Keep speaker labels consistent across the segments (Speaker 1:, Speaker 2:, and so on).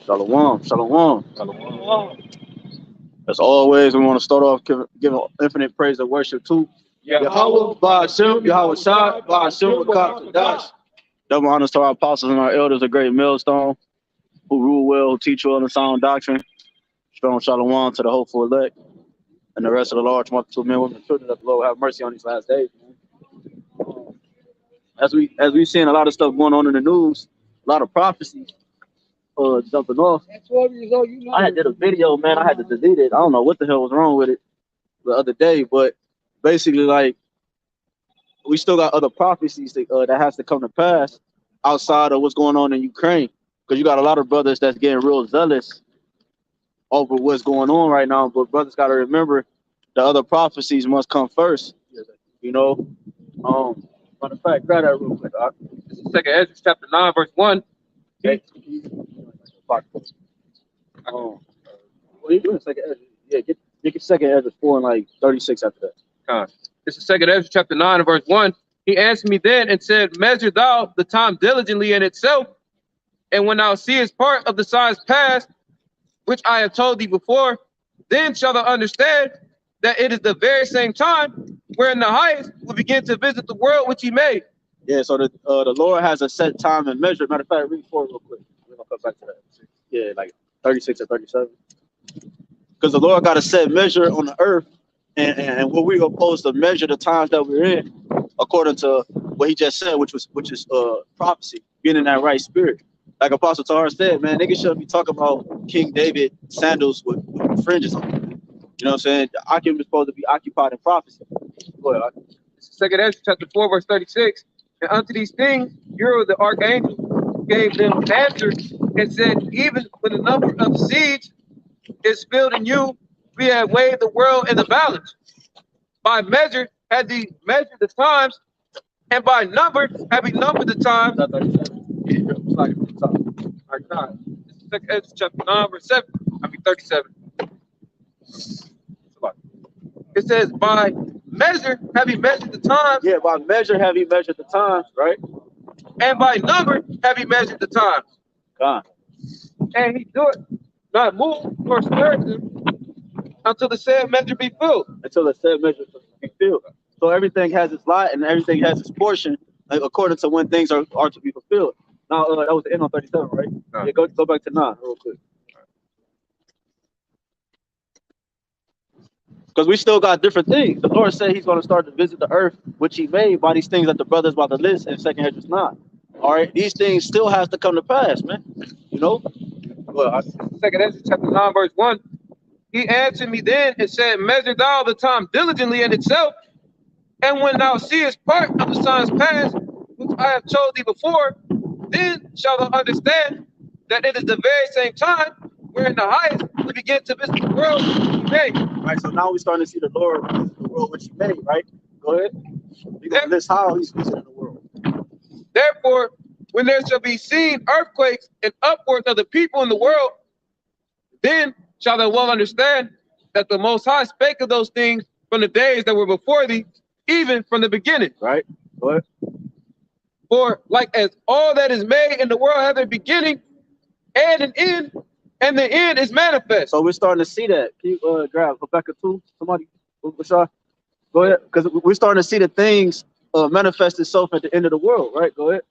Speaker 1: Shalom, shalom.
Speaker 2: Shalom.
Speaker 1: As always, we want to start off giving infinite praise and worship to Yahawah, BAHASHAM, YAHAWASHI, BAHASHAM, HAQADASH. Double honors to our apostles and our elders, a great millstone, who rule well, who teach well in sound doctrine. Strong shalom to the hopeful elect and the rest of the large multitude of men, women, and children that the Lord have mercy on these last days. As we've seen a lot of stuff going on in the news, a lot of prophecies jumping off.
Speaker 2: At 12 years old, you know.
Speaker 1: I had did a video, man. I had to delete it. I don't know what the hell was wrong with it the other day, but basically, like, we still got other prophecies that has to come to pass outside of what's going on in Ukraine, because you got a lot of brothers that's getting real zealous over what's going on right now. But brothers got to remember the other prophecies must come first. You know, matter of fact, grab that real quick.
Speaker 2: This is 2nd Ezra chapter 9, verse 1.
Speaker 1: Okay. What are you doing? Second Ezra? Yeah, get your second Ezra 4 and like 36 after that.
Speaker 2: This is 2nd Ezra chapter 9 and verse 1. He answered me then and said, measure thou the time diligently in itself, and when thou seest part of the signs past, which I have told thee before, then shalt thou understand that it is the very same time wherein the highest will begin to visit the world which he made.
Speaker 1: Yeah, so the Lord has a set time and measure. Matter of fact, read 4 real quick. We're gonna come back to that. Yeah, like 36 or 37. Because the Lord got a set measure on the earth, and what we're supposed to measure the times that we're in, according to what he just said, which is prophecy, being in that right spirit. Like Apostle Tahar said, man, niggas shouldn't be talking about King David sandals with fringes on. You know what I'm saying? The occupant is supposed to be occupied in prophecy. Go ahead.
Speaker 2: This is 2nd Ezra chapter 4, verse 36. And unto these things, Uriel the archangel gave them an answer and said, even when the number of seeds is filled in you, we have weighed the world in the balance. By measure had he measured the times, and by number have he numbered the times. This is 2nd Ezra chapter 9, verse 37. It says, by measure have he measured the times.
Speaker 1: Yeah, by measure have he measured the times, right?
Speaker 2: And by number have he measured the times.
Speaker 1: God.
Speaker 2: And he do it not move nor stir them until the said measure be filled.
Speaker 1: Until the said measure be filled. So everything has its lot and everything has its portion, like, according to when things are to be fulfilled. Now, that was the end on 37, right? Yeah, go back to 9 real quick. Because we still got different things. The Lord said he's going to start to visit the earth, which he made by these things that the brothers about to list in 2nd Ezra 9. All right, these things still has to come to pass, man. You know?
Speaker 2: Well, 2nd Ezra chapter 9, verse 1. He answered me then and said, measure thou the time diligently in itself, and when thou seest part of the signs past, which I have told thee before, then shalt thou understand that it is the very same time wherein the highest will begin to visit the world he made.
Speaker 1: Right, so now we're starting to see the Lord visit the world which he made, right? Go ahead. We're going to list how he's visiting the world.
Speaker 2: Therefore, when there shall be seen earthquakes and upwards of the people in the world, then shall thou well understand that the Most High spake of those things from the days that were before thee, even from the beginning.
Speaker 1: Right? Go ahead.
Speaker 2: For like as all that is made in the world has a beginning and an end, and the end is manifest.
Speaker 1: So we're starting to see that. Can you grab Rebecca too? Somebody, Bashar? Go ahead. Because we're starting to see the things manifest itself at the end of the world, right? Go ahead.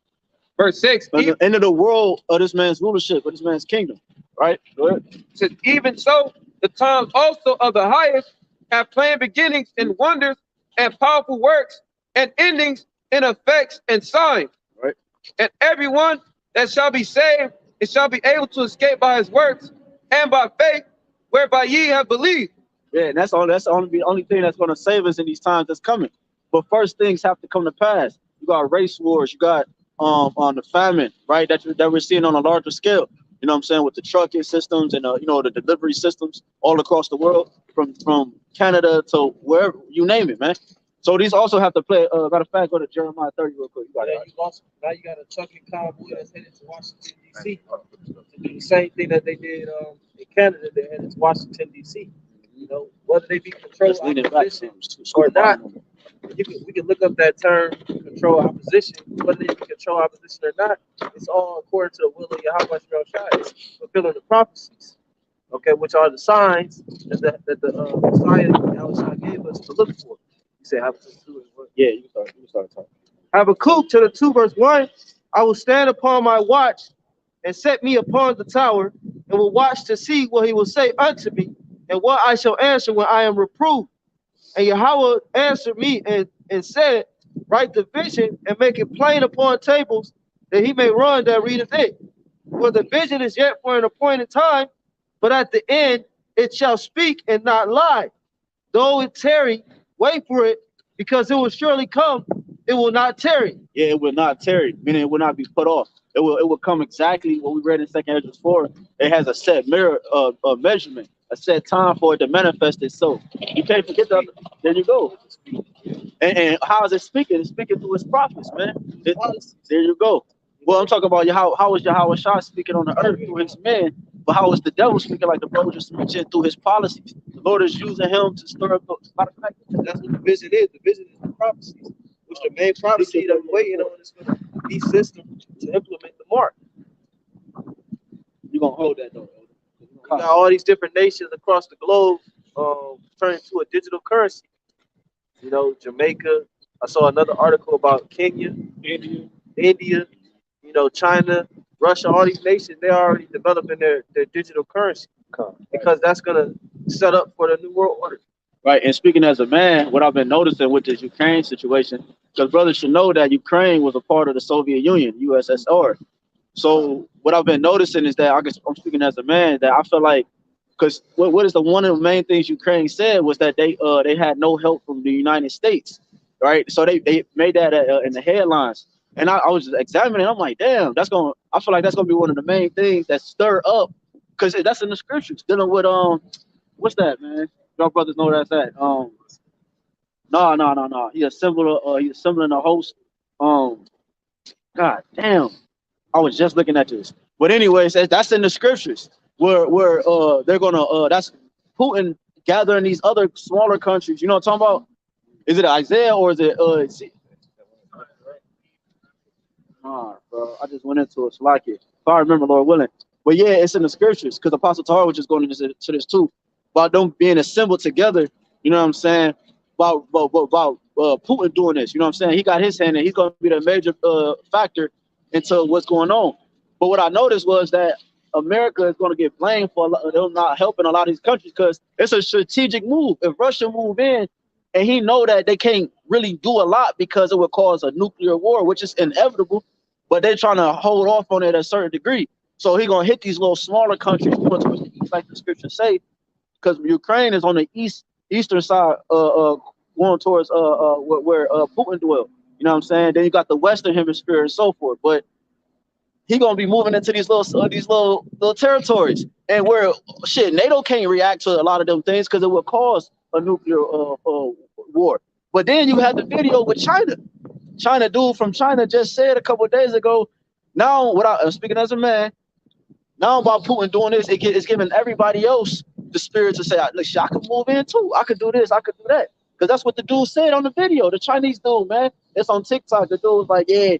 Speaker 2: Verse 6.
Speaker 1: At the end of the world of this man's rulership, of this man's kingdom, right? Go ahead.
Speaker 2: It says, even so, the times also of the highest have plain beginnings in wonders and powerful works, and endings in effects and signs.
Speaker 1: Right.
Speaker 2: And everyone that shall be saved, it shall be able to escape by his works and by faith, whereby ye have believed.
Speaker 1: Yeah, and that's the only thing that's going to save us in these times that's coming. But first things have to come to pass. You got race wars, you got on the famine, right? That we're seeing on a larger scale. You know what I'm saying, with the trucking systems and you know, the delivery systems all across the world, from Canada to wherever, you name it, man. So these also have to play. Matter of fact, go to Jeremiah 30 real quick. You got it.
Speaker 3: Now you got a trucking convoy that's headed to Washington, D.C. to do the same thing that they did in Canada. They headed to Washington, D.C. You know, whether they be controlled opposition or not, we can look up that term, control opposition. Whether you can control opposition or not, it's all according to the will of Yahweh Rawchaa. It's fulfilling the prophecies, okay, which are the signs that the Messiah Yahweh gave us to look for. You say Habakkuk 2 and 1.
Speaker 1: Yeah, you start talking.
Speaker 3: Habakkuk to the 2 verse 1. I will stand upon my watch and set me upon the tower, and will watch to see what he will say unto me, and what I shall answer when I am reproved. And Yahweh answered me and said, write the vision and make it plain upon tables, that he may run that readeth it. For the vision is yet for an appointed time, but at the end it shall speak and not lie. Though it tarry, wait for it, because it will surely come, it will not tarry.
Speaker 1: Yeah, it will not tarry, meaning it will not be put off. It will come exactly what we read in 2 Ezra 4. It has a set measurement, a set time for it to manifest itself. You can't forget that. There you go. And how is it speaking? It's speaking through his prophets, man. There you go. Well, I'm talking about how is YAHWASHI speaking on the earth through his men, but how is the devil speaking, like the brother just mentioned, through his policies? The Lord is using him to stir up those.
Speaker 3: That's what the vision is. The vision is the prophecies, which the main prophecy that we're waiting on is for the beast system to implement the mark.
Speaker 1: You're going to hold that, though.
Speaker 3: We got all these different nations across the globe turning to a digital currency. You know, Jamaica. I saw another article about Kenya, India, you know, China, Russia, all these nations, they're already developing their digital currency because that's going to set up for the new world order.
Speaker 1: Right, and speaking as a man, what I've been noticing with this Ukraine situation, because brothers should know that Ukraine was a part of the Soviet Union, USSR. So what I've been noticing is that I'm speaking as a man, that I feel like, because what is one of the main things Ukraine said was that they had no help from the United States, right? So they made that in the headlines, and I was just examining. I'm like, damn, I feel like that's gonna be one of the main things that stir up, because that's in the scriptures dealing with what's that, man? Y'all brothers know that's that. No. He assembling a host. God damn. I was just looking at this. But anyways, that's in the scriptures where they're gonna that's Putin gathering these other smaller countries. You know what I'm talking about? Is it Isaiah or is it bro, I just went into it, like it. If I remember, Lord willing. But yeah, it's in the scriptures, because Apostle Tahar was just going into this too, about them being assembled together. You know what I'm saying? About Putin doing this. You know what I'm saying? He got his hand in. He's going to be the major factor into what's going on. But what I noticed was that America is going to get blamed for them not helping a lot of these countries, because it's a strategic move. If Russia move in, and he know that they can't really do a lot because it would cause a nuclear war, which is inevitable, but they're trying to hold off on it at a certain degree. So he's going to hit these little smaller countries towards the east, like the scriptures say, because Ukraine is on the eastern side, going towards where Putin dwells. You know what I'm saying? Then you got the Western Hemisphere and so forth. But he's gonna be moving into these little territories, and where NATO can't react to a lot of them things because it would cause a nuclear war. But then you have the video with China dude from China just said a couple of days ago. Now, speaking as a man, now about Putin doing this, it's giving everybody else the spirit to say, look, I could move in too. I could do this. I could do that. Because that's what the dude said on the video. The Chinese dude, man. It's on TikTok. The dude was like, yeah,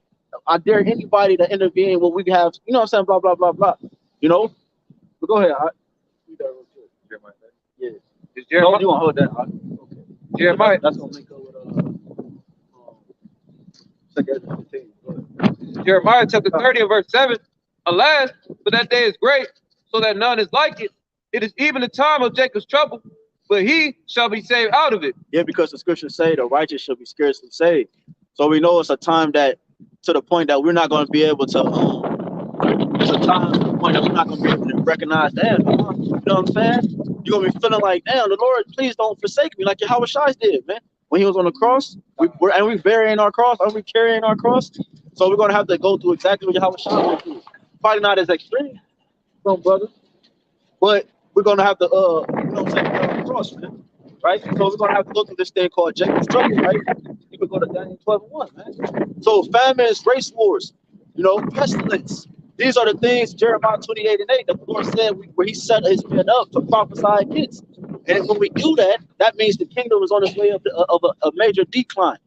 Speaker 1: I dare anybody to intervene when we have, you know what I'm saying, blah, blah, blah, blah. You know? But go ahead. Yeah.
Speaker 2: Is Jeremiah?
Speaker 1: No, you want to hold that. Okay.
Speaker 2: Jeremiah.
Speaker 1: That's going to make up with
Speaker 2: Jeremiah chapter 30 and verse 7. Alas, for that day is great, so that none is like it. It is even the time of Jacob's trouble, but he shall be saved out of it.
Speaker 1: Yeah, because the scriptures say the righteous shall be scarcely saved. So we know it's a time that, to the point that we're not going to be able to, it's a time to the point that we're not going to be able to recognize that. You know what I'm saying? You're going to be feeling like, damn, the Lord, please don't forsake me, like YAHWASHI did, man. When he was on the cross, we're burying our cross, are we carrying our cross? So we're going to have to go through exactly what YAHWASHI went through. Probably not as extreme, brother, but we're going to have to, you know what I'm saying, the cross, man. Right? So we're going to have to go through this thing called Jacob's trouble, right? You can go to Daniel 12:1, man. So famines, race wars, you know, pestilence. These are the things, Jeremiah 28:8, the Lord said where he set his men up to prophesy against. And when we do that, that means the kingdom is on its way of a major decline.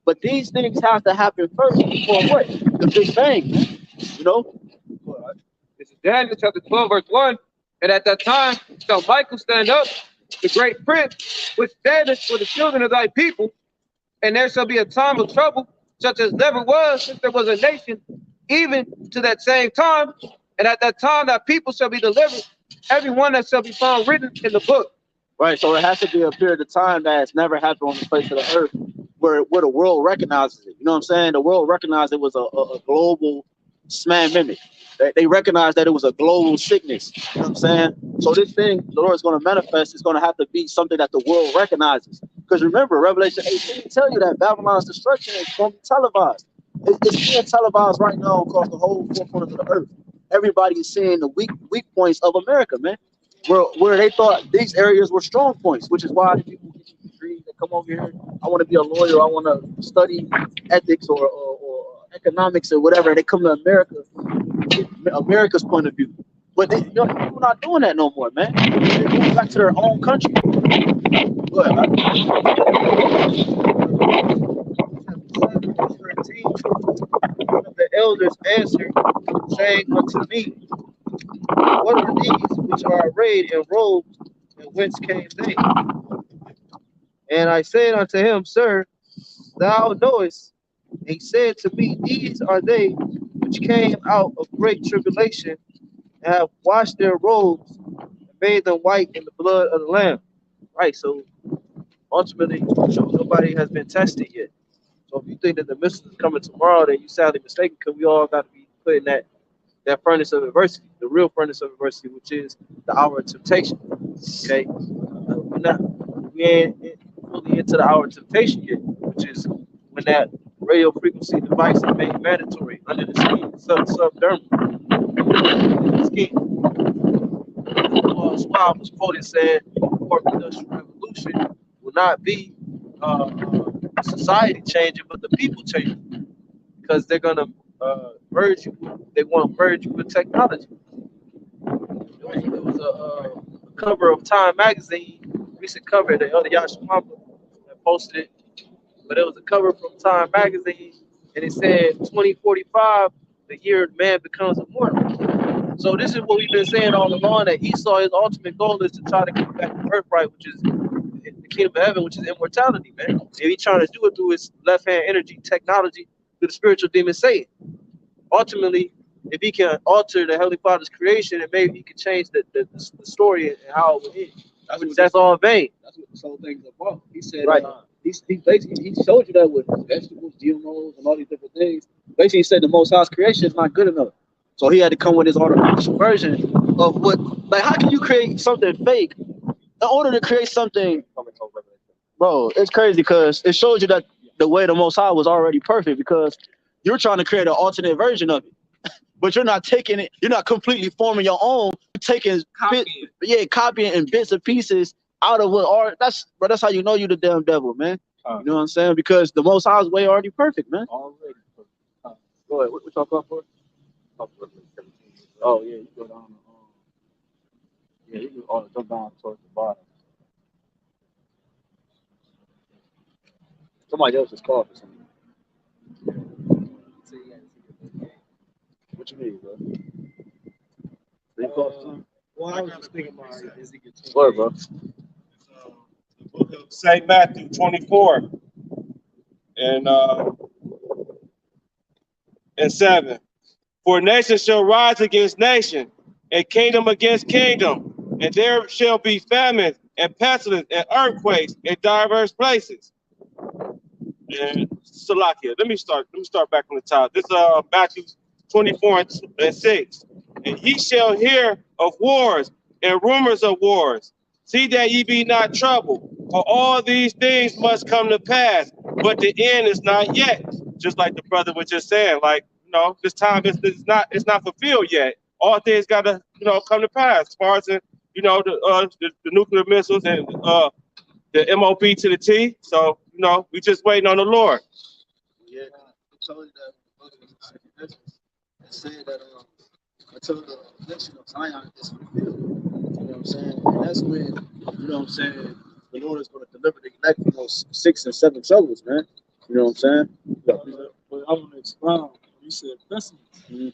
Speaker 1: But these things have to happen first before what? The Big Bang, man. You know?
Speaker 2: This is Daniel chapter 12, verse 1. And at that time shall Michael stand up, the great prince, which standeth for the children of thy people. And there shall be a time of trouble, such as never was since there was a nation, even to that same time. And at that time that people shall be delivered, every one that shall be found written in the book.
Speaker 1: Right, so it has to be a period of time that has never happened on the face of the earth where the world recognizes it. You know what I'm saying? The world recognized it was a global smandemic. They recognized that it was a global sickness. You know what I'm saying? So this thing the Lord is going to manifest is going to have to be something that the world recognizes. Because remember, Revelation 18 tell you that Babylon's destruction is going to be televised. It's being televised right now across the whole four corners of the earth. Everybody is seeing the weak points of America, man. Where they thought these areas were strong points, which is why the people get these degrees. They come over here. I want to be a lawyer. I want to study ethics or economics or whatever. They come to America, get America's point of view. But they, you know, people not doing that no more, man. They're going back to their own country. Go ahead, man.
Speaker 3: The elders answered, saying unto me, what are these which are arrayed in robes, and whence came they? And I said unto him, Sir, thou knowest. And he said to me, these are they which came out of great tribulation, and have washed their robes, and made them white in the blood of the Lamb. Right, so ultimately, nobody has been tested yet. So if you think that the missile is coming tomorrow, then you sadly mistaken, because we all got to be put in that furnace of adversity, the real furnace of adversity, which is the hour of temptation. Okay, we ain't fully into the hour of temptation yet, which is when that radio frequency device is made mandatory under the skin, subdermal skin. Schwab was quoted saying, the fourth industrial revolution will not be society changing, but the people changing, because they're gonna merge you. They want to merge you with technology. There was a cover of Time magazine, recent cover. The elder Yahshua posted it, but it was a cover from Time magazine, and it said 2045, the year man becomes immortal. So this is what we've been saying all along, that Esau, his ultimate goal is to try to get back to birthright, which is the kingdom of heaven, which is immortality, man. And he's trying to do it through his left-hand energy technology, through the spiritual demon Satan. Ultimately, if he can alter the Heavenly Father's creation, and maybe he can change the story and how it would end. That's all vain.
Speaker 1: That's what this whole thing's about. He said,
Speaker 3: right.
Speaker 1: He basically showed you that with vegetables, GMOs, and all these different things. Basically, he said the Most High's creation is not good enough. So he had to come with his artificial version of what, like, how can you create something fake in order to create something? Bro, it's crazy because it shows you that the way the Most High was already perfect, because you're trying to create an alternate version of it, but you're not taking it, you're not completely forming your own, you're taking copying and bits and pieces out of what art. That's how you know you the damn devil, man. You know what I'm saying? Because the Most High's way already perfect, man. Already perfect. Go ahead, what y'all going for? Oh yeah, you go down. Yeah, you can jump down towards the bottom. Somebody else is called for something. What you mean, bro? They called for something?
Speaker 4: Well, I was just thinking about Ezekiel 28.
Speaker 1: What, bro?
Speaker 4: The book of St. Matthew 24 and 7. For nation shall rise against nation, and kingdom against kingdom, and there shall be famine and pestilence and earthquakes in diverse places. And Salakia, let me start back on the top. This is Matthew 24 and 6. And ye shall hear of wars and rumors of wars. See that ye be not troubled, for all these things must come to pass, but the end is not yet. Just like the brother was just saying, like, you know, this time it's not fulfilled yet. All things gotta, you know, come to pass. As far as the nuclear missiles and the MOP to the T. So, you know, we just waiting on the Lord.
Speaker 1: Yeah, I told you that. I said that until the election of Zion is fulfilled. You know what I'm saying? And that's when, you know what I'm saying, the Lord is going to deliver the elect from those 6 and 7 troubles, man. You know what I'm saying?
Speaker 5: But I want to expound. You said pestilence. You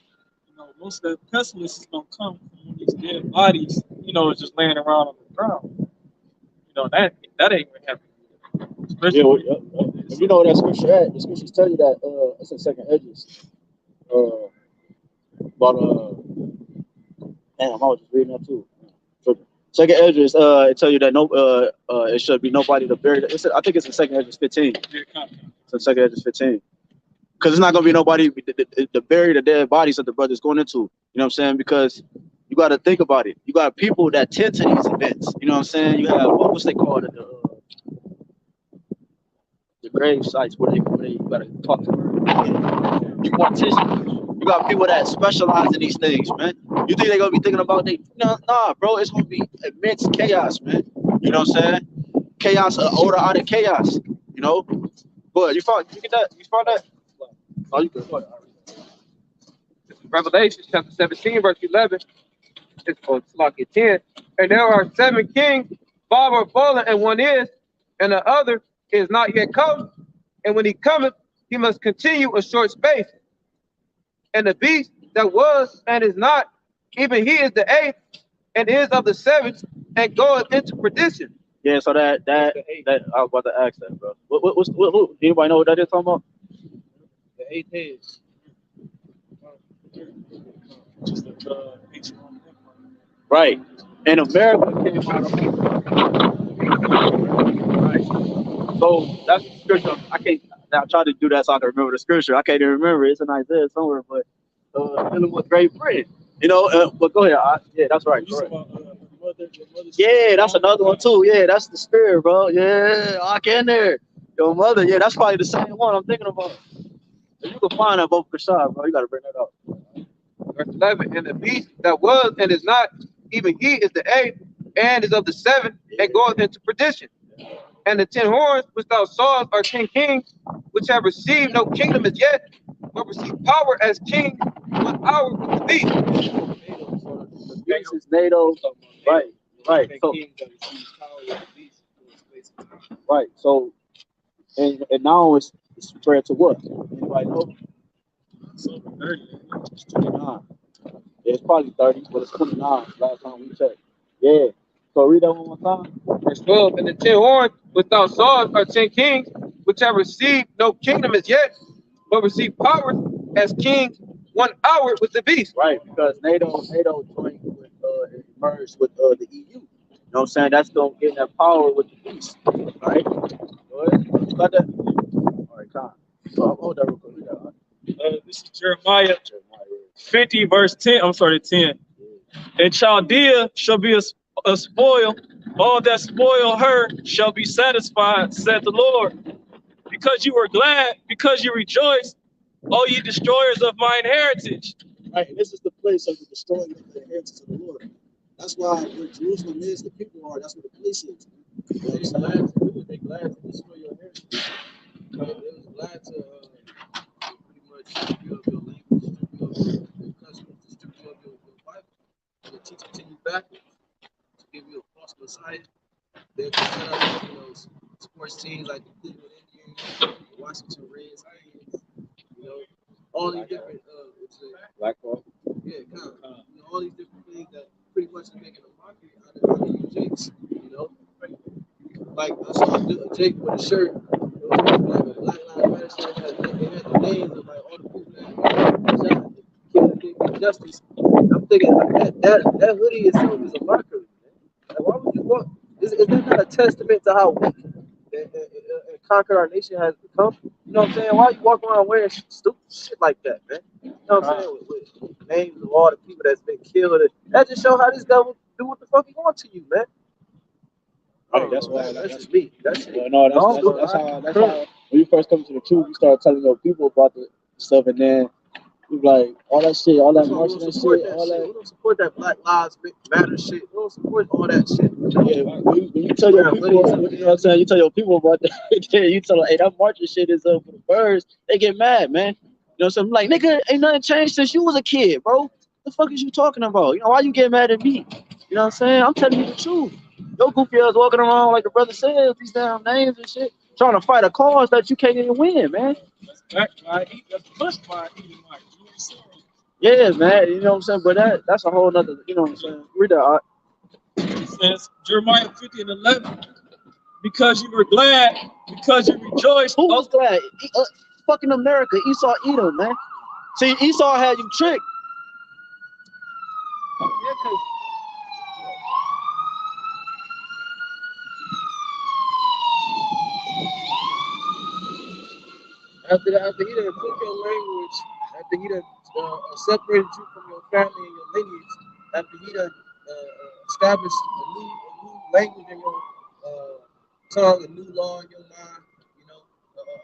Speaker 5: know, most of that pestilence is gonna come from when these dead bodies, you know, just laying around on the ground. You know, that ain't gonna happen. Especially
Speaker 1: If you know where that scripture at, the scriptures tell you that it's in Second Edges. Damn, I was just reading that too. Second Edges, it tell you that it should be nobody to bury. I think it's in Second Edges 15. It's in Second Edges 15. Because it's not gonna be nobody to bury the dead bodies that the brother's going into. You know what I'm saying? Because you got to think about it. You got people that tend to these events. You know what I'm saying? You have what's they call it, the grave sites where you gotta talk to you morticians. You got people that specialize in these things, man. You think they're gonna be thinking about nah, bro, it's gonna be immense chaos, man. You know what I'm saying? Chaos, order out of chaos, you know? But you get that? You found that? Oh, you can find it.
Speaker 2: Revelation chapter 17, verse 11. It's called Slocky 10. And there are 7 kings, 5 are fallen, and 1 is, and the other is not yet come. And when he cometh, he must continue a short space. And the beast that was and is not, even he is the 8th, and is of the 7th, and goeth into perdition.
Speaker 1: Yeah, so that I was about to ask that, bro. What anybody know what that is talking about?
Speaker 5: the 8th heads. Just the ancient Roman Empire.
Speaker 1: Right. And America came out of right. So that's the scripture. I tried to do that so I can remember the scripture. I can't even remember it. It's in Isaiah somewhere, but dealing with Great Britain. You know, but go ahead. Yeah, that's right. Yeah, that's another one too. Yeah, that's the spirit, bro. Yeah, I can there. Your mother, yeah, that's probably the same one I'm thinking about. If you can find that both Kashad, bro, you gotta bring that up.
Speaker 2: Verse 11, and the beast that was and is not, even he is the 8th, and is of the 7th, and goeth into perdition. And the 10 horns which thou sawest are 10 kings, which have received no kingdom as yet, but receive power as kings 1 hour with the beast.
Speaker 1: The beast is NATO. Right. So, right. So, and now it's spread to what? Anybody know?
Speaker 5: It's over 30.
Speaker 1: It's 29. Yeah, it's probably 30, but it's 29 last time we checked. Yeah. So read that one more time.
Speaker 2: Verse 12, and the 10 horns which thou sawest are 10 kings, which have received no kingdom as yet, but receive power as kings 1 hour with the beast.
Speaker 1: Right, because NATO joined with merged with the EU. You know what I'm saying? That's gonna get that power with the beast. Right? Go ahead. You got that? All right, come. So I'll hold that real quick.
Speaker 5: This is Jeremiah 50, verse 10. I'm sorry, 10. And Chaldea shall be a spoil. All that spoil her shall be satisfied, said the Lord. Because you were glad, because you rejoiced, all ye destroyers of mine heritage.
Speaker 1: Right, and this is the place of the destroying of the inheritance of the Lord. That's why where Jerusalem is, the people are. That's where the place is. They're glad to destroy your heritage. They was glad to pretty much strip you of your language, strip you of your customs, strip you of your Bible, and to teach it to you backwards, to give you a false Messiah. They're set up, sports teams like the Cleveland Indians, the Washington Redskins, all these different Black Ball. Yeah, kind of. All these different things that pretty much is making a mockery out of you Jakes. Like I saw a Jake with a shirt. It was like a Black Lives Matter shirt. They had the names of like all the people that shot the justice. I'm thinking that hoodie itself is a mockery. Like, why would you walk? Is that not a testament to how weak and conquered our nation has become? You know what I'm saying? Why you walk around wearing stupid shit like that, man? You know what I'm saying? With names of all the people that's been killed. That just show how this guy will do what the fuck he wants to you, man. Right, that's why. That's just me. That's it. That's how. When you first come to the truth, you start telling your people about the stuff, and then you like all that shit, all that marching and shit, all that. We don't support that Black Lives Matter shit. We don't support all that shit. Yeah, when you tell your people, you know what I'm saying? You tell your people about that. You tell them, hey, that marching shit is up for the birds. They get mad, man. You know, so I'm like, nigga, ain't nothing changed since you was a kid, bro. What the fuck is you talking about? Why you get mad at me? You know what I'm saying? I'm telling you the truth. Your goofy ass walking around like the brother says, these damn names and shit. trying to fight a cause that you can't even win, man.
Speaker 5: That's pushed by Edomite.
Speaker 1: Yeah, man. You know what I'm saying? But that's a whole nother, you know what I'm saying? Read that.
Speaker 5: It says Jeremiah 50 and 11. Because you were glad, because you rejoiced.
Speaker 1: Who was glad? Fucking America, Esau, Edom, man. See, Esau had you tricked.
Speaker 3: After he done took your language, after he done separated you from your family and your lineage, after he done established a new language in your tongue, a new law in your mind, you know,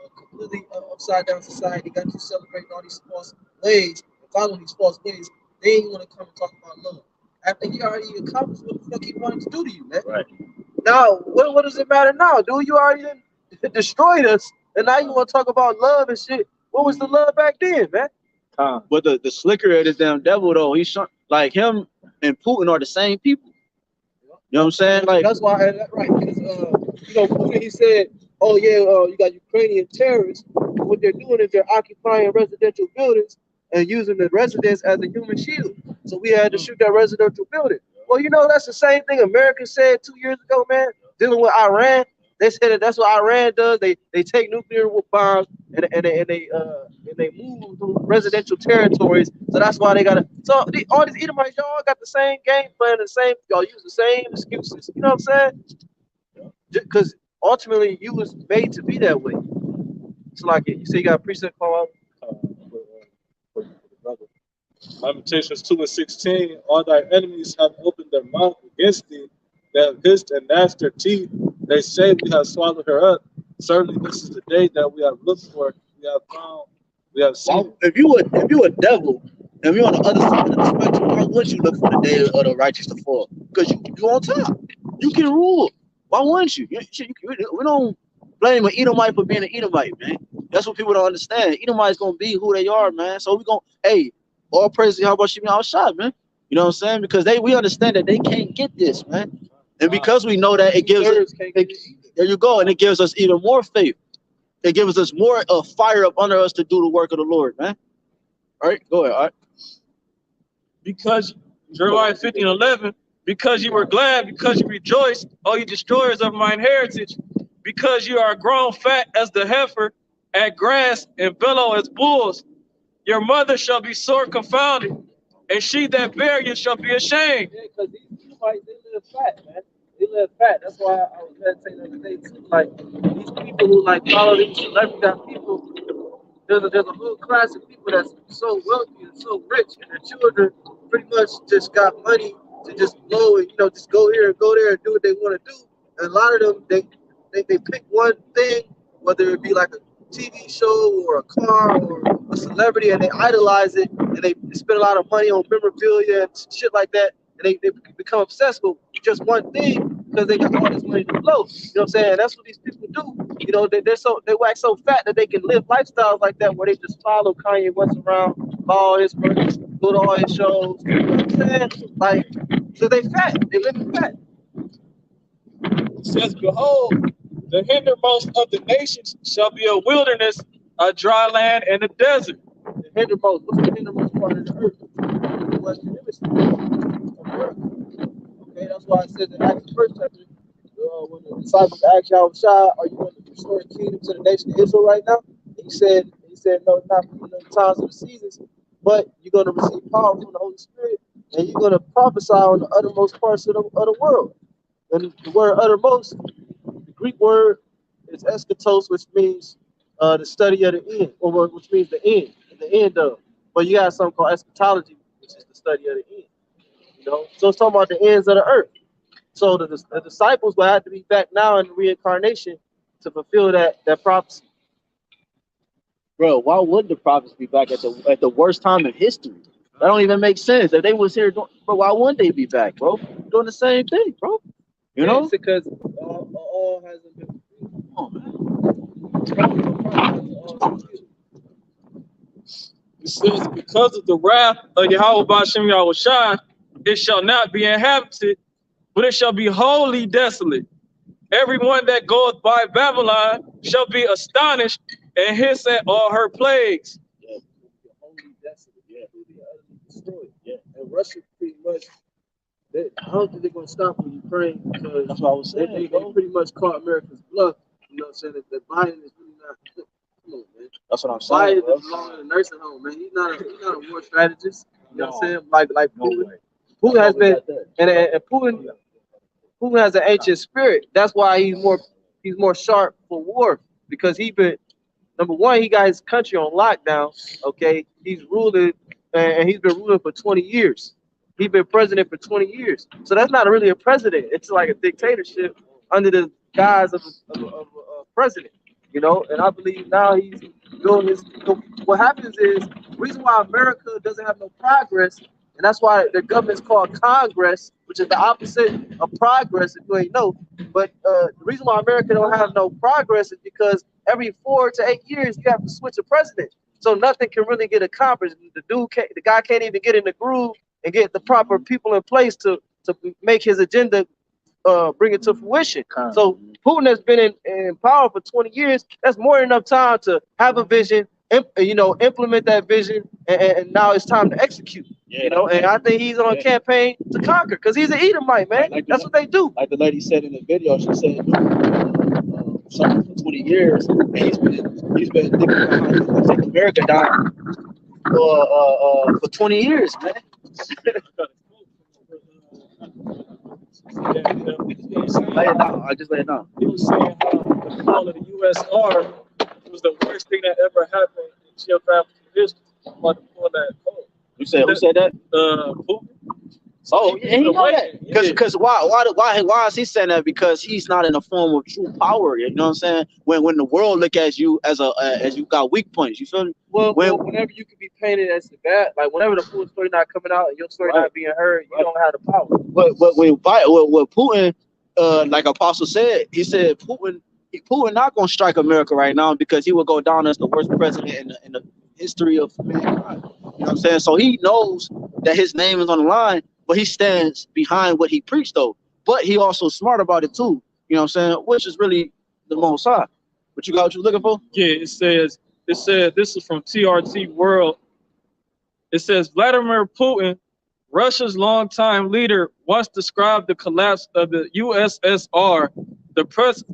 Speaker 3: a completely upside down society, got you celebrating all these false ways, and following these false ways, they ain't want to come and talk about love. After he already accomplished what the fuck he wanted to do to you, man. Right. Now, what does it matter now, dude? You already destroyed us. And now you want to talk about love and shit. What was the love back then, man?
Speaker 1: But the slicker of this damn devil, though, he's like him and Putin are the same people. You know what I'm saying? Like
Speaker 3: that's why, right? Because you know, Putin, he said, "Oh yeah, you got Ukrainian terrorists. What they're doing is they're occupying residential buildings and using the residents as a human shield. So we had to shoot that residential building." Well, you know, that's the same thing America said 2 years ago, man, dealing with Iran. They said that's what Iran does. They take nuclear bombs and they move through residential territories. So that's why they got to. So all these Edomites, y'all got the same game plan, y'all use the same excuses. You know what I'm saying? Because ultimately you was made to be that way. It's like you say you got a precept call out.
Speaker 5: Lamentations 2 and 16. All thy enemies have opened their mouth against thee. They have hissed and gnashed their teeth. They say we have swallowed her up. Certainly this is the day that we have looked for. We have found. We have seen.
Speaker 1: Well, if you a devil, and you're on the other side of the spectrum, why would you look for the day of the righteous to fall? Because you on top. You can rule. Why wouldn't you? We don't blame an Edomite for being an Edomite, man. That's what people don't understand. Edomite's gonna be who they are, man. So we gonna, hey, all praise to YAHWASHI, outside, man. You know what I'm saying? Because we understand that they can't get this, man. And because we know that, it gives us, there you go, and it gives us even more faith. It gives us more fire up under us to do the work of the Lord, man. All right, go ahead. All right.
Speaker 5: Because Jeremiah 50 and 11, because you were glad, because you rejoiced, all you destroyers of mine heritage, because you are grown fat as the heifer, at grass and bellow as bulls. Your mother shall be sore confounded, and she that bare you shall be ashamed.
Speaker 3: Yeah, because these Edomites, they live fat, man. They live fat. That's why I was meditating the other day too. Like these people who like follow these celebrity people, there's a whole class of people that's so wealthy and so rich, and their children pretty much just got money to just blow and just go here and go there and do what they want to do. And a lot of them they pick one thing, whether it be like a TV show or a car or a celebrity, and they idolize it, and they spend a lot of money on memorabilia and shit like that, and they become obsessed with just one thing because they got all this money to blow. You know what I'm saying? That's what these people do. They wax so fat that they can live lifestyles like that where they just follow Kanye West around, buy all his merch, go to all his shows. You know what I'm saying? Like, so they fat. They live fat.
Speaker 5: It says, behold, the hindermost of the nations shall be a wilderness, a dry land, and a desert.
Speaker 3: The hindermost, what's the hindermost part of the earth? The Western Hemisphere of Earth. Okay, that's why it says in Acts 1st chapter, when the disciples asked YAHWASHI, are you going to restore the kingdom to the nation of Israel right now? And he said, no, not for the times of the seasons, but you're going to receive power from the Holy Spirit, and you're going to prophesy on the uttermost parts of the world. And the word uttermost, the Greek word is eschatos, which means the study of the end, or which means the end of. But you got something called eschatology, which is the study of the end. So it's talking about the ends of the earth. So the disciples will have to be back now in the reincarnation to fulfill that prophecy.
Speaker 1: Bro, why would the prophets be back at the worst time in history? That don't even make sense. If they was here, bro, why wouldn't they be back, bro? Doing the same thing, bro. You know?
Speaker 3: It's because all hasn't been.
Speaker 1: Oh, man.
Speaker 5: It says, because of the wrath of Yahweh BAHASHAM YAHWASHI, it shall not be inhabited, but it shall be wholly desolate. Everyone that goeth by Babylon shall be astonished and hiss at all her plagues.
Speaker 4: Yeah, only desolate. Yeah, destroyed. Yeah, and Russia pretty much. I don't think they're going to stop with Ukraine because
Speaker 1: that's what I was saying.
Speaker 4: They pretty much caught America's bluff. You know what I'm saying? That Biden is really not. Come on, man.
Speaker 1: That's what I'm saying.
Speaker 4: Biden belongs in a nursing home, man. He's not a war strategist. You know what I'm saying? Like Putin. Putin has been, and Putin has an ancient spirit. That's why he's more sharp for war, because he been, number one, he got his country on lockdown. Okay, he's ruling, and he's been ruling for 20 years. He's been president for 20 years. So that's not really a president. It's like a dictatorship under the guise of a president, you know? And I believe now he's doing his, what happens is, the reason why America doesn't have no progress, and that's why the government's called Congress, which is the opposite of progress, if you ain't know. But the reason why America don't have no progress is because every 4 to 8 years, you have to switch a president. So nothing can really get accomplished. The guy can't even get in the groove and get the proper people in place to make his agenda bring it to fruition. So Putin has been in power for 20 years. That's more than enough time to have a vision, implement that vision, and now it's time to execute. Yeah, you know, and I think he's on a campaign to conquer, because he's an Edomite, man. Like that's what they do.
Speaker 1: Like the lady said in the video, she said something for 20 years, and he's been thinking about how he's gonna take America down for 20 years, man. Lay it down. I just lay it down.
Speaker 5: He was saying how the fall of the USR was the worst thing that ever happened in geographical history. About to pull that code.
Speaker 1: You said who said that?
Speaker 5: Putin.
Speaker 1: Oh, yeah, he know that. Because why is he saying that? Because he's not in a form of true power. You know what I'm saying? When the world look at you as you got weak points, you feel me?
Speaker 3: Well, whenever you can be painted as the bad, like whenever the full story not coming out and your story not being heard, you don't have the power.
Speaker 1: But with Putin, like Apostle said, he said Putin not gonna strike America right now because he will go down as the worst president in the history of mankind. You know what I'm saying? So he knows that his name is on the line, but he stands behind what he preached though. But he also smart about it too. You know what I'm saying? Which is really the most high. What you got? What you looking for?
Speaker 5: Yeah, it says this is from TRT World. It says Vladimir Putin, Russia's longtime leader, once described the collapse of the USSR, the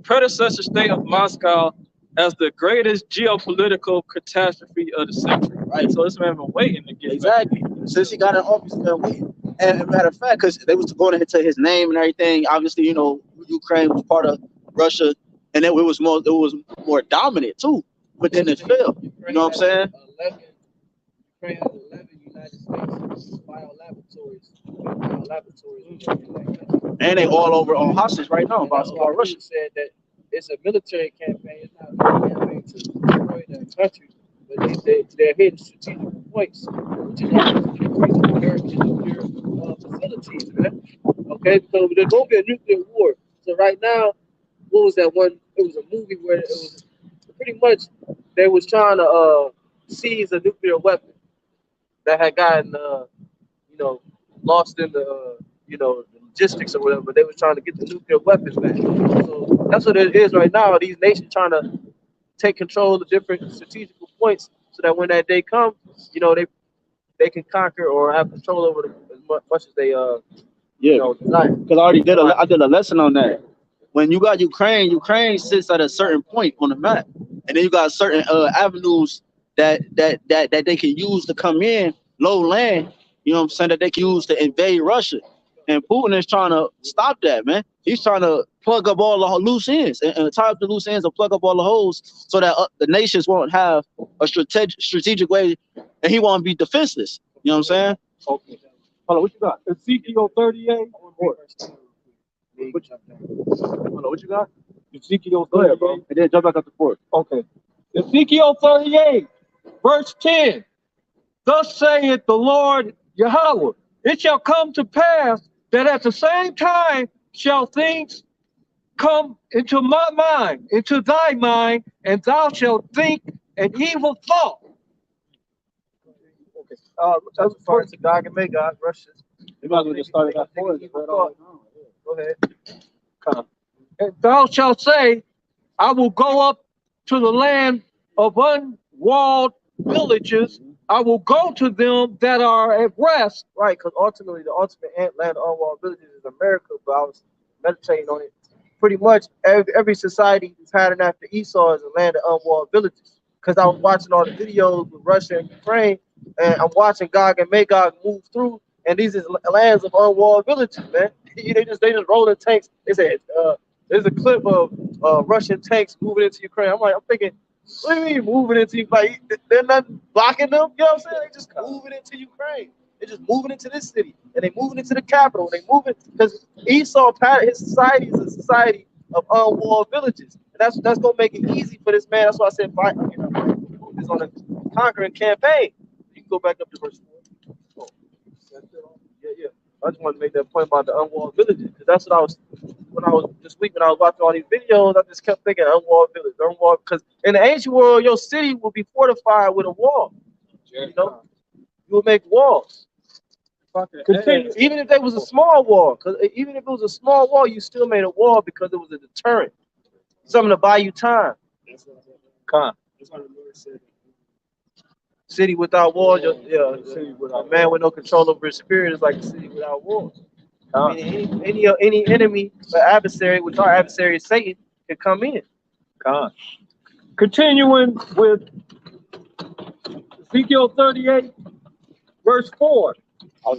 Speaker 5: predecessor state of Moscow, as the greatest geopolitical catastrophe of the century. Right. So this man been waiting to get
Speaker 1: exactly back. Since he got in office, he's been waiting. And as a matter of fact, because they was going into his name and everything, obviously, you know, Ukraine was part of Russia, and it was more dominant too. But then it failed. You know what I'm saying?
Speaker 3: Ukraine has 11 United States laboratories.
Speaker 1: And they all over on hostage right now about Russia.
Speaker 3: Said that it's a military campaign. It's not a campaign to destroy the country, but they're hitting strategic points, which is American nuclear facilities, man. Okay, so there's gonna be a nuclear war. So right now, what was that one? It was a movie where it was pretty much they was trying to seize a nuclear weapon that had gotten lost in the the logistics or whatever, but they were trying to get the nuclear weapons back. So that's what it is right now. These nations trying to take control of different strategical points so that when that day comes, they can conquer or have control over them as much as they desire.
Speaker 1: Because I did a lesson on that. When you got Ukraine sits at a certain point on the map, and then you got certain avenues that they can use to come in, low land, you know what I'm saying, that they can use to invade Russia. And Putin is trying to stop that, man. He's trying to plug up all the loose ends and tie up the loose ends and plug up all the holes so that the nations won't have a strategic way, and he won't be defenseless. You know what I'm saying?
Speaker 5: Okay. Hold on, what you got? Ezekiel 38.
Speaker 1: What you got?
Speaker 5: Ezekiel 38.
Speaker 1: And then jump back up to 4.
Speaker 5: Okay. Ezekiel 38, verse 10. Thus saith the Lord Yahawah, it shall come to pass that at the same time shall things come into my mind, into thy mind, and thou shalt think an evil thought.
Speaker 3: Okay. That's referring to Gog and Magog, Russia.
Speaker 1: You might as well just start at 4.
Speaker 3: Go ahead.
Speaker 5: And thou shalt say, I will go up
Speaker 6: to the land of unwalled villages. I will go to them that are at rest.
Speaker 3: Right, because ultimately the ultimate land of unwalled villages is America, but I was meditating on it. Pretty much every society patterned after Esau is a land of unwalled villages. Because I was watching all the videos with Russia and Ukraine, and I'm watching Gog and Magog move through, and these is lands of unwalled villages, man. they just rolling tanks. They said there's a clip of Russian tanks moving into Ukraine. I'm thinking, what do you mean moving into, like, they're not blocking them? You know what I'm saying? They just moving into Ukraine. They're just moving into this city, and they moving into the capital. They moving because Esau, his society is a society of unwalled villages, and that's gonna make it easy for this man. That's why I said, is on a conquering campaign. You can go back up to verse 4. Oh, yeah. I just want to make that point about the unwalled villages, because that's what I was when I was watching all these videos. I just kept thinking unwalled village, because in the ancient world, your city will be fortified with a wall. You know, you will make walls. Even if there was a small wall, because even if it was a small wall, you still made a wall because it was a deterrent, something to buy you time. City without walls, a man with no control over his spirit is like a city without walls. I mean, any enemy, adversary, which our adversary is Satan, can come in.
Speaker 6: Continuing with Ezekiel 38, verse 4. And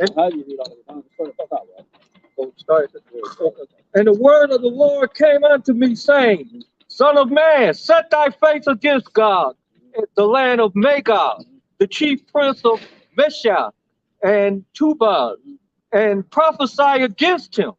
Speaker 6: the word of the Lord came unto me, saying, Son of man, set thy face against God, the land of Magog, the chief prince of Meshach and Tubal, and prophesy against him.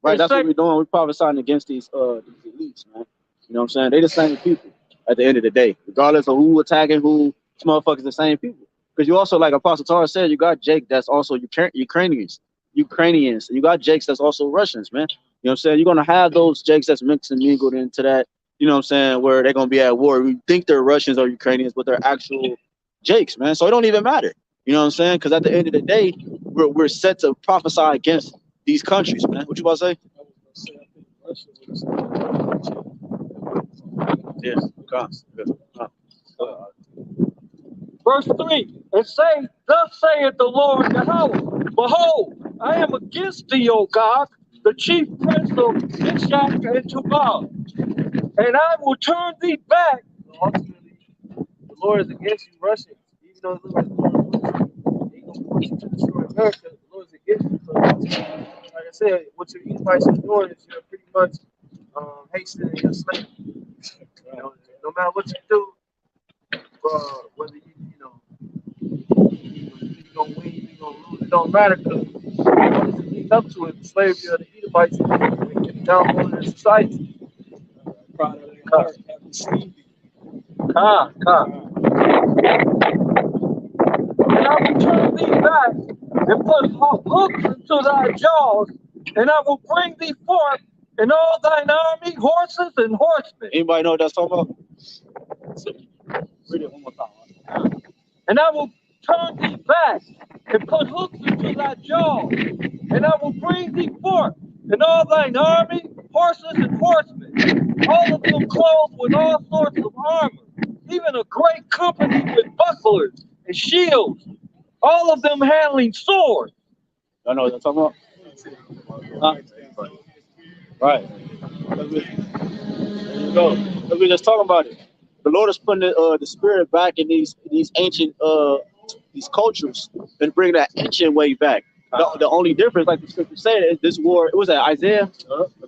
Speaker 1: Right, that's what we're doing. We're prophesying against these elites, man. You know what I'm saying? They the same people at the end of the day, regardless of who attacking who. These motherfuckers the same people. Because you also, like Apostle Tara said, you got Jake that's also Ukrainians. You got Jakes that's also Russians, man. You know what I'm saying? You're gonna have those Jakes that's mixed and mingled into that. You know what I'm saying? Where they're gonna be at war. We think they're Russians or Ukrainians, but they're actual Jakes, man. So it don't even matter. You know what I'm saying? Because at the end of the day, we're set to prophesy against these countries, man. What you about to say? Yeah.
Speaker 6: Verse 3, and say, Thus saith the Lord Yahawah, Behold, I am against thee, O God, the chief prince of Meshach and Tubal, and I will turn thee back.
Speaker 3: Ultimately, the Lord is against you, Russians. Even though it looks like the Lord ain't gonna push you to destroy America, the Lord is against you. So, like I said, what your Edomites are doing is you're pretty much hastening your slavery. You know, no matter what you do, whether you gonna win, you gonna lose, it don't matter, because leading up to it, the slavery of the Edomites and downfall of their society.
Speaker 6: And I will turn thee back and put hooks into thy jaws, and I will bring thee forth in all thine army, horses and horsemen.
Speaker 1: Anybody know what that's talking about? Read it one more time.
Speaker 6: And I will turn thee back and put hooks into thy jaws, and I will bring thee forth in all thine army, horses and horsemen, all of them clothed with all sorts of armor, even a great company with bucklers and shields, all of them handling swords.
Speaker 1: I know what I'm talking about. Huh? Right. There you go. We're just talking about it. The Lord is putting the spirit back in these ancient these cultures and bringing that ancient way back. The only difference, like the scripture said, is this war. It was at Isaiah,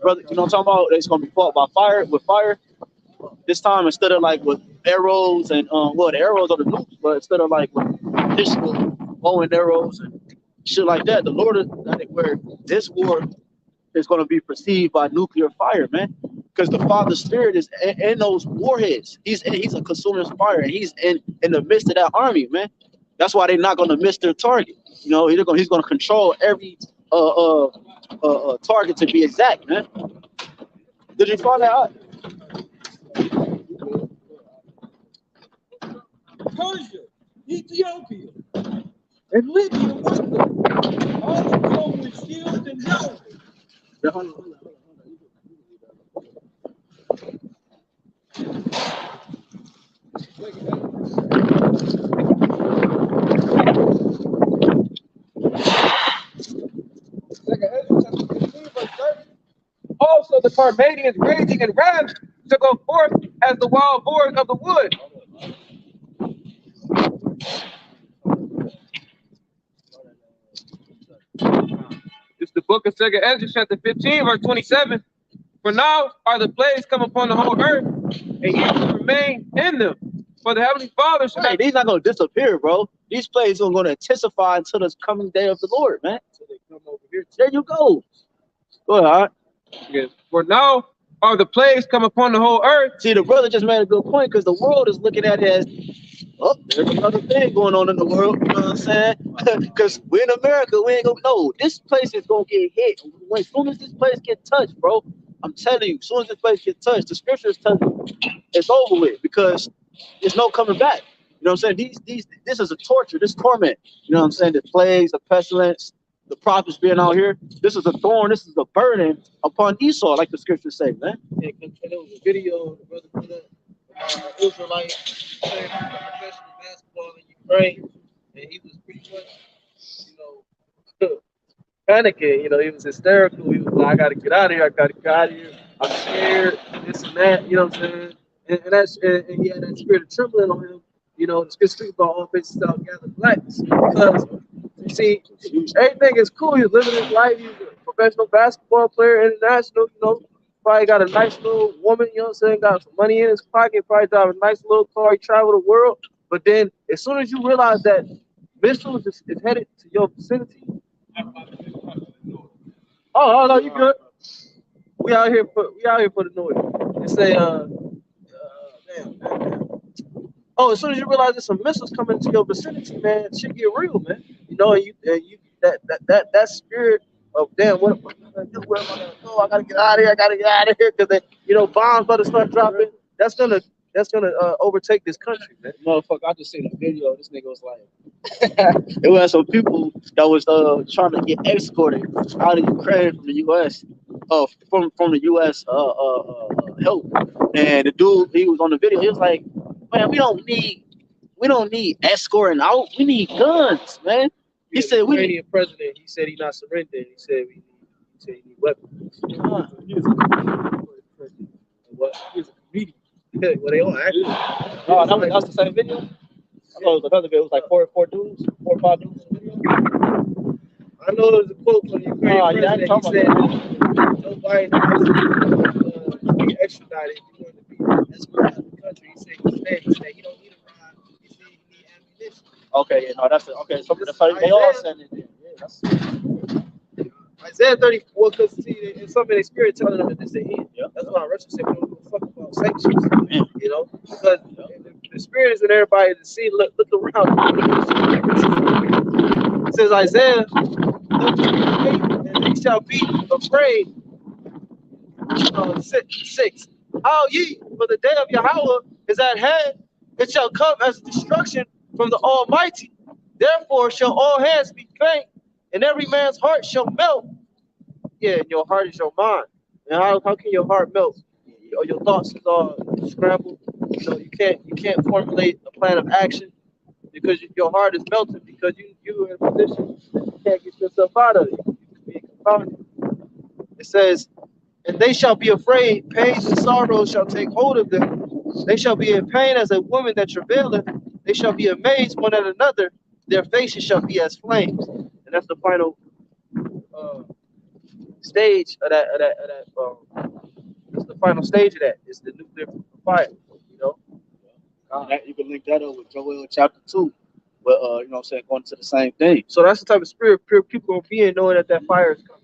Speaker 1: brother. You know what I'm talking about? It's gonna be fought by fire with fire. This time, instead of like with arrows and the arrows are the nukes, but instead of like with pistol, bow and arrows and shit like that, the Lord is where this war is going to be perceived by nuclear fire, man. Because the Father's Spirit is in those warheads. He's a consuming fire, and he's in the midst of that army, man. That's why they're not going to miss their target. You know, he's going to control every target to be exact, man. Did you find that out?
Speaker 6: Persia, Ethiopia, and Libya with them, all of them with shields and helmets.
Speaker 2: also the Carmadians raging and rams to go forth as the wild boars of the wood. It's the book of 2nd Ezra, chapter 15, verse 27. For now are the plagues come upon the whole earth, and ye shall remain in them. For the heavenly Father shall
Speaker 1: Hey, these not gonna disappear, bro. These plays are gonna intensify until the coming day of the Lord, man. So they come over here. There you go. Go ahead.
Speaker 2: Yes. For now are the plagues come upon the whole earth.
Speaker 1: See, the brother just made a good point because the world is looking at it as, oh, there's another thing going on in the world. You know what I'm saying? Because we're in America, we ain't gonna know. This place is gonna get hit. As soon as this place get touched, bro, I'm telling you, as soon as this place get touched, the scriptures tell you it's over with because there's no coming back. You know what I'm saying? This is a torture, this torment. You know what I'm saying? The plagues, the pestilence, the prophets being out here. This is a thorn, this is a burden upon Esau, like the scriptures say, man.
Speaker 3: And there was a video the brother put up, Israelite playing professional basketball in Ukraine, and he was pretty much, you know, panicking. You know, he was hysterical. He was like, "I gotta get out of here. I gotta get out of here. I'm scared. This and that." You know what I'm saying? And he had that spirit of trembling on him. You know, the scripture speaks about all faces shall gather blacks. Because you see, everything is cool. He's living his life. He's a professional basketball player, international. You know, probably got a nice little woman. You know what I'm saying? Got some money in his pocket. Probably drive a nice little car. He travel the world. But then, as soon as you realize that missiles is headed to your vicinity. Oh no, you good? We out here for the noise. They say, damn. Oh, as soon as you realize there's some missiles coming to your vicinity, man, shit get real, man. You know, and you that spirit of damn, what am I gonna do? Where am I gonna go? I gotta get out of here. I gotta get out of here because bombs about to start dropping. That's gonna overtake this country, man.
Speaker 1: Motherfucker, I just seen a video. This nigga was like, it was some people that was trying to get escorted out of Ukraine from the U.S. From the U.S. Help, and the dude, he was on the video. He was like, man, we don't need escorting out. We need guns, man. He said we
Speaker 3: Ukrainian president. He said he's not surrendering. He said he need weapons.
Speaker 1: What?
Speaker 3: He's a comedian. Well, they all actually.
Speaker 1: No, that's the same video. I thought it was another video. It was like four or five dudes in the video.
Speaker 3: I know there was a quote from the Ukrainian president. He said Joe Biden has to be extradited if he wanted to be escorted out of the country. He said he don't need a ride. He said he need ammunition.
Speaker 1: Okay, yeah, no, that's it. Okay, so they all saying it. Yeah, that's
Speaker 3: Isaiah 34, because see, in some of their spirit telling them that this is the end.
Speaker 1: Yeah.
Speaker 3: That's why Russia said we don't give a fuck about sanctions. You know, because the spirit is in everybody to see. Look around. It says Isaiah 38, and they shall be afraid. 6. How ye, for the day of Yahawah is at hand, it shall come as destruction from the Almighty. Therefore shall all hands be faint, and every man's heart shall melt. Yeah, and your heart is your mind. And how can your heart melt? Your thoughts is all scrambled. You know, you can't formulate a plan of action because your heart is melted because you're in a position that you can't get yourself out of it. You can be confounded. It says, and they shall be afraid, pains and sorrows shall take hold of them. They shall be in pain as a woman that travaileth. They shall be amazed one at another. Their faces shall be as flames. And that's the final stage of that. That's the final stage of that. It's the nuclear fire. You know.
Speaker 1: you can link that up with Joel chapter 2, but you know what I'm saying, going to the same thing.
Speaker 3: So that's the type of spirit pure people gonna be in, knowing that fire is coming.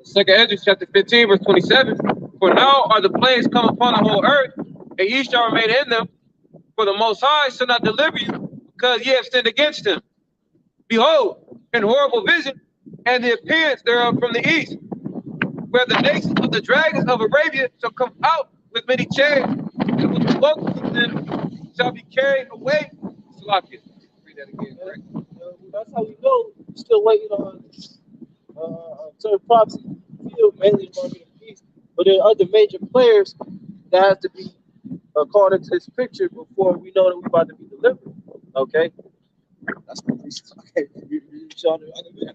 Speaker 2: Second Ezra chapter 15, verse 27. For now are the plagues come upon the whole earth, and ye shall remain in them. For the Most High shall not deliver you, because ye have sinned against him. Behold, an horrible vision, and the appearance thereof from the east, where the nations of the dragons of Arabia shall come out with many chariots, and with the multitude of them shall be carried away. Salakia. Read that again, correct?
Speaker 3: That's how we know. We're still waiting on certain prophecy field, mainly the market of peace. But there are other major players that have to be called into this picture before we know that we're about to be delivered. Okay.
Speaker 1: That's the reason. Okay, you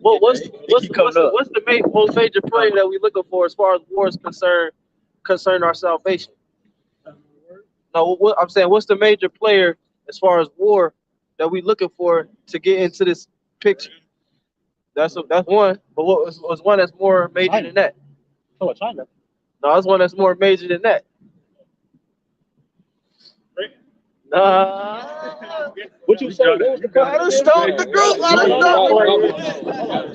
Speaker 3: What's the most major player that we looking for as far as war is concern our salvation? No, I'm saying, what's the major player as far as war that we looking for to get into this picture? That's one. But what was one that's more major than that?
Speaker 1: Oh, China.
Speaker 3: No, that's one that's more major than that.
Speaker 1: What you say?
Speaker 3: I done stopped the group.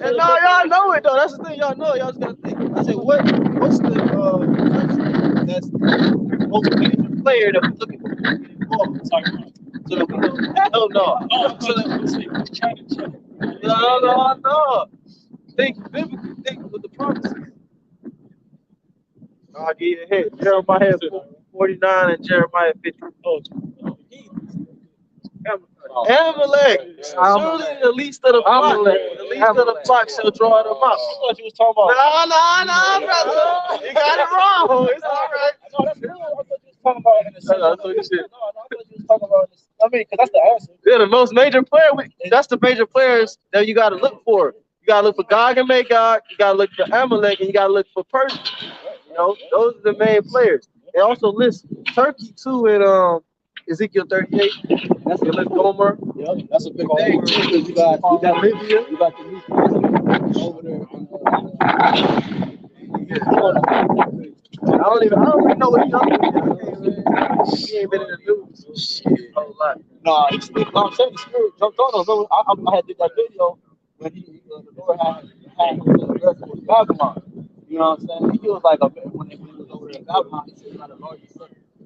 Speaker 3: And now y'all know it though. That's the thing. Y'all know. Y'all just gotta think. I said, what's the country that's the most major player that we're looking for? So that we don't no. Think biblically. Think with the promises. I'll give you a hint. Jeremiah 49 and Jeremiah 50. Amalek. Surely the least of the flock, the least of the flock shall draw them out.
Speaker 1: I thought you was talking about.
Speaker 3: No, brother. You got it wrong. It's all right.
Speaker 1: No, that's real. I thought you was talking about in the sense. I thought you was talking about. I mean, because that's the answer.
Speaker 3: Yeah, the most major player. That's the major players that you got to look for. You got to look for Gog and Magog. You got to look for Amalek, and you got to look for Persia. You know, those are the main players. They also list Turkey too in Ezekiel 38. That's the list Gomer.
Speaker 1: Yeah, that's a big thing too. Because you got Libya, you got the new president over there.
Speaker 3: I don't even know what he's doing. He ain't been in the news a whole lot.
Speaker 1: No, I'm saying the spirit jumped on him. I had did that video when the Lord had him Babylon. You know what I'm saying? He was like when he was over in Babylon, he said, "The largest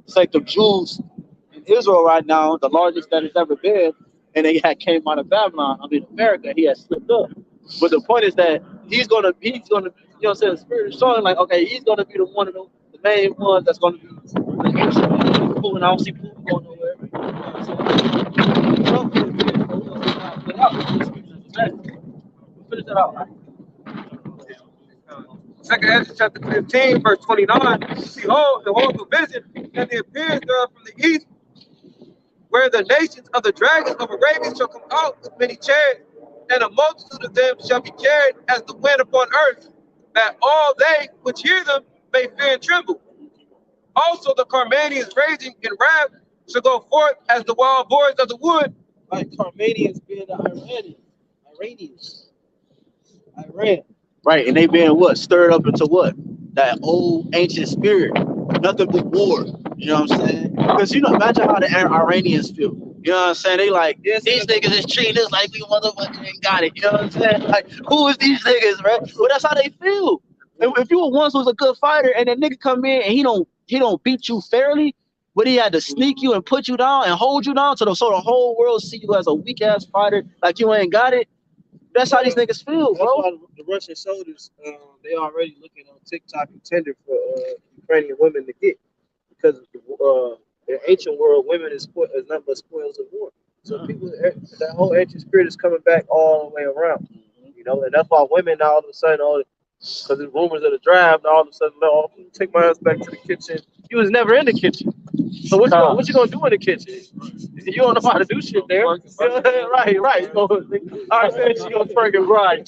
Speaker 1: sect of Jews in Israel right now, the largest that it's ever been, and they had came out of Babylon. I mean, America, he had slipped up. But the point is that he's gonna, you know what I'm saying? The spirit is showing like, okay, he's gonna be the one of the main ones that's gonna be cool, and I don't see people going nowhere. Finish that out.
Speaker 2: Second Ezra chapter 15, verse 29. Behold, the vision, and the appearance thereof from the east, where the nations of the dragons of Arabia shall come out with many chariots, and a multitude of them shall be carried as the wind upon earth, that all they which hear them may fear and tremble. Also the Carmanians raging in wrath shall go forth as the wild boars of the wood.
Speaker 3: Like Carmanians being the Iranians. Iran.
Speaker 1: Right, and they being what? Stirred up into what? That old ancient spirit. Nothing but war. You know what I'm saying? Because, you know, imagine how the Iranians feel. You know what I'm saying? They like, these niggas is treating us like we motherfucking ain't got it. You know what I'm saying? Like, who is these niggas, right? Well, that's how they feel. If you once was a good fighter and that nigga come in and he don't beat you fairly, but he had to sneak you and put you down and hold you down so the whole world see you as a weak ass fighter, like you ain't got it. That's how these niggas feel, bro.
Speaker 3: That's why the Russian soldiers, they already looking on TikTok and Tinder for Ukrainian women to get, because in the ancient world, women is nothing but spoils of war. So people, that whole ancient spirit is coming back all the way around, you know, and that's why women now all of a sudden, because there's rumors of the draft, all of a sudden, oh, take my ass back to the kitchen. You was never in the kitchen. So what you gonna do in the kitchen? You don't know how to do shit there. Right. So, I said she gonna twerk and burn.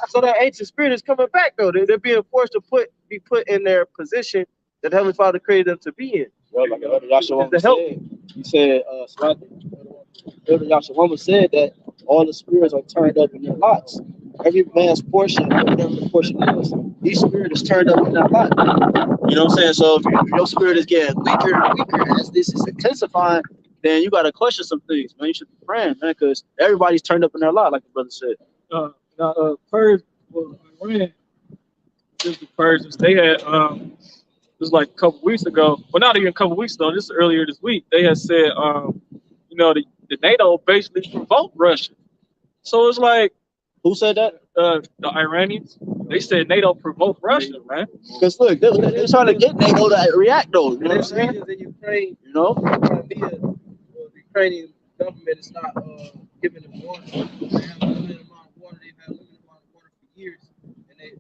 Speaker 3: So that ancient spirit is coming back though. They're being forced to be put in their position that Heavenly Father created them to be in.
Speaker 1: Well, like Yahshua said, he said, Elder Yahshua said that all the spirits are turned up in their lots. Every man's portion, whatever the portion is, each spirit is turned up in that lot. You know what I'm saying? So if your spirit is getting weaker and weaker as this is intensifying, then you got to question some things, man. You should be praying, man, because everybody's turned up in their lot, like the brother said.
Speaker 5: Iran, just the Persians, they had, it was like a couple weeks ago, well, not even a couple weeks ago, just earlier this week, they had said, you know, the NATO basically provoked Russia. So it's like,
Speaker 1: who said that?
Speaker 5: The Iranians. They said NATO provoked Russia, man.
Speaker 1: Because look, they're trying to get NATO to react, though. You know what I'm saying?
Speaker 3: In Ukraine,
Speaker 1: you know,
Speaker 3: the Ukrainian government is not giving them water. They have a limited amount of water. They've had a limited amount of water for years, and they're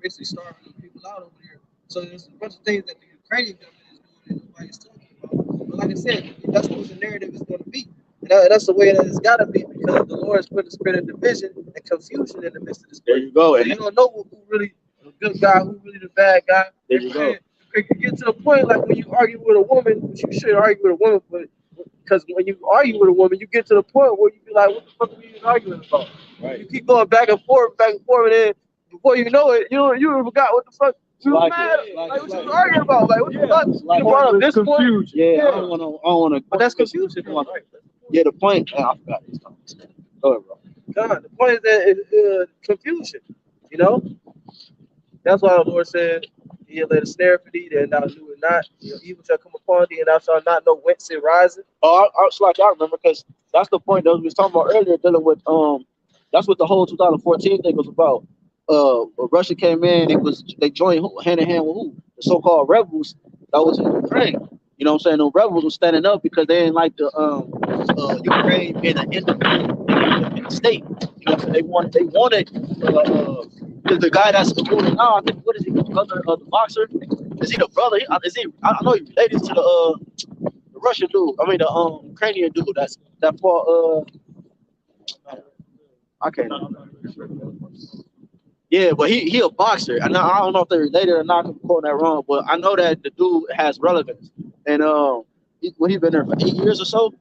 Speaker 3: basically starving people out over there. So there's a bunch of things that the Ukrainian government is doing and nobody's talking about. But like I said, that's what the narrative is going to be. That's the way that it's gotta be, because the Lord has put the spirit of division and confusion in the midst of this
Speaker 1: There
Speaker 3: place.
Speaker 1: you go.
Speaker 3: So you don't know who really the good guy, who really the bad guy.
Speaker 1: There you go.
Speaker 3: It can get to the point like when you argue with a woman, which you should argue with a woman, but because when you argue with a woman, you get to the point where you be like, what the fuck are we even arguing about?
Speaker 1: Right.
Speaker 3: You keep going back and forth, and then before you know it, you forgot what the fuck you was mad. Like what you was arguing about. Like what the fuck? You brought up this point.
Speaker 1: Yeah, I don't wanna
Speaker 3: But that's confusion.
Speaker 1: Yeah, the point. I forgot this time. Go ahead, bro.
Speaker 3: God, the point is that it's confusion. You know? That's why the Lord said, He'll let a snare for thee, and thou knew it not. Evil shall come upon thee, and thou shalt not know whence it riseth.
Speaker 1: Oh, I was like, I remember, because that's the point that we was talking about earlier, dealing with that's what the whole 2014 thing was about. Russia came in, they joined hand in hand with who? The so-called rebels that was in Ukraine. You know what I'm saying? The rebels were standing up because they didn't like the Ukraine being an independent state. You know what I'm saying? They wanted the guy that's ruling now, I think, what is he, the brother of the boxer? Is he the brother? I know he's related to the Russian dude. I mean the Ukrainian dude that fought I can't remember. Yeah, but he a boxer. And I don't know if they're related or not, I'm quoting that wrong, but I know that the dude has relevance. And when he been there for 8 years or so.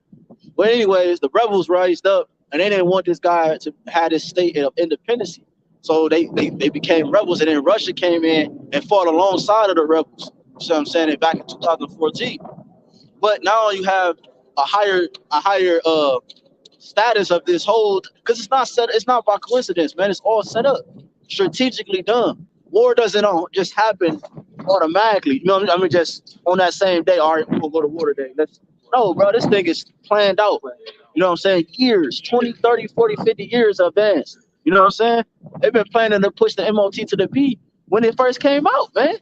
Speaker 1: But anyways, the rebels rised up and they didn't want this guy to have this state of independence. So they became rebels, and then Russia came in and fought alongside of the rebels. You know what I'm saying? Back in 2014. But now you have a higher status of this whole, because it's not by coincidence, man. It's all set up, strategically done. War doesn't just happen automatically. You know what I mean? Just on that same day, all right, we're gonna go to war today. No, bro, this thing is planned out. You know what I'm saying? Years, 20, 30, 40, 50 years advanced. You know what I'm saying? They've been planning to push the MOT to the B when it first came out, man.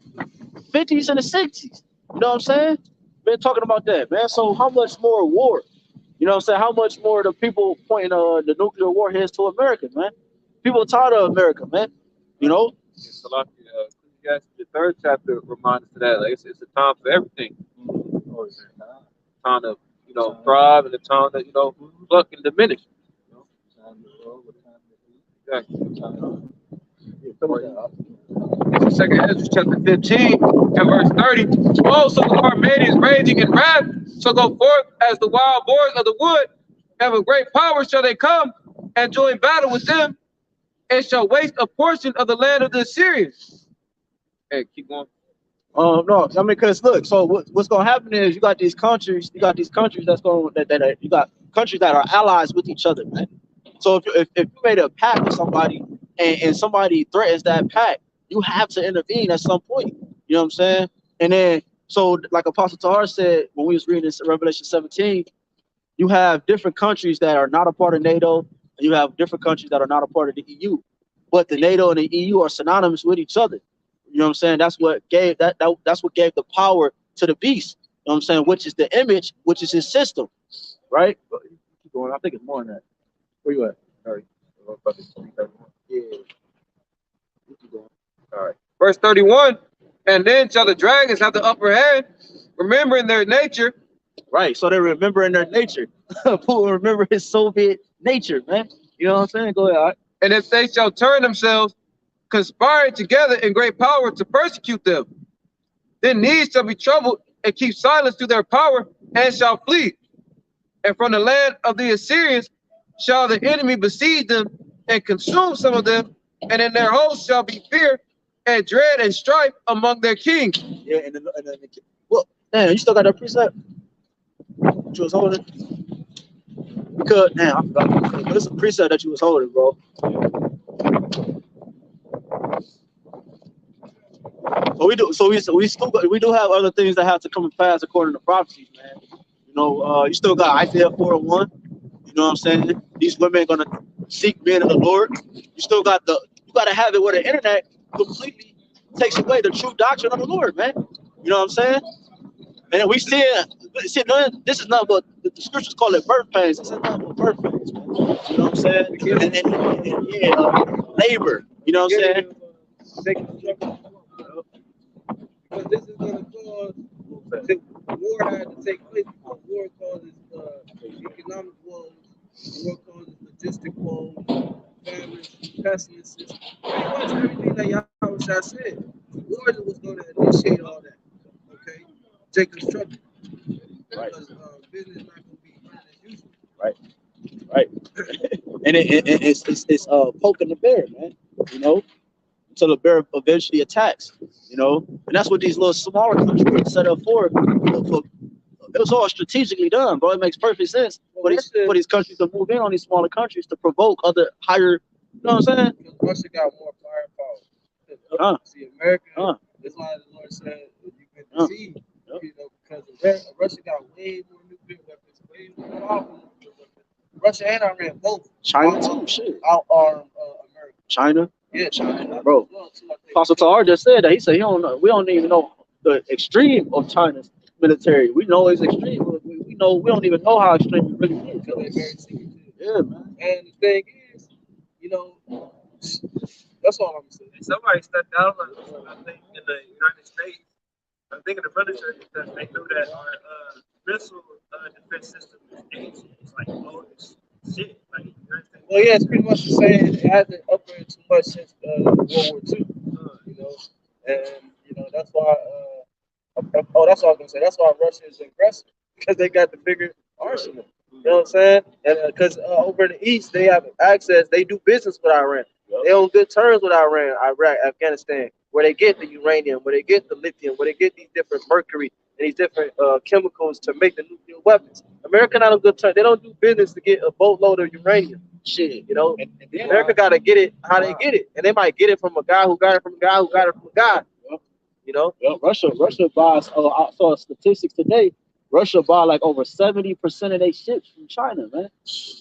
Speaker 1: 50s and the 60s. You know what I'm saying? Been talking about that, man. So how much more war? You know what I'm saying? How much more the people pointing the nuclear warheads to America, man? People are tired of America, man. You know?
Speaker 2: The third chapter reminds us of that. Like it's a time for everything. Time to, thrive, and the time to, pluck and diminish. Exactly. Second Ezra chapter 15 and verse 30. Oh, so the Armenians raging in wrath shall go forth as the wild boars of the wood, and with great power shall they come and join battle with them, and shall waste a portion of the land of the Assyrians. Hey, keep going.
Speaker 1: No, I mean, because look, so what's gonna happen is you got these countries that's going that you got countries that are allies with each other, man. So if you made a pact with somebody and somebody threatens that pact, you have to intervene at some point. You know what I'm saying? And then, so like Apostle Tahar said when we was reading this Revelation 17, you have different countries that are not a part of NATO, and you have different countries that are not a part of the EU. But the NATO and the EU are synonymous with each other. You know what I'm saying? That's what gave that's what gave the power to the beast. You know what I'm saying? Which is the image, which is his system, right? Keep going. I think it's more than that. Where you at? All right. Yeah. Keep going. All right.
Speaker 2: Verse 31. And then shall the dragons have the upper hand, remembering their nature.
Speaker 1: Right. So they're remembering their nature. Putin remember his Soviet nature, man. You know what I'm saying? Go ahead. All right.
Speaker 2: And if they shall turn themselves, conspiring together in great power to persecute them, then these shall be troubled and keep silence through their power, and shall flee. And from the land of the Assyrians shall the enemy besiege them and consume some of them, and in their hosts shall be fear and dread and strife among their kings.
Speaker 1: Yeah, well, damn, you still got that precept? That you was holding? Because damn, I forgot. But it's a precept that you was holding, bro. We do have other things that have to come and pass according to prophecies, man. You know, you still got Isaiah 4:1. You know what I'm saying? These women are gonna seek men of the Lord. You still got you gotta have it where the internet completely takes away the true doctrine of the Lord, man. You know what I'm saying? And we see this is not but the scriptures call it birth pains. This is not but birth pains, man. You know what I'm saying? And labor. You know what I'm saying?
Speaker 3: Because this is going to cause war had to take place, because war causes economic, War causes logistic woes, famines, pestilences. Pretty much everything that Yahawashi said. Wars was going to initiate all that. Okay? Jacob's trouble.
Speaker 1: Right.
Speaker 3: Because business not going to be running as usual.
Speaker 1: Right. Right. And it's poking the bear, man. You know, until the bear eventually attacks. You know, and that's what these little smaller countries were set up for. It was all strategically done, bro. It makes perfect sense for these countries to move in on these smaller countries to provoke other higher. You know what I'm saying?
Speaker 3: Because Russia got more firepower. See, America. That's why the Lord said you can see, you know, because Russia got way more nuclear weapons, way more powerful nuclear weapons. Russia and Iran both.
Speaker 1: China too, shit.
Speaker 3: Outarm America.
Speaker 1: China.
Speaker 3: Yeah, China,
Speaker 1: bro. Apostle Tahar just said that. He said he don't know. We don't even know the extreme of China's military. We know it's extreme. We know we don't even know how extreme it really is.
Speaker 3: Because they're very secretive.
Speaker 1: Yeah, man.
Speaker 3: And the thing is, you know, that's all I'm saying.
Speaker 2: Somebody stepped out, I think, in the United States. I think in the military because they knew that our missile defense system is ancient. It's like old as shit. Like,
Speaker 3: well, yeah, it's pretty much the same. It hasn't upgraded too much since World War II. You know, and you know that's why. That's all I was gonna say. That's why Russia is aggressive because they got the bigger arsenal. You know what I'm saying? And because over in the East they have access. They do business with Iran. They on good terms with Iran, Iraq, Afghanistan, where they get the uranium, where they get the lithium, where they get these different mercury and these different chemicals to make the nuclear weapons. America not on good terms. They don't do business to get a boatload of uranium. Shit, you know. And America got to get it how they get it, and they might get it from a guy who got it from a guy who got it from a guy. You know. Russia buys. I saw statistics today. Russia buy like over 70% of their ships from China, man.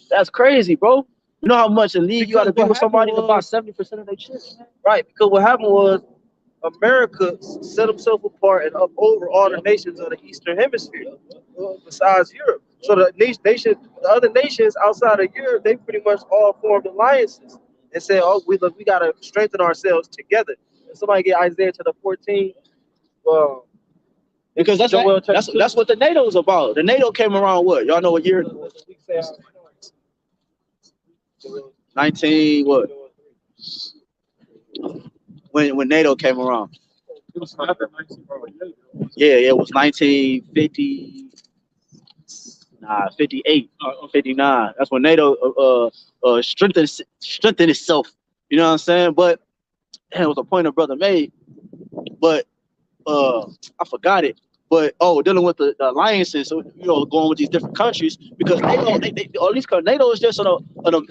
Speaker 3: That's crazy, bro. You know how much in league you got to be with somebody to buy 70% of their ships, man? Right, because what happened was America set himself apart and up over all the nations of the Eastern Hemisphere, besides Europe. So the other nations outside of Europe, they pretty much all formed alliances and said, "Oh, we got to strengthen ourselves together." And somebody get Isaiah to the 14. Because that's what the NATO is about. The NATO came around what? Y'all know what year? 19 what? When NATO came around.
Speaker 5: It was after 1948.
Speaker 1: Yeah, it was 1950. 58, 59. That's when NATO strengthened itself. You know what I'm saying? But it was a point a brother made. But I forgot it. But dealing with the alliances, so, you know, going with these different countries, because NATO, at least NATO is just a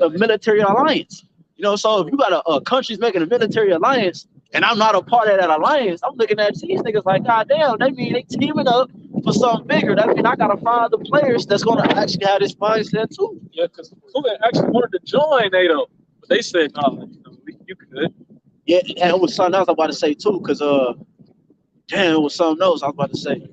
Speaker 1: military alliance. You know, so if you got a country's making a military alliance, and I'm not a part of that alliance, I'm looking at these niggas like, God damn, that mean they teaming up for something bigger. That mean I gotta find the players that's gonna actually have this mindset too.
Speaker 5: Yeah, because Cuba actually wanted to join NATO, but they said, no, you could.
Speaker 1: Yeah, and it was something else I was about to say too, because damn, it was something else I was about to say.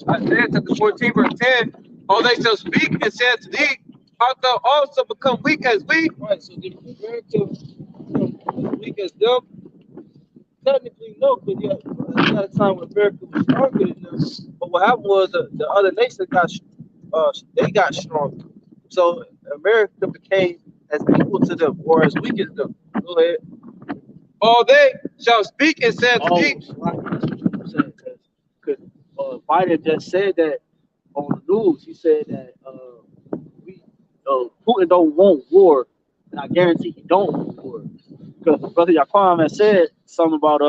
Speaker 2: Isaiah chapter 14, verse 10. Oh, they shall speak and say to thee, art thou also become weak as we?
Speaker 3: Right, so did America become weak as them? Technically, no, because yeah, at a time when America was stronger than them. But what happened was the other nations got stronger. So America became as equal to them or as weak as them. Go ahead.
Speaker 2: All they shall speak and say to thee.
Speaker 1: Because Biden just said that on the news. He said that Putin don't want war, and I guarantee he don't want war. Because Brother Yaquam has said something about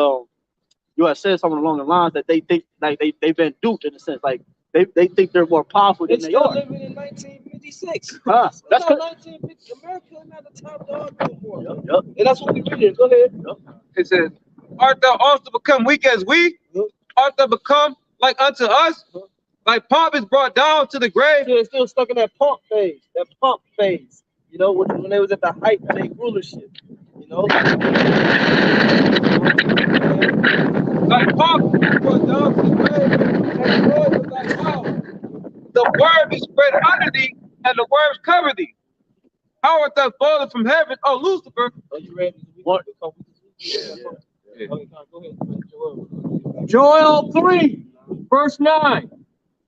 Speaker 1: you had said something along the lines that they think like they've been duped in a sense, like they think they're more powerful than they are.
Speaker 3: Living in 1956.
Speaker 1: That's
Speaker 3: 1950. America is not the top dog no more. Yep. And that's what we read. Go ahead. Yep.
Speaker 2: It says, art thou also become weak as we? Art thou become like unto us? Like pomp is brought down to the grave.
Speaker 3: They're still stuck in that pump phase. You know, when they was at the height of their rulership. You know,
Speaker 2: like pomp brought down to the grave. And the Lord was like, wow, the worm is spread under thee, and the worms cover thee. How art thou fallen from heaven, O Lucifer?
Speaker 3: Are you ready?
Speaker 1: What?
Speaker 3: Yeah. Okay, go ahead.
Speaker 1: Joel 3.
Speaker 6: Verse 9.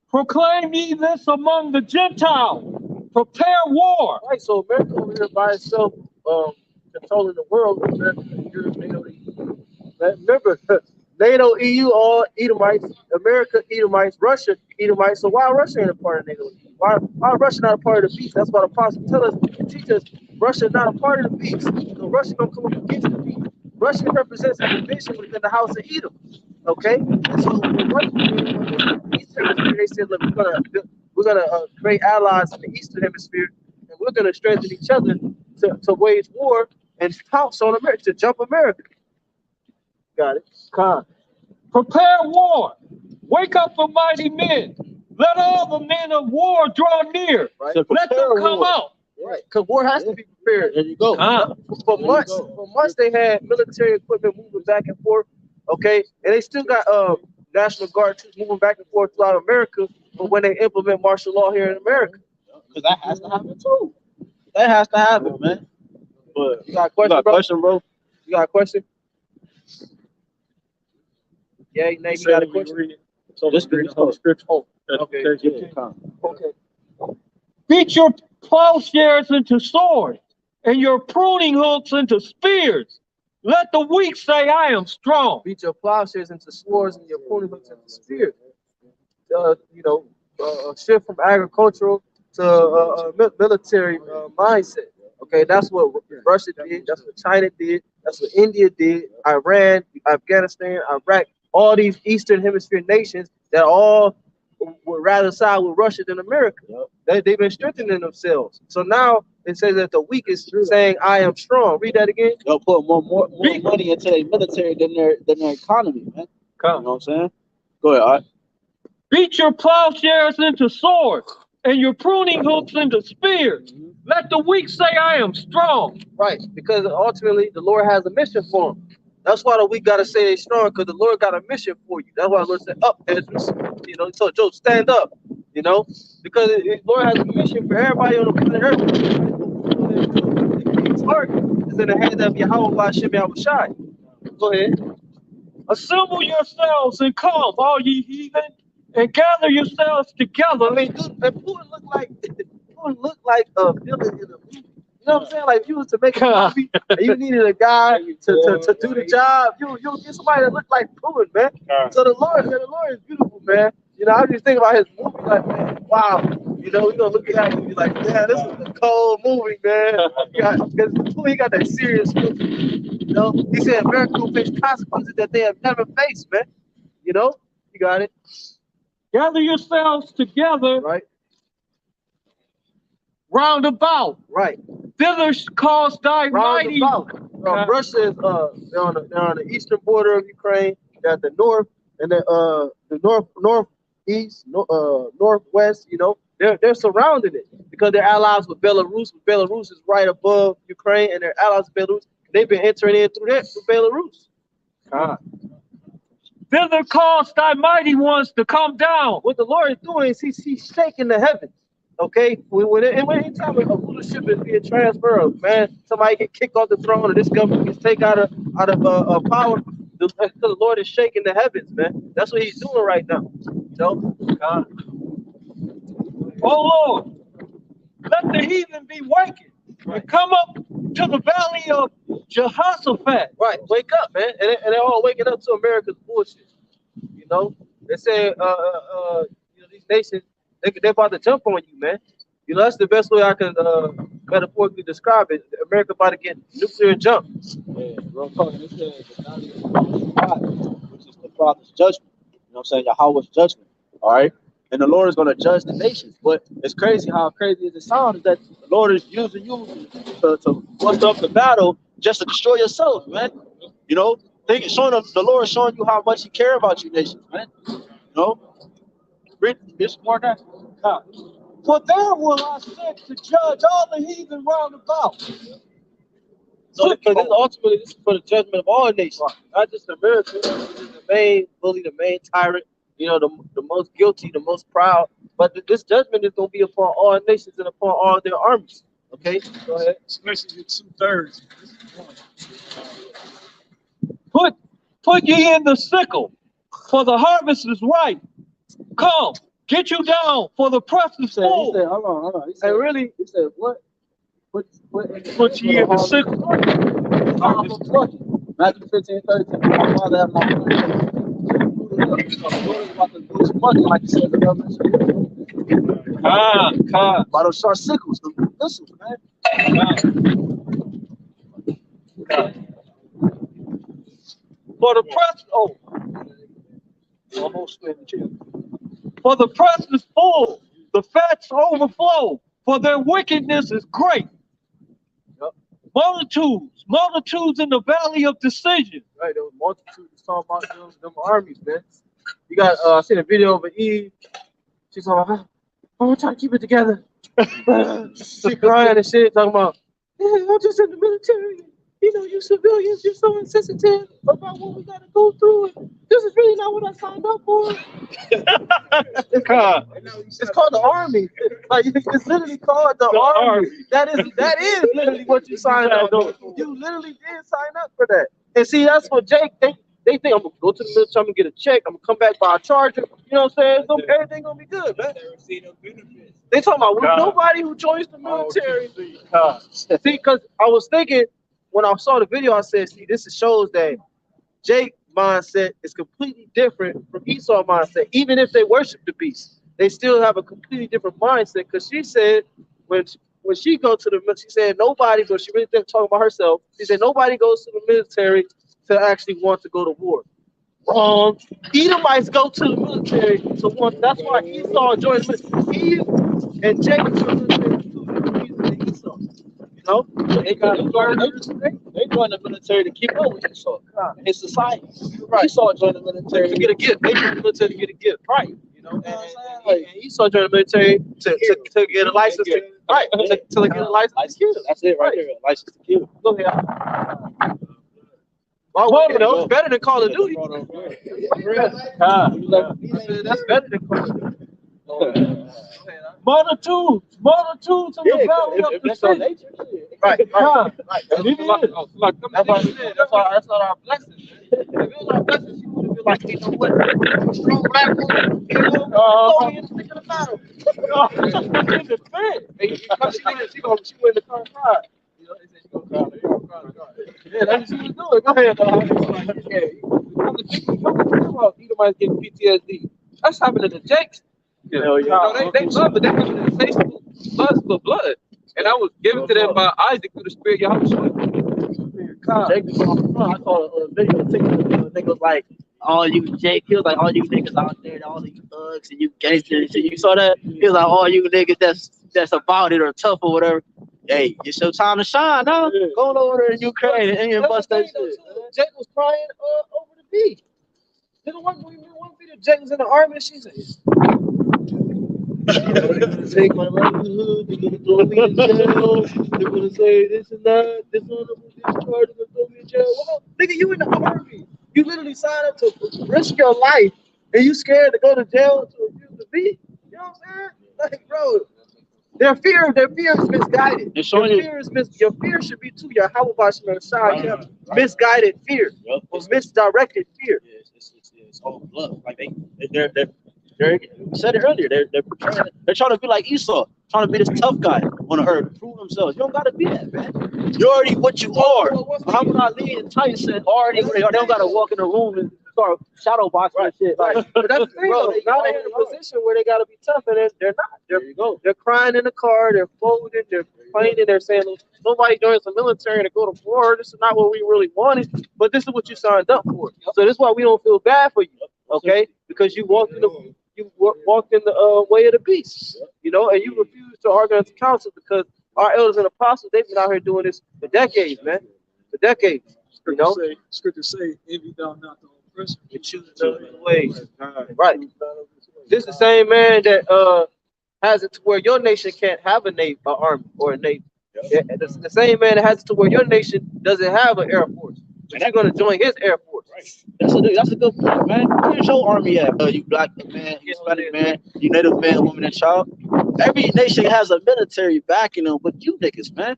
Speaker 6: Proclaim ye this among the Gentiles. Prepare war.
Speaker 3: Right, so America over here by itself, controlling the world. America, Europe, NATO, EU. Remember, NATO, EU, all Edomites. America, Edomites. Russia, Edomites. So why Russia ain't a part of NATO? Why Russia not a part of the beast? That's why the apostle tell us, teach us, Russia not a part of the beast. So Russia gonna come up against the beast. Russia represents a division within the house of Edom. Okay, and so when Russia, they said, look, we're gonna create allies in the Eastern Hemisphere, and we're gonna strengthen each other to wage war and pounce on America, to jump America. Got it.
Speaker 6: Con. Prepare war. Wake up the mighty men. Let all the men of war draw near.
Speaker 3: Right.
Speaker 6: So let them come out.
Speaker 3: Right, because war has to be prepared.
Speaker 1: There you go.
Speaker 3: For months they had military equipment moving back and forth. Okay, and they still got National Guard troops moving back and forth throughout America. But when they implement martial law here in America,
Speaker 1: because that has to happen too. That has to happen, man. But
Speaker 3: you got a question, bro? You got a question? Yeah, Nate, you got a question?
Speaker 5: So this scripture.
Speaker 3: Okay.
Speaker 6: Okay. Beat your plowshares into swords and your pruning hooks into spears. Let the weak say, I am strong.
Speaker 3: Beat your plowshares into swords and your pruning hooks into spears. Shift from agricultural to military mindset. Okay, that's what Russia did. That's what China did. That's what India did. Iran, Afghanistan, Iraq. All these Eastern Hemisphere nations that all would rather side with Russia than America. Yep. They've been strengthening themselves. So now it says that the weak is saying, I am strong. Read that again.
Speaker 1: They'll put more money into their military than their economy, man. You know what I'm saying? Go ahead, all right.
Speaker 6: Beat your plowshares into swords and your pruning hooks into spears. Let the weak say, I am strong.
Speaker 3: Right, because ultimately the Lord has a mission for them. That's why the weak got to say they're strong, because the Lord got a mission for you. That's why the Lord said, up, Ezra. You know, so Joe, stand up. You know, because the Lord has a mission for everybody on the planet Earth. His heart is in the hands of YAHWASHI. Go ahead.
Speaker 6: Assemble yourselves and come, all ye heathen, and gather yourselves together.
Speaker 3: I mean, dude, Putin look like a villain in a movie. You know what I'm saying? Like, if you was to make a movie and you needed a guy to do the job, you'll get somebody that look like Putin, man. So the Lord is beautiful, man. You know, I just think about his movie, like, man, wow. You know, you're gonna look at that and be like, man, this is a cold movie, man. Because he got that serious movie. You know, he said America will face consequences that they have never faced, man. You know, you got it.
Speaker 6: Gather yourselves together.
Speaker 3: Right.
Speaker 6: Round about.
Speaker 3: Right.
Speaker 6: Thither cause thy mighty.
Speaker 3: Russia is they're on the eastern border of Ukraine. They're at the north and the northeast, northwest. You know, they're surrounding it because they're allies with Belarus. Belarus is right above Ukraine, and they're allies with Belarus. They've been entering in through Belarus.
Speaker 6: Thither cause thy mighty ones to come down.
Speaker 3: What the Lord is doing is he's shaking the heavens. Okay, anytime a rulership is being transferred, man, somebody get kicked off the throne or this government gets taken out of power, the Lord is shaking the heavens, man. That's what he's doing right now. You know?
Speaker 6: Oh Lord, let the heathen be wakened and come up to the valley of Jehoshaphat.
Speaker 3: Right, wake up, man. And they're all waking up to America's bullshit. You know, they say, you know, these nations, they're about to jump on you, man. You know, that's the best way I can metaphorically describe it. America about to get nuclear jump.
Speaker 1: Yeah, real talk. This is the valley of Jehoshaphat, which is the Father's judgment. You know what I'm saying? Yahweh's judgment. All right. And the Lord is going to judge the nations. But it's crazy how crazy it sounds is that the Lord is using you to bust up the battle just to destroy yourself, man. You know, the Lord is showing you how much He cares about you nations, man. You know, read this more than that.
Speaker 6: For there will I send to judge all the heathen round about.
Speaker 3: So ultimately, this is for the judgment of all nations, not just America, which is the main bully, the main tyrant, you know, the most guilty, the most proud. But this judgment is going to be upon all nations and upon all their armies. Okay, go ahead.
Speaker 5: Especially 2/3.
Speaker 6: Put ye in the sickle, for the harvest is ripe, Come, get you down, for the press is full.
Speaker 3: He said, hold on. He said, really? He said, what? Put
Speaker 6: ye in the sickle.
Speaker 3: Matthew 15:13. My father had my about to do some money, like you said, the government. By those short sickles, the missiles, man.
Speaker 6: For the press, almost for the press is full, the fats overflow, for their wickedness is great. Multitudes in the valley of decision.
Speaker 3: Right, there was multitudes talking about them armies, man. You got, I seen a video of Eve. She's talking about, I'm trying to keep it together. She crying and shit, talking about, I'm just in the military. You know, you civilians, you're so insensitive about what we gotta go through. This is really not what I signed up for. It's called the army. Like, it's literally called the army. That is literally what you signed up for. You literally did sign up for that. And see, that's what Jake think. They think I'm gonna go to the military, I'm gonna get a check, I'm gonna come back by a charger. You know what I'm saying? Everything gonna be good, man. They talking about nobody who joins the military. See, because I was thinking when I saw the video, I said, see, this shows that Jake's mindset is completely different from Esau's mindset. Even if they worship the beast, they still have a completely different mindset. Because she said when she go to the military, she said nobody, but she really didn't talk about herself. She said nobody goes to the military to actually want to go to war. Wrong. Edomites go to the military to want. That's why Esau joined the military. Eve and Jacob joined the military too. Esau. You know, they joined the military to keep up with Esau. His society. Right. Esau joined the military to get a gift. They joined the military to get a gift. Right. You know, and Esau joined the military to get a license. To get a license to kill. That's it right there. A license to kill. Go ahead. Well, you know, it's better than Call of Duty. That's better than Call of Duty.
Speaker 6: Multitudes in the valley of decision.
Speaker 3: Right. That's not our blessing. If it was our blessing, she would have been like, you know what? Strong black woman, you know, in the battle. She went in the car and cried. You know, they said she gonna cry. Yeah, that's what she was doing. Go ahead, Edomites getting PTSD. That's happening to Jakes. You know, they love it. They have an insatiable lust for blood. And that was given to them by Isaac through the spirit YAHWASHI. I saw a video of niggas like, all you Jake, he was like, all you niggas out there, all you thugs and you gangsters and shit. You saw that? He was like, all you niggas that's about it or tough or whatever. Hey, it's your time to shine now. Yeah. Going over there in Ukraine and bust that shit. Jake was crying over the beach. Didn't one video Jake was in the army and she said, take my livelihood, they're gonna throw me in jail. They're gonna say this and that, this honorable discharge, they're gonna throw me in jail. Well, nigga, you in the army. You literally signed up to risk your life and you scared to go to jail to refuse to be. You know what I'm saying? Like, bro. Their fear is misguided. Your fear should be too. Your HAQADASH misguided fear or misdirected fear. It's all bluff. Like they're we said it earlier. They're trying to be like Esau, trying to be this tough guy on the earth, prove themselves. You don't gotta be that, man. You're already what you are. Muhammad Ali and Tyson said already what they are. They don't gotta walk in the room and start shadow boxing and shit. Like, but that's the thing, bro. Now they're in a position where they gotta be tough, and they're not. They're crying in the car. They're folding. They're complaining. They're saying nobody joins the military to go to war. This is not what we really wanted, but this is what you signed up for. So this is why we don't feel bad for you, okay? Because you walked in the way of the beast, you know, and you refuse to argue to counsel because our elders and apostles, they've been out here doing this for decades, man. For decades. You know?
Speaker 5: Scripture say, envy thou not the oppressor.
Speaker 3: You choose the way. Right. This is the same man that has it to where your nation can't have an army or a navy. The same man that has it to where your nation doesn't have an air force. But you're gonna join his air force. Right. That's a good point, man. Where's your army at? You black man, Hispanic man, you native man, woman, and child. Every nation has a military backing them, but you niggas, man.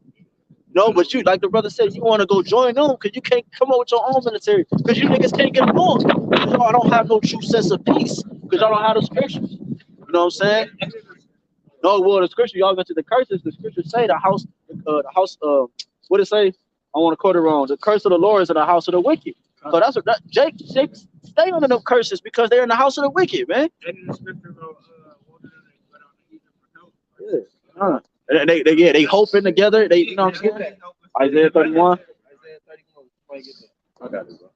Speaker 3: No, but you, like the brother said, you want to go join them because you can't come up with your own military because you niggas can't get along. Y'all don't have no true sense of peace.
Speaker 1: because y'all don't have the scriptures. You know what I'm saying? No, well, the scripture, y'all went to the curses. The scriptures say the house, what it say? I want to quote it wrong. The curse of the Lord is in the house of the wicked. So that's what Jake stay under them curses because they're in the house of the wicked, man. Yeah. They hoping together. They, you know what I'm saying? Isaiah 31. I got it, bro.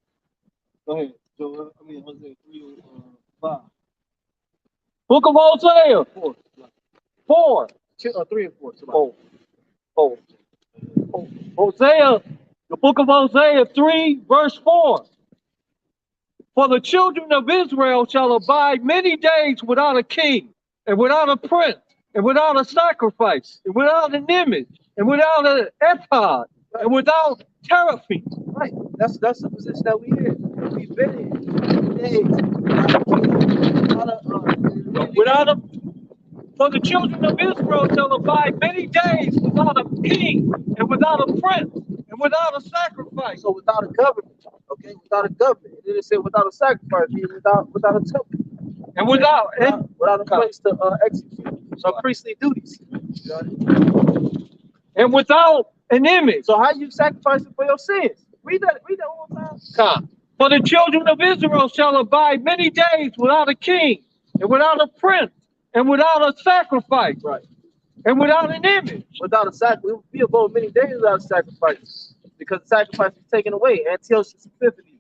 Speaker 3: Go ahead. So, I mean, Hosea 3:5.
Speaker 6: Book of Hosea. 4.
Speaker 3: 3 and 4.
Speaker 6: Hosea, the book of Hosea 3, verse 4. For the children of Israel shall abide many days without a king, and without a prince, and without a sacrifice, and without an image, and without an ephod, and without teraphim.
Speaker 3: Right. That's the position that we in. We've been in.
Speaker 6: For the children of Israel shall abide many days without a king, and without a prince, and without a sacrifice.
Speaker 3: So without a government, okay, without a government. And then it said without a sacrifice, meaning without a temple,
Speaker 6: and without
Speaker 3: a place to execute some priestly duties.
Speaker 6: And without an image.
Speaker 3: So how you sacrificing for your sins? Read that one more time.
Speaker 6: For the children of Israel shall abide many days without a king, and without a prince, and without a sacrifice,
Speaker 3: right?
Speaker 6: And without an image.
Speaker 3: Without a sacrifice, we will go many days without a sacrifice, because the sacrifice is taken away. Antiochus Epiphanes.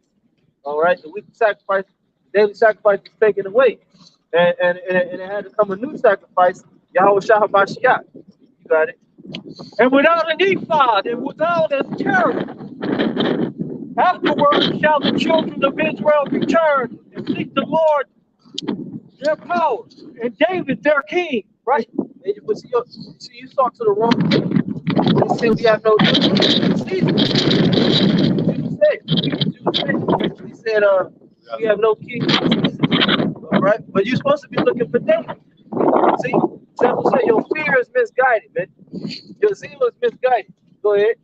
Speaker 3: All right, the weekly sacrifice, the daily sacrifice is taken away, and it had to come a new sacrifice, YAHWASHI. You got it.
Speaker 6: And without an ephod, and without a cherub. Afterwards shall the children of Israel return and seek the Lord their power, and David their king.
Speaker 3: Right. But see, you talk to the wrong thing. You say we have no he said, we have no king. All right. But you're supposed to be looking for David. See, Temple said your fear is misguided, man. Your zeal is misguided. Go ahead.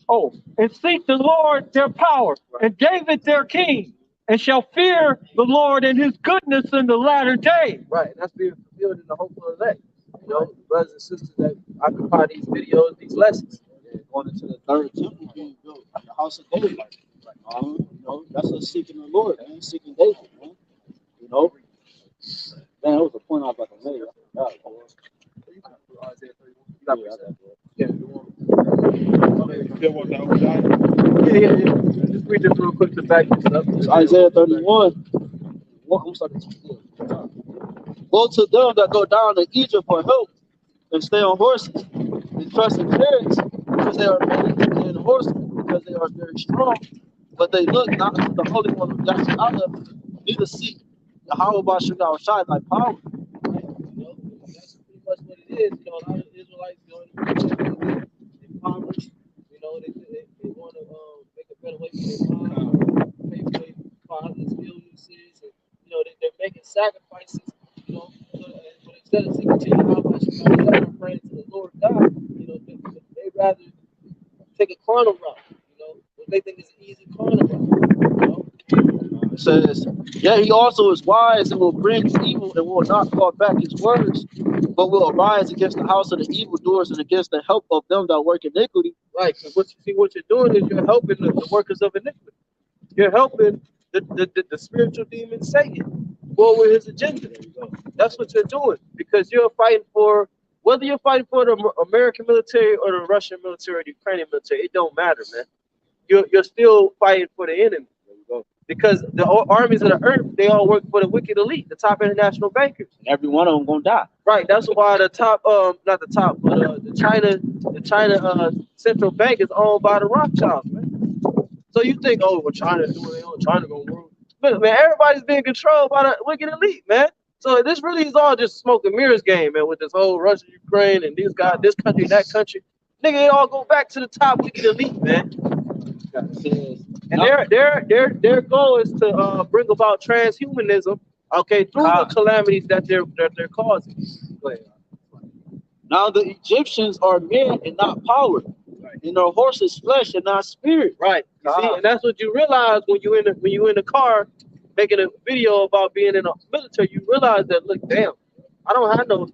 Speaker 6: Oh, and seek the Lord their power, and David their king, and shall fear the Lord and his goodness in the latter day.
Speaker 3: Right, and that's being fulfilled in the hope of elect. You know, brothers and sisters that occupy these videos, these lessons.
Speaker 1: Going into the third temple being built, the house of David. You know, that's us seeking the Lord, man, seeking David, man. You know, man, that was the point I was about to make.
Speaker 3: Yeah. Just read this real quick to back this up.
Speaker 1: It's Isaiah 31. Woe to them that go down to Egypt for help and stay on horses and trust in chariots because they are many, and horsemen because they are very strong. But they look not to the Holy One of YAHWAH, neither seek Yahawah BAHASHAM like power.
Speaker 3: Right? You know, that's pretty much what it is. You know, a lot of Israelites going impoverished. You know, they want to make a better way for their lives, pay for their fathers' illnesses, and you know they're making sacrifices. You know, but instead of seeking to Yahawah, praying to the Lord God, you know, they rather take a carnal route. You know, what they think is an easy carnal route. You know?
Speaker 1: It says, yeah, he also is wise and will bring evil and will not call back his words, but will arise against the house of the evildoers and against the help of them that work iniquity.
Speaker 3: Right, because what you're doing is you're helping the workers of iniquity. You're helping the spiritual demon Satan forward with his agenda. That's what you're doing, because you're fighting for, whether you're fighting for the American military or the Russian military or the Ukrainian military, it don't matter, man. You're still fighting for the enemy. Because the armies of the earth, they all work for the wicked elite, the top international bankers.
Speaker 1: Every one of them gonna die.
Speaker 3: Right. That's why the top, not the top, but the China central bank is owned by the Rawchaa, man. So you think, oh, well, China's doing their own, China gonna rule. But man, everybody's being controlled by the wicked elite, man. So this really is all just smoke and mirrors game, man, with this whole Russia, Ukraine, and these guys, this country, that country. Nigga, it all go back to the top wicked elite, man. And their goal is to bring about transhumanism, okay, through the calamities that they're causing.
Speaker 1: Now the Egyptians are men and not power, and in our horse's flesh and not spirit.
Speaker 3: Right. You see, and that's what you realize when you in the car making a video about being in the military. You realize that, look, damn, I don't have no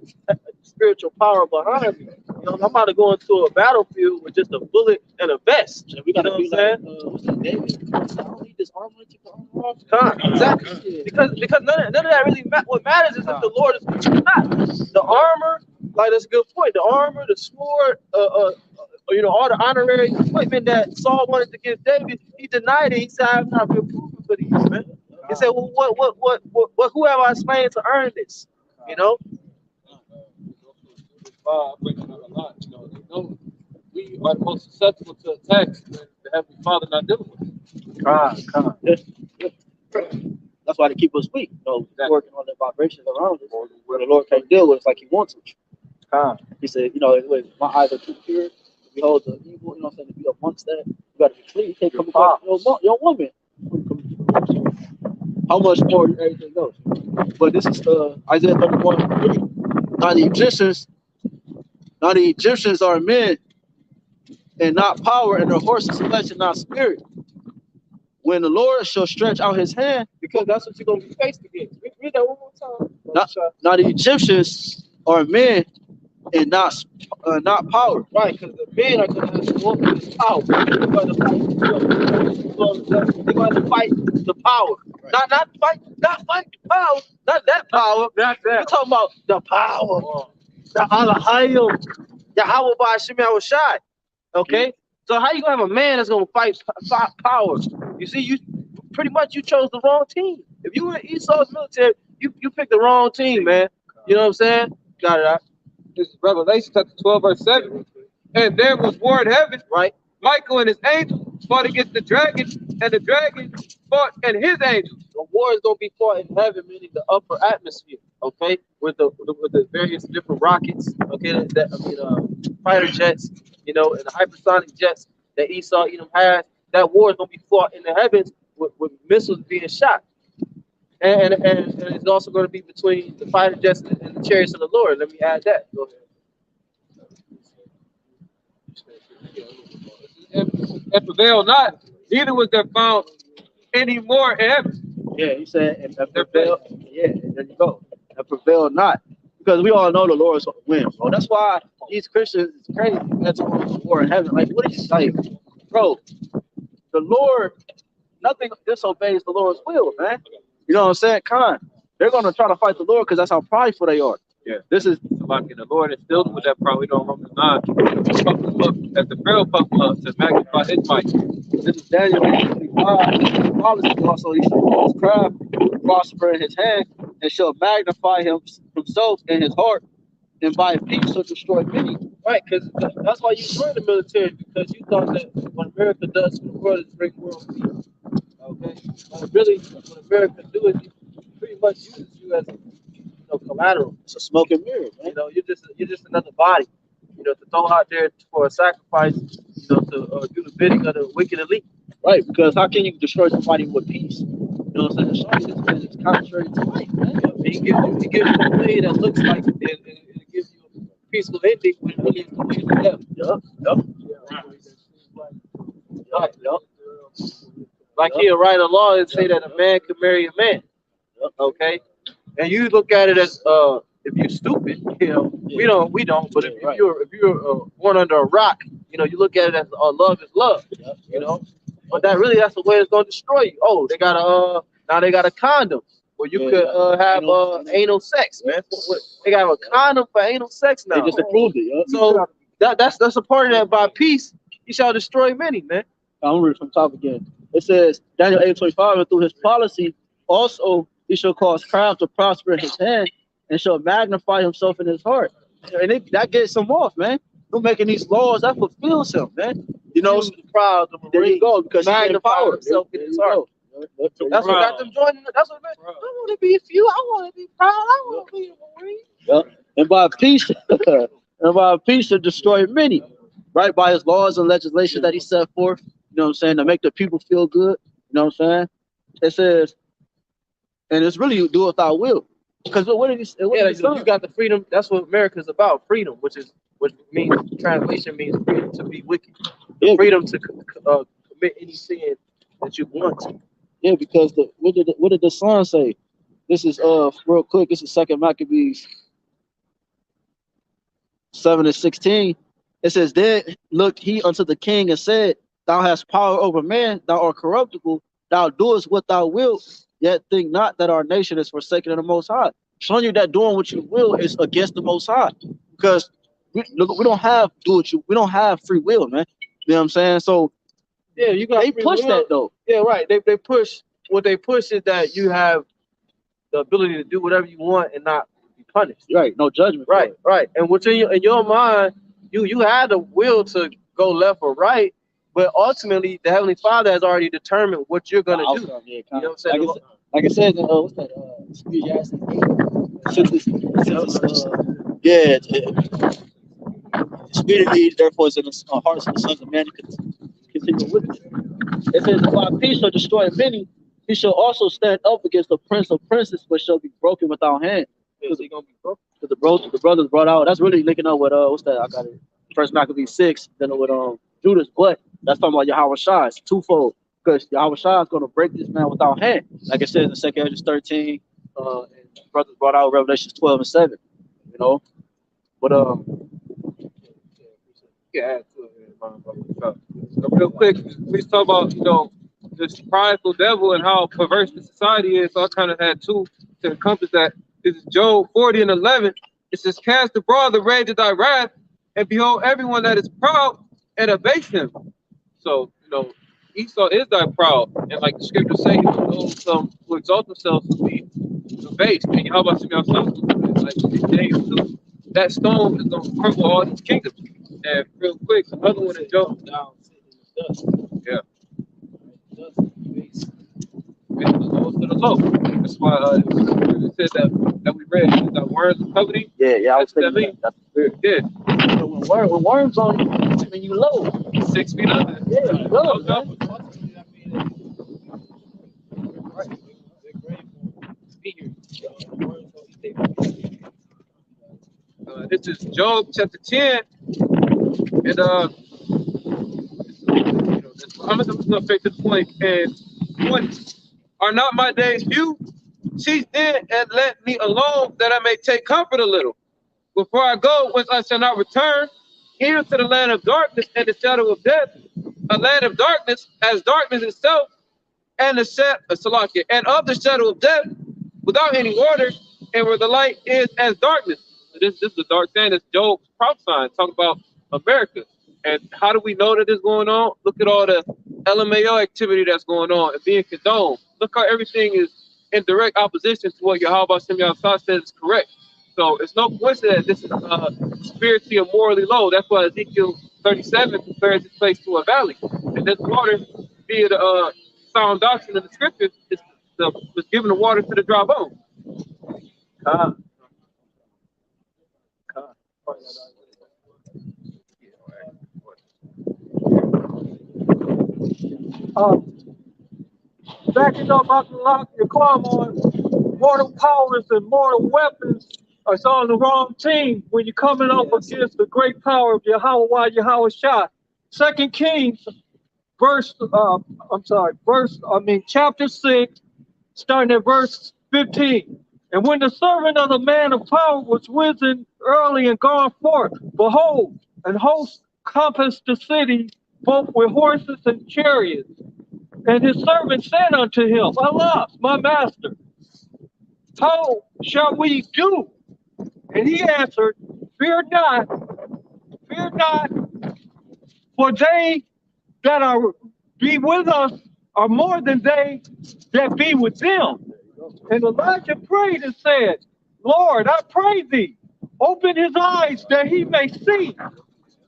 Speaker 3: spiritual power behind me. You know, I'm about to go into a battlefield with just a bullet and a vest.
Speaker 1: So we gotta
Speaker 3: know
Speaker 1: be
Speaker 3: what I'm
Speaker 1: like, what's that, David? I don't need this armor to put armor off.
Speaker 3: Exactly. Because none of that really what matters is if the Lord is with you or not. The armor, like, that's a good point. The armor, the sword, you know, all the honorary equipment that Saul wanted to give David, he denied it. He said, "I've not been proven for these, man." He said, "Well, what? Who have I slain to earn this?" You know.
Speaker 2: Bringing out a lot, you know, they know we are the most susceptible to attacks when the Heavenly Father not dealing with us.
Speaker 1: That's why they keep us weak. You know, working on the vibrations around us, where the Lord can't deal with us like He wants to. He said, you know, my eyes are too pure to behold the evil. You know what I'm saying? To be amongst that, you got to be clean. You can't come across your woman. How much more everything else? But this is Isaiah 31:3. Now the Egyptians are men and not power, and their horses flesh and not spirit. When the Lord shall stretch out His hand,
Speaker 3: Because that's what you're gonna be faced against. Read that one more time.
Speaker 1: now the Egyptians are men and not power.
Speaker 3: Right, because the men are going to have to walk in this power. They're going to fight the power. Right. Not fight the power. Not that power. Not that. We're talking about the power. The HALALYAM. YAHAWAH BAHASHAM YAHAWASHI. Okay? So how you going to have a man that's going to fight power? You see, you pretty much you chose the wrong team. If you were in Esau's military, you picked the wrong team, man. You know what I'm saying? Got it out.
Speaker 2: This is Revelation chapter 12, verse 7. And there was war in heaven,
Speaker 3: Right?
Speaker 2: Michael and his angels fought against the dragon, and the dragon fought and his angels.
Speaker 3: The war is going to be fought in heaven, meaning the upper atmosphere, okay? With the various different rockets, okay? Fighter jets, you know, and the hypersonic jets that Esau Edom has. That war is going to be fought in the heavens with missiles being shot. And it's also going to be between the fighter jets and the chariots of the Lord. Let me add that. Go ahead.
Speaker 2: And prevail not, neither was there found any more in heaven.
Speaker 1: Yeah, he said, and prevail. Yeah, there you go. And prevail not. Because we all know the Lord's going to win, bro. That's why these Christians, it's crazy. That's a war in heaven. Like, what are you saying? Bro, the Lord, nothing disobeys the Lord's will, man. You know what I'm saying? They're going to try to fight the Lord because that's how prideful they are.
Speaker 2: Yeah.
Speaker 1: This is
Speaker 2: like in the Lord is filled with that power. We don't Romans 9. As the Pharaoh puffed up to magnify his might.
Speaker 1: This is Daniel 25. Policy also, he shall cause craft prosper in his hand and shall magnify himself in his heart, and by peace shall destroy many.
Speaker 3: Right, because that's why you joined the military, because you thought that what America does for the world is bring world peace. Okay, but really, what America do is pretty much uses you as collateral.
Speaker 1: It's a smoke and mirror, man.
Speaker 3: You know, you're just another body. You know, to throw out there for a sacrifice. You know, to do the bidding of the wicked elite.
Speaker 1: Right, because how can you destroy somebody with peace? You know what I'm saying? It's contrary to life, man.
Speaker 3: He gives you a way that looks like it, and it gives you a peaceful ending, when really it's the way to death. Like he'll write a law and say that a man could marry a man. Okay, and you look at it as if you're stupid, you know, we don't. But if you're born under a rock, you know, you look at it as love is love. You know, but that's the way it's gonna destroy you. Oh, they got now they got a condom where you could have anal sex, man. They got a condom for anal sex now.
Speaker 1: They just approved it.
Speaker 3: So that's a part of that. By peace, he shall destroy many, man.
Speaker 1: I'm reading from top again. It says Daniel 8:25, and through his policy also he shall cause craft to prosper in his hand and shall magnify himself in his heart. And that gets him off, man. Who making these laws that fulfills him, man. You know,
Speaker 3: proud of
Speaker 1: there you go, because he
Speaker 3: magnify himself in his heart. That's what got them joining. That's what I want to be a few. I want to be proud. I want to be a Marine.
Speaker 1: Yep. And by peace to destroy many, right? By his laws and legislation that he set forth, you know what I'm saying, to make the people feel good. You know what I'm saying? It says, and it's really do without will. Because what did he say?
Speaker 3: You got the freedom. That's what America's about, freedom, which means translation means freedom to be wicked.
Speaker 1: Yeah,
Speaker 3: freedom to commit any sin that you want to.
Speaker 1: yeah, because what did the Son say? This is real quick. This is Second Maccabees 7:16. It says, "Then looked he unto the king and said, Thou hast power over man, thou art corruptible, thou doest what thou wilt, yet think not that our nation is forsaken of the Most High." Showing you that doing what you will is against the Most High, because we don't have we don't have free will, man. You know what I'm saying? So
Speaker 3: Yeah, you got
Speaker 1: they push that though.
Speaker 3: Yeah, right. They push what they push is that you have the ability to do whatever you want and not be punished.
Speaker 1: Right, no judgment.
Speaker 3: Right, right. And what's in your mind, you had the will to go left or right, but ultimately the Heavenly Father has already determined what you're gonna do.
Speaker 1: Yeah,
Speaker 3: You know what I'm saying?
Speaker 1: Like I said, what's that? Ecclesiastes 8. Yeah, speedily, therefore, is in the hearts of the sons of man to continue with it. It says, "If our peace shall destroy many, he shall also stand up against the prince of princes, but shall be broken without hand."
Speaker 3: Is he gonna be broken?
Speaker 1: Because the brothers brought out. That's really linking up with what's that? I got it. First Maccabees 6, then with Judas, but that's talking about YAHWASHI. It's twofold, because YAHWASHI is going to break this man without hand, like it says in 2 Ezra 13, and brothers brought out Revelations 12:7. You know, but
Speaker 2: Yeah, add to it, man. So real quick, we talk about this prideful devil and how perverse the society is. So I kind of had two to encompass that. This is Job 40:11. It says, "Cast abroad the rage of thy wrath, and behold everyone that is proud, and abase him." So Esau is thy proud, and like the scriptures say, some who exalt themselves will be abased. And how about some yourself? Like in James 2, that stone is gonna crumble all these kingdoms. And real quick, another one is Job. Yeah. It goes to the low. That's why it said that we read that words of coveting.
Speaker 1: yeah, I was
Speaker 2: That's
Speaker 1: thinking that's the spirit.
Speaker 2: Yeah.
Speaker 1: So when worms on you, I mean you low.
Speaker 2: 6 feet under.
Speaker 1: Yeah, you low, man.
Speaker 2: This is Job chapter 10, and I'm just gonna straight to the point. And what are not my days few? Cease then and let me alone, that I may take comfort a little. Before I go, whence I shall not return, even to the land of darkness and the shadow of death, a land of darkness as darkness itself, and the Salakia, and of the shadow of death, without any order, and where the light is as darkness. So this is the dark thing that's Job's prophesying, talking about America. And how do we know that this is going on? Look at all the LMAO activity that's going on and being condoned. Look how everything is in direct opposition to what Yahweh says is correct. So it's no coincidence that this is spiritually and morally low. That's why Ezekiel 37 compares this place to a valley. And this water, via the sound doctrine of the scriptures, was giving the water to the dry bone.
Speaker 6: Backing up about your car on mortal powers and mortal weapons is on the wrong team when you're coming up against the great power of YAHWASHI. 2 Kings, chapter 6, starting at verse 15. "And when the servant of the man of power was risen early and gone forth, behold, an host compassed the city, both with horses and chariots. And his servant said unto him, Alas, my master, how shall we do? And he answered, fear not, for they that be with us are more than they that be with them. And Elijah prayed and said, Lord, I pray thee, open his eyes that he may see.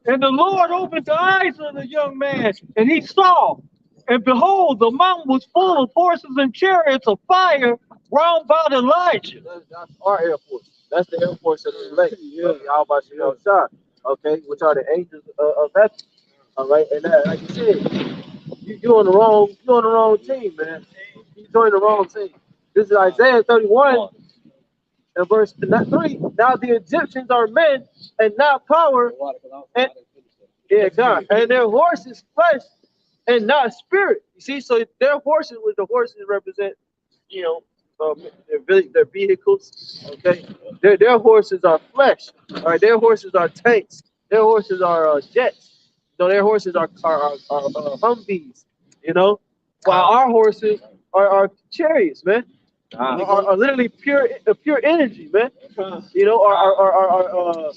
Speaker 6: And the Lord opened the eyes of the young man, and he saw. And behold, the mountain was full of horses and chariots of fire round about Elijah."
Speaker 3: That's our Air Force. That's the Air Force of the elect. YAHWASHI. Okay, which are the angels of heaven. All right, and like you said, you're on the wrong team, man. You joined the wrong team. This is Isaiah 31 and verse 3. Now the Egyptians are men and not power, Yeah, God. And their horse is flesh and not spirit. You see, so their horses, with the horses represent, you know, their vehicles. Okay, their horses are flesh. All right, their horses are tanks. Their horses are jets. So their horses are Humvees. You know, while our horses are chariots, man. Are literally pure energy, man. You know, are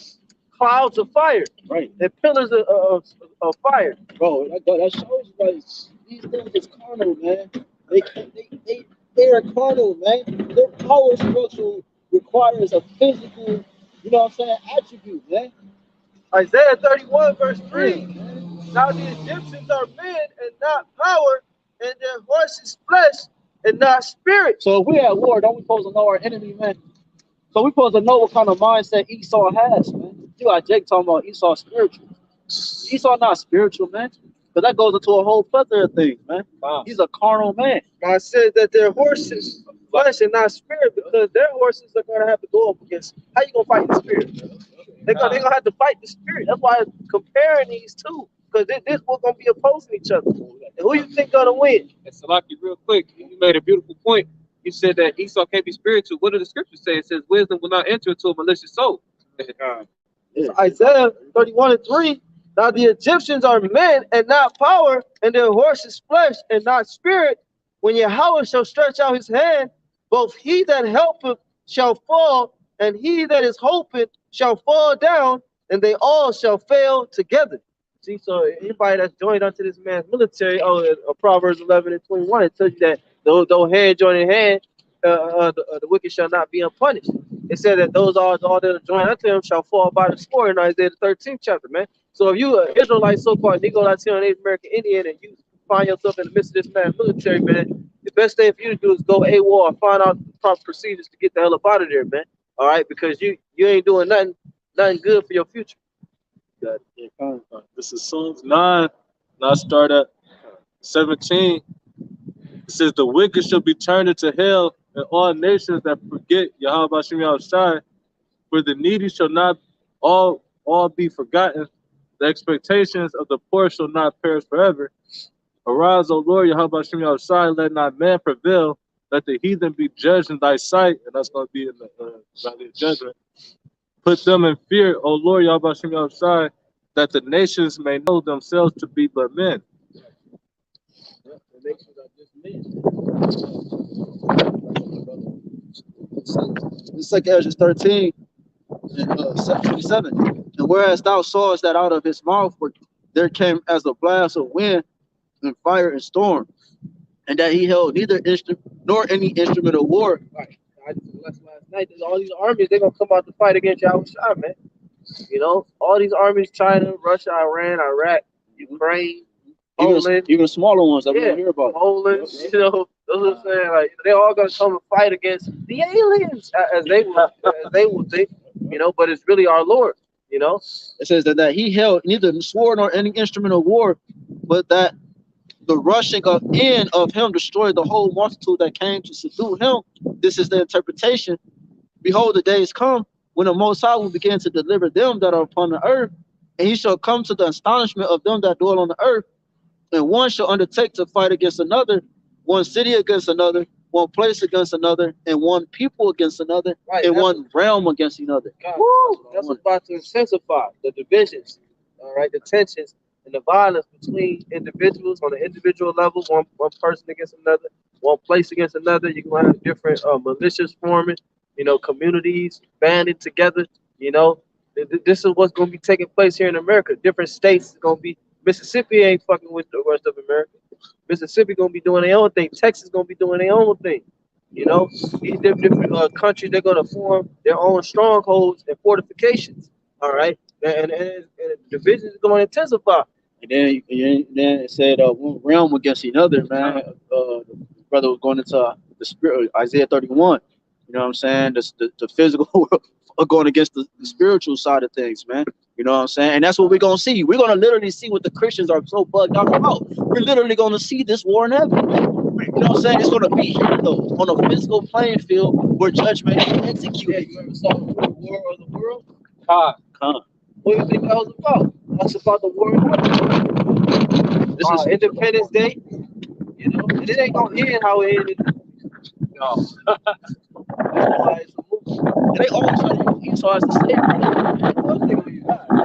Speaker 3: clouds of fire,
Speaker 1: Right.
Speaker 3: and pillars of fire.
Speaker 1: Bro, that shows like these things is carnal, man. They are carnal, man. Their power structure requires a physical, you know what I'm saying, attribute, man.
Speaker 3: Isaiah 31 verse 3. Now the Egyptians are men and not power, and their horses flesh and not spirit.
Speaker 1: So if we're at war, don't we supposed to know our enemy, man? So we supposed to know what kind of mindset Esau has, man. You got Jake talking about Esau spiritual. Esau not spiritual, man. Because that goes into a whole plethora of things, man. Wow. He's a carnal man.
Speaker 3: God said that their horses flesh and not spirit, because their horses are going to have to go up against. How you going to fight the spirit? They're going to have to fight the spirit. That's why I'm comparing these two, because this was going to be opposing each other. And who you think going to win?
Speaker 2: And Salaki, real quick, you made a beautiful point. You said that Esau can't be spiritual. What do the scriptures say? It says wisdom will not enter into a malicious soul.
Speaker 3: So Isaiah 31 and 3. Now the Egyptians are men and not power, and their horses flesh and not spirit. When Yahweh shall stretch out his hand, both he that helpeth shall fall, and he that is hoping shall fall down, and they all shall fail together. See, so anybody that's joined unto this man's military, Proverbs 11 and 21, it tells you that though hand join in hand, the wicked shall not be unpunished. It said that those all that are joined unto him shall fall by the sword in Isaiah the 13th chapter, man. So if you an Israelite, so-called Negro, Latino, Native American Indian, and you find yourself in the midst of this man's military, man, the best thing for you to do is go AWOL and find out the proper procedures to get the hell up out of there, man. All right, because you ain't doing nothing good for your future.
Speaker 5: This is Psalms 9, and I start at 17. It says, the wicked shall be turned into hell, and all nations that forget YAHWASHI, for the needy shall not all be forgotten. The expectations of the poor shall not perish forever. Arise, O Lord, YAHWASHI, let not man prevail. Let the heathen be judged in thy sight, and that's going to be in the valley of judgment. Put them in fear, O Lord, YAHWASHI, that the nations may know themselves to be but men.
Speaker 3: The nations are just men.
Speaker 1: It's like Exodus 13 and 27. And whereas thou sawest that out of his mouth there came as a blast of wind and fire and storm, and that he held neither instrument nor any instrument of war.
Speaker 3: Right. I just last night, all these armies, they're going to come out to fight against Yahushua, man. You know, all these armies, China, Russia, Iran, Iraq, Ukraine, Poland.
Speaker 1: Even smaller ones that we don't hear about.
Speaker 3: Poland, you know, those are saying, like, they're all going to come and fight against the aliens, as they would think, you know, but it's really our Lord, you know.
Speaker 1: It says that he held neither sword nor any instrument of war, but that the rushing in of him destroyed the whole multitude that came to subdue him. This is the interpretation. Behold, the days come when the Most High will begin to deliver them that are upon the earth, and he shall come to the astonishment of them that dwell on the earth, and one shall undertake to fight against another, one city against another, one place against another, and one people against another, right, and one realm against another.
Speaker 3: That's what's about to intensify the divisions, all right, the tensions and the violence between individuals on the individual level, one person against another, one place against another. You're going to have different militias forming, you know, communities banding together. You know, this is what's going to be taking place here in America. Different states are going to be. Mississippi ain't fucking with the rest of America. Mississippi going to be doing their own thing. Texas going to be doing their own thing. You know, these different countries, they're going to form their own strongholds and fortifications. All right, and the divisions is going to intensify.
Speaker 1: And then it said one realm against another, man. The brother was going into the spirit, Isaiah 31. You know what I'm saying? The physical world going against the spiritual side of things, man. You know what I'm saying? And that's what we're going to see. We're going to literally see what the Christians are so bugged out about. We're literally going to see this war in heaven. You know what I'm saying? It's going to be here, though, on a physical playing field where judgment is executed.
Speaker 3: Yeah, you ever saw the War of the World?
Speaker 1: Khan.
Speaker 3: What do you think that was about? That's about the war. This is Independence Day. You know, and it ain't gonna end how it ended.
Speaker 1: No. They always try to use Esau as the slave.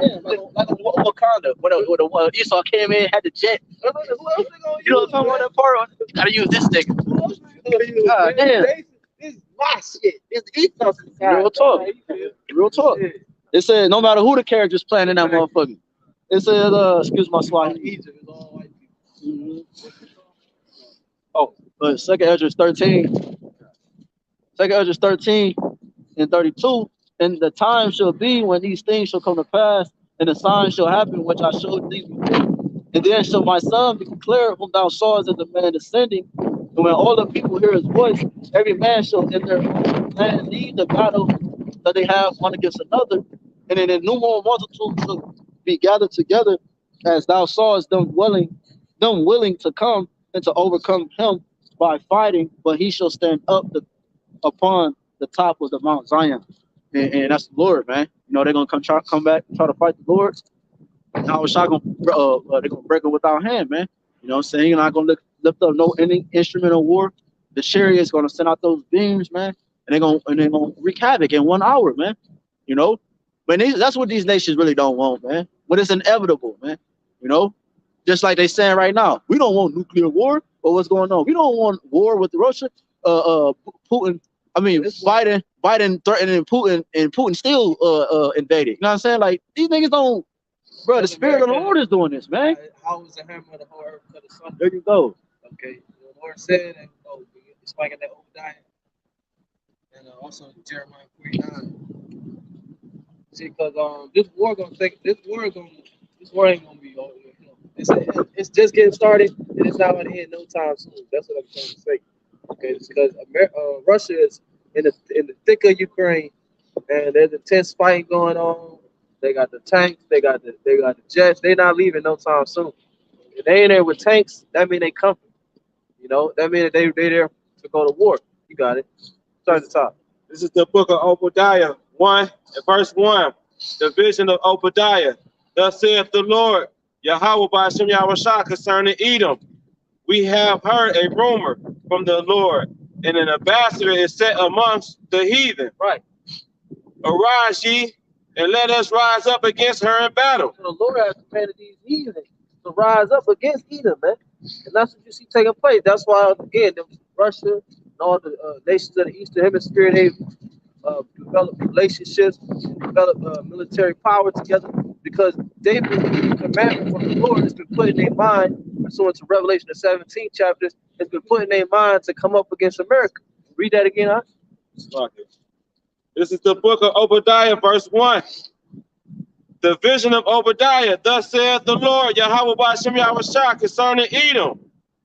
Speaker 1: Yeah, like a Wakanda. When Esau came in, had the jet. You know what I'm talking about? That part. You gotta use this nigga. God damn.
Speaker 3: This is my shit. It's Esau's side.
Speaker 1: Real talk. Real talk. It said no matter who the character's playing in that motherfucker. It said, excuse my swahili.
Speaker 3: Egypt is all white people.
Speaker 1: Oh, but Second Esdras 13. Second Esdras 13 and 32. And the time shall be when these things shall come to pass, and the sign shall happen which I showed thee before. And then shall my son be declared, whom thou sawest as the man ascending. And when all the people hear his voice, every man shall in their own land leave the battle that they have one against another. And an innumerable multitude shall be gathered together, as thou sawest them willing to come and to overcome him by fighting, but he shall stand up upon the top of the Mount Zion. And that's the Lord, man. You know, they're gonna come back and try to fight the Lord. Now they're gonna break it with our hand, man. You know what I'm saying? You're not gonna lift up no any instrument of war. The chariot's gonna send out those beams, man, and they're gonna wreak havoc in 1 hour, man. You know, but that's what these nations really don't want, man. But it's inevitable, man. You know, just like they saying right now, we don't want nuclear war. But what's going on? We don't want war with Russia. Putin. I mean, Biden threatening Putin, and Putin still invaded. You know what I'm saying? Like, these niggas don't, bro. The spirit of the Lord is doing this, man.
Speaker 3: How was the hammer of the whole earth cut asunder?
Speaker 1: There you go.
Speaker 3: Okay, the Lord said, and it's like in that Obadiah, and also Jeremiah 49. See, because this war ain't gonna be over. It's just getting started, and it's not gonna end no time soon. That's what I'm trying to say. Okay, it's because Russia is in the thick of Ukraine, and there's intense fighting going on. They got the tanks, they got the jets. They're not leaving no time soon. If they ain't there with tanks, that mean they coming. You know, that means they there to go to war. You got it. Start at the top.
Speaker 4: This is the book of Obadiah 1 and verse 1. The vision of Obadiah. Thus saith the Lord, Yahawah BAHASHAM YAHAWASHI concerning Edom. We have heard a rumor from the Lord, and an ambassador is set amongst the heathen.
Speaker 3: Right.
Speaker 4: Arise ye, and let us rise up against her in battle.
Speaker 3: So the Lord has commanded these heathen to rise up against Edom, man. And that's what you see taking place. That's why, again, Russia and all the nations of the Eastern Hemisphere, they develop relationships, develop military power together, because they believe the commandment from the Lord has been put in their mind, pursuant to Revelation, the 17th chapter, has been put in their mind to come up against America. Read that again, huh?
Speaker 4: This is the book of Obadiah, verse 1. The vision of Obadiah. Thus saith the Lord, Yahawah BAHASHAM YAHAWASHI concerning Edom.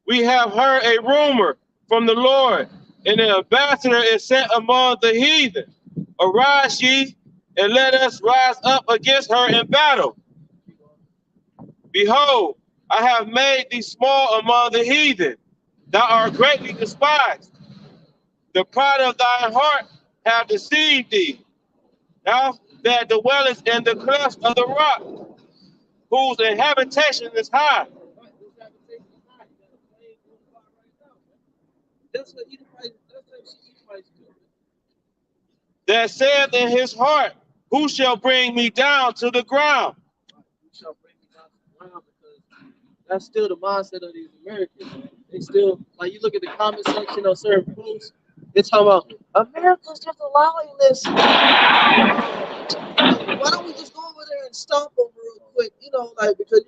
Speaker 4: We have heard a rumor from the Lord, and an ambassador is set among the heathen. Arise ye, and let us rise up against her in battle. Behold, I have made thee small among the heathen. Thou art greatly despised. The pride of thy heart have deceived thee. Thou that dwellest in the clefts of the rock, whose habitation is high. That saith in his heart, who shall bring me down to the ground?
Speaker 3: Who shall bring me down to the ground? Because that's still the mindset of these Americans, man. They still, like, you look at the comment section of certain posts, they're talking about America's just allowing this. Why don't we just go over there and stomp them real quick? You know, like, because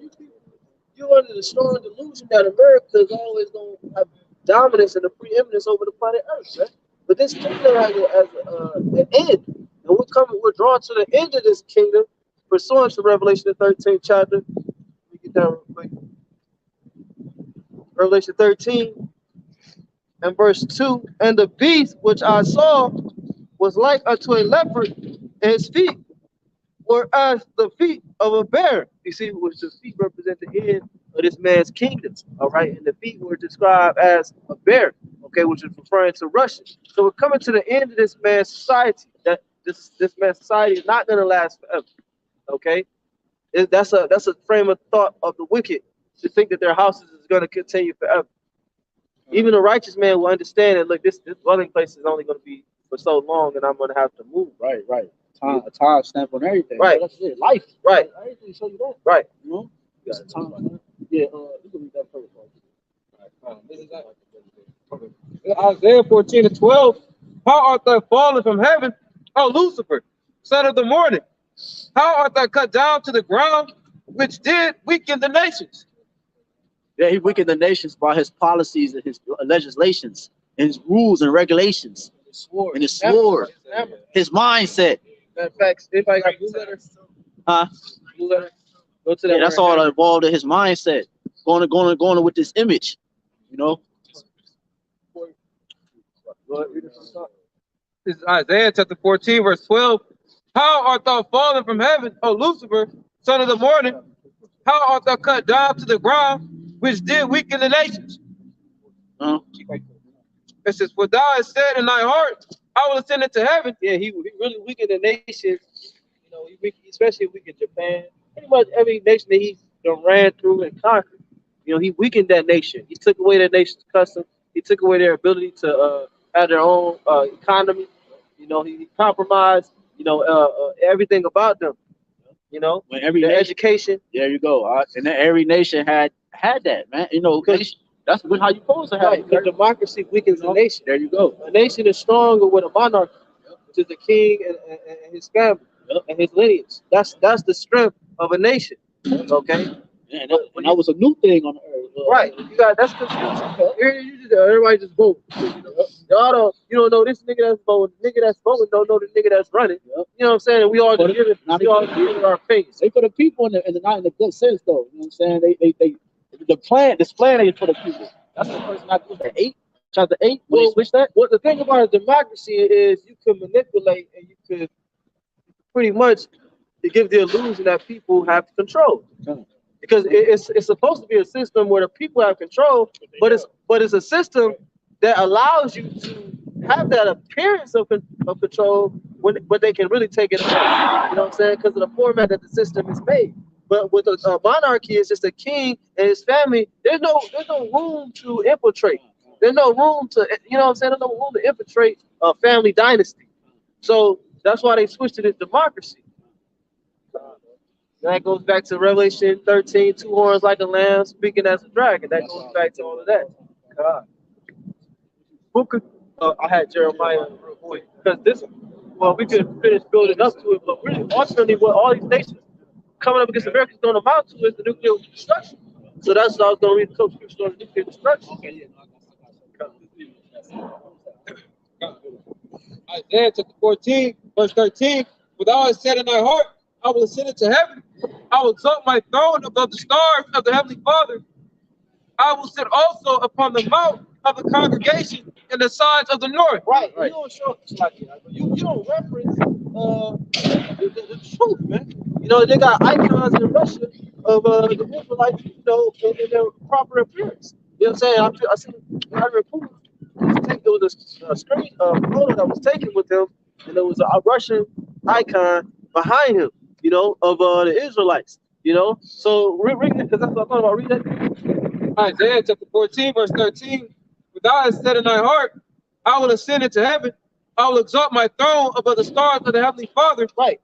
Speaker 3: you're under the strong delusion that America is always going to have dominance and the preeminence over the planet Earth, right? But this kingdom has an end, and we're drawn to the end of this kingdom, pursuant to Revelation the 13th chapter. Let me get that real quick. Revelation 13 and verse 2. And the beast which I saw was like unto a leopard, and his feet were as the feet of a bear. You see, which the feet represent the end of this man's kingdom. All right, and the feet were described as a bear. Okay, which is referring to Russia. So we're coming to the end of this man's society. That this man's society is not going to last forever. Okay, That's a frame of thought of the wicked to think that their houses is going to continue forever. Even a righteous man will understand that. Look, this dwelling place is only going to be for so long, and I'm going to have to move.
Speaker 1: Right, right. A time stamp on everything.
Speaker 3: Right.
Speaker 1: That's it. Life.
Speaker 3: Right.
Speaker 1: Everything show you that.
Speaker 3: Right.
Speaker 1: You know? There's a time. Yeah. You can read that first.
Speaker 2: Isaiah 14:12. How art thou fallen from heaven, O Lucifer, son of the morning? How art thou cut down to the ground, which did weaken the nations?
Speaker 1: Yeah, he weakened the nations by his policies and his legislations and his rules and regulations and his sword, his mindset.
Speaker 3: Matter of fact, if I got blue letter,
Speaker 1: Huh?
Speaker 3: blue letter, go to that.
Speaker 1: Yeah, that's all involved in his mindset. Going with this image, you know.
Speaker 2: This is Isaiah chapter 14, verse 12. How art thou fallen from heaven, O Lucifer, son of the morning? How art thou cut down to the ground, which did weaken the nations? It says, for thou hast said in thy heart, I will ascend into heaven.
Speaker 3: Yeah, he really weakened the nations. You know, especially weakened Japan. Pretty much every nation that he ran through and conquered. You know, he weakened that nation. He took away that nation's customs. He took away their ability to have their own economy. You know, he compromised, you know, everything about them. You know,
Speaker 1: when every
Speaker 3: their
Speaker 1: nation,
Speaker 3: education.
Speaker 1: There you go. And then every nation had that, man. You know, that's how you supposed to have it.
Speaker 3: The democracy weakens a nation.
Speaker 1: There you go.
Speaker 3: A nation is stronger with a monarchy, which is the king and his family and his lineage. That's the strength of a nation. Okay.
Speaker 1: Yeah, and that was a new thing on the earth.
Speaker 3: Right. You got that's confusion. Everybody just vote. Y'all don't know this nigga that's voting. The nigga that's voting don't know the nigga that's running. You know what I'm saying? And we all just giving our opinions.
Speaker 1: They for the people in the good sense though. You know what I'm saying? This plan ain't for the people. That's the person I do that 8, chapter 8, when they switch that.
Speaker 3: Well, the thing about a democracy is you can manipulate and you could pretty much give the illusion that people have control. Because it's supposed to be a system where the people have control, but it's a system that allows you to have that appearance of control but they can really take it away. You know what I'm saying? Because of the format that the system is made. But with a monarchy, it's just a king and his family. There's no room to infiltrate. There's no room to, you know what I'm saying? There's no room to infiltrate a family dynasty. So that's why they switched to this democracy. That goes back to Revelation 13, 2 horns like a lamb, speaking as a dragon. That goes back to all of that. God. I had Jeremiah real quick because we could finish building up to it, but really, ultimately, what all these nations coming up against America is going to amount to is the nuclear destruction. So that's what I was going to read the couple scriptures on the nuclear destruction.
Speaker 2: Isaiah chapter 14, verse 13. For thou hast said in thy heart, I will ascend into heaven. I will exalt my throne above the stars of the heavenly Father. I will sit also upon the mount of the congregation in the sides of the north.
Speaker 3: Right. You don't show you don't reference the truth, man. You know, they got icons in Russia of the Israelites, you know, in their proper appearance. You know what I'm saying? I seen Vladimir Putin. It was a screen photo that was taken with him, and there was a Russian icon behind him, you know, of the Israelites, you know. So read it, because that's what I'm talking about. Read that.
Speaker 2: Isaiah chapter 14, verse 13. For thou hast said in thy heart, I will ascend into heaven. I will exalt my throne above the stars of the heavenly Father.
Speaker 3: Right.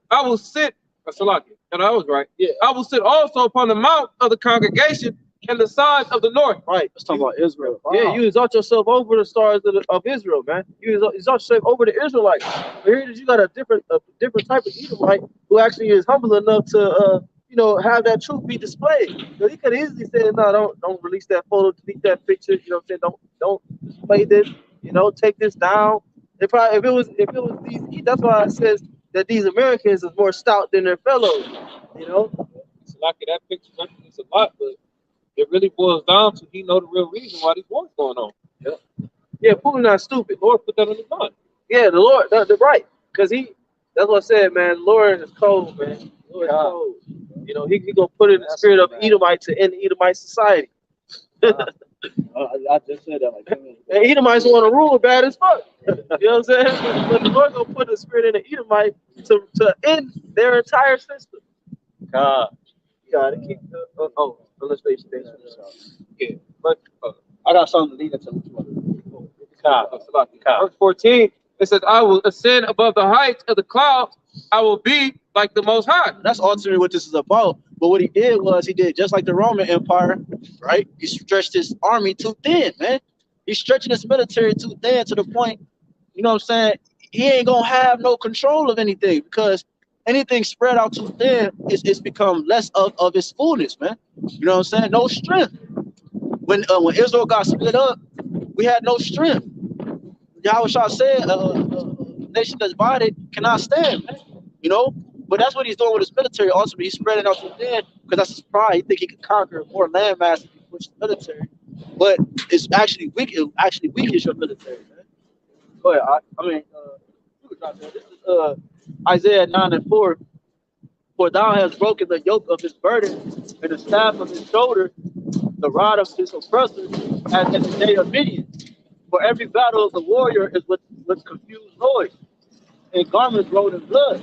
Speaker 2: I will sit, and I was right.
Speaker 3: Yeah.
Speaker 2: I will sit also upon the mount of the congregation in the sides of the north.
Speaker 3: Right.
Speaker 1: Let's talk about Israel.
Speaker 3: Wow. Yeah, you exalt yourself over the stars of Israel, man. You exalt yourself over the Israelites. But here you got a different type of Edomite who actually is humble enough to you know, have that truth be displayed. Because he could easily say, no, don't release that photo, delete that picture, you know what I'm saying? Don't display this, you know, take this down. If it was these, that's why it says that these Americans is more stout than their fellows, you know.
Speaker 2: It's like that picture represents a lot, but it really boils down to he know the real reason why these wars going on.
Speaker 3: Yeah, Putin not stupid.
Speaker 2: Lord put that on his mind.
Speaker 3: Yeah, the Lord, they're right. Because that's what I said, man. The Lord is cold, man. The Lord is cold. You know, he gonna put in the spirit of Edomite to end Edomite society.
Speaker 1: I just said that. Like,
Speaker 3: and Edomites want to rule bad as fuck. You know what I'm saying? But the Lord gonna put the spirit in the Edomite to end their entire system.
Speaker 6: God.
Speaker 3: You gotta keep the unless they stay.
Speaker 2: Yeah.
Speaker 3: But
Speaker 1: I got something to lead into.
Speaker 2: Verse 14, it says, I will ascend above the heights of the clouds. I will be like the Most High.
Speaker 1: That's ultimately what this is about. But what he did was he did just like the Roman Empire, right? He stretched his army too thin, man. He's stretching his military too thin to the point, you know what I'm saying? He ain't gonna have no control of anything because anything spread out too thin, it's become less of its fullness, man. You know what I'm saying? No strength. When Israel got split up, we had no strength. YAHWASHI said, nation that's divided cannot stand, man. You know? But that's what he's doing with his military. Ultimately, he's spreading out too thin because that's his pride. He think he can conquer more landmass if he pushes the military. But it's actually weak. It actually weakens your military, man. Go ahead. This is Isaiah 9:4. For thou hast broken the yoke of his burden and the staff of his shoulder, the rod of his oppressor, as in the day of Midian. For every battle of the warrior is with confused noise, and garments rolled in blood.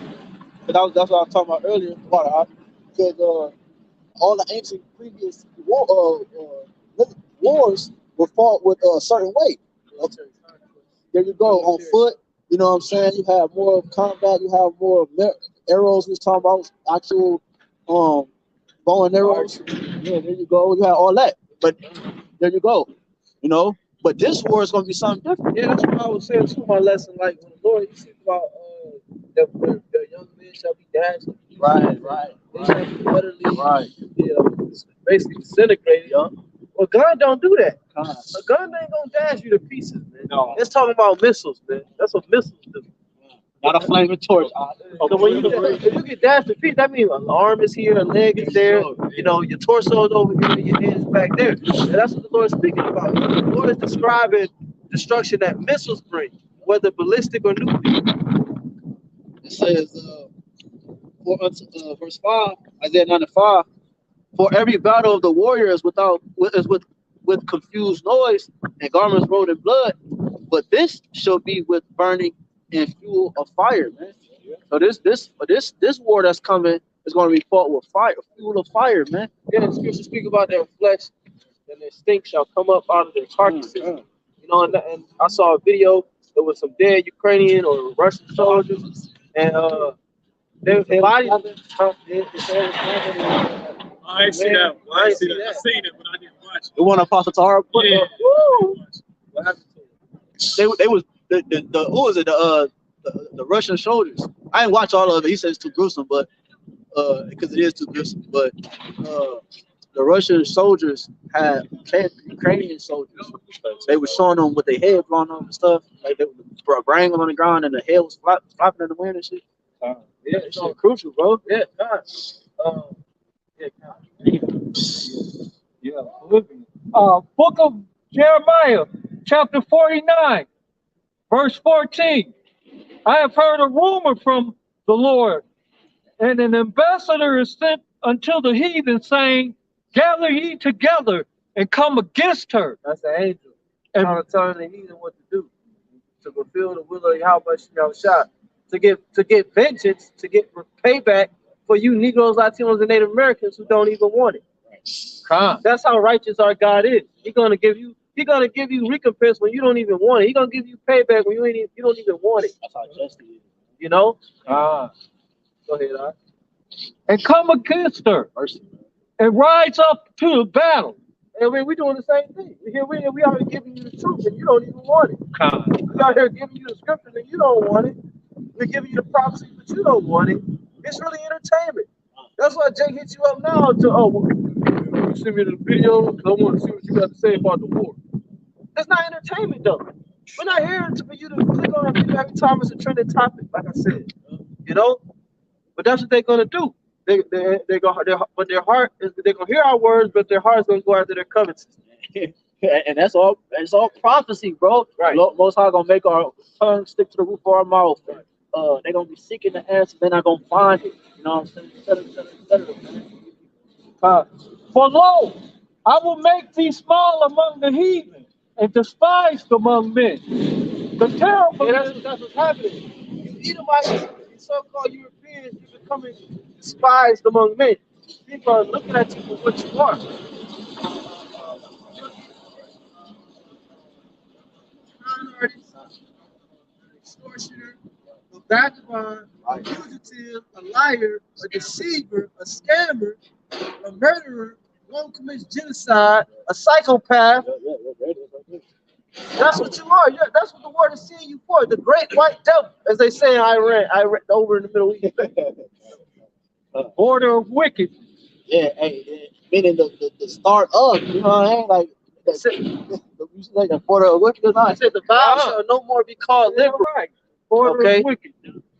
Speaker 1: That's what I was talking about earlier. Because all the ancient previous wars were fought with a certain way. There you go, on foot. You know what I'm saying? You have more combat. You have more arrows. We was talking about actual bow and arrows. Yeah, there you go. You have all that. But there you go. You know. But this war is gonna be something different.
Speaker 3: yeah, that's what I was saying too. My lesson, like when the Lord, you see about the young men shall be dashed.
Speaker 1: Right.
Speaker 3: They shall be utterly,
Speaker 1: Right.
Speaker 3: basically disintegrated.
Speaker 1: Yeah.
Speaker 3: Well, gun don't do that.
Speaker 1: God.
Speaker 3: A gun ain't gonna dash you to pieces, man.
Speaker 2: No.
Speaker 3: It's talking about missiles, man. That's what missiles do.
Speaker 1: Not a flaming torch.
Speaker 3: So when if you get dashed to pieces, that means an arm is here, a leg is there, you know, your torso is over here, your head is back there. And that's what the Lord is speaking about. The Lord is describing destruction that missiles bring, whether ballistic or nuclear.
Speaker 1: It says, verse 5, Isaiah 9:5. For every battle of the warrior is with confused noise and garments rolled in blood, but this shall be with burning and fuel of fire, man. So this war that's coming is going to be fought with fire, fuel of fire, man.
Speaker 3: Yeah, the scripture speak about their flesh and their stink shall come up out of their carcasses. You know, and I saw a video. There was some dead Ukrainian or Russian soldiers, and their bodies.
Speaker 5: I ain't see that. I ain't see that. I seen it, but I didn't watch it.
Speaker 1: The one Apostle Tahar put
Speaker 5: Yeah.
Speaker 1: up. Woo!
Speaker 3: What happened to them?
Speaker 1: They was the who was it, the Russian soldiers. I didn't watch all of it. He said it's too gruesome, but because it is too gruesome. But the Russian soldiers had Ukrainian soldiers. They were showing them with their head blown off and stuff. Like they were brain on the ground and the head was flopping in the wind and shit.
Speaker 3: Yeah,
Speaker 1: It's so crucial, bro.
Speaker 3: yeah, God.
Speaker 6: Book of Jeremiah, chapter 49, verse 14. I have heard a rumor from the Lord, and an ambassador is sent unto the heathen, saying, gather ye together and come against her.
Speaker 3: That's the angel. Trying to tell the heathen what to do, to fulfill the will of YAHWASHI, to get vengeance, to get payback for you Negroes, Latinos, and Native Americans who don't even want it. That's how righteous our God is. He's gonna give you recompense when you don't even want it. He's gonna give you payback when you don't even want it.
Speaker 1: That's how justice is.
Speaker 3: You know? Go ahead, all right.
Speaker 6: And come against her and rise up to the battle.
Speaker 3: And we're doing the same thing. We already giving you the truth and you don't even want it. We out here giving you the scriptures and you don't want it. We're giving you the prophecy, but you don't want it. It's really entertainment. That's why Jake hits you up now to send me the video because I want to see what you got to say about the war. It's not entertainment though. We're not here for you to click on a video every time it's a trending topic, like I said. You know? But that's what they're gonna do. But their heart is they're gonna hear our words, but their heart is gonna go after their covetousness.
Speaker 1: And that's all. It's all prophecy, bro.
Speaker 3: Right.
Speaker 1: Most High gonna make our tongue stick to the roof of our mouth. Right. They're gonna be seeking the answer. They're not gonna find it. You know what I'm saying?
Speaker 6: For lo, I will make thee small among the heathen and despised among men. The terrible.
Speaker 3: Yeah, that's what's happening. You Edomites, you so-called Europeans, you're becoming despised among men. People are looking at you for what you are. Con artist, an extortioner, a vagabond, a fugitive, a liar, a deceiver, a scammer, a murderer, one who commits genocide, a psychopath. That's what you are. Yeah, that's what the word is seeing you for. The great white devil, as they say in Iran. I read over in the Middle East.
Speaker 6: Order of wicked.
Speaker 1: Yeah, hey, meaning the start of, you know what I mean? Like, like the border of wicked.
Speaker 3: I said the vow shall no more be called liberal.
Speaker 6: Right. Order
Speaker 3: Okay.
Speaker 6: of wicked.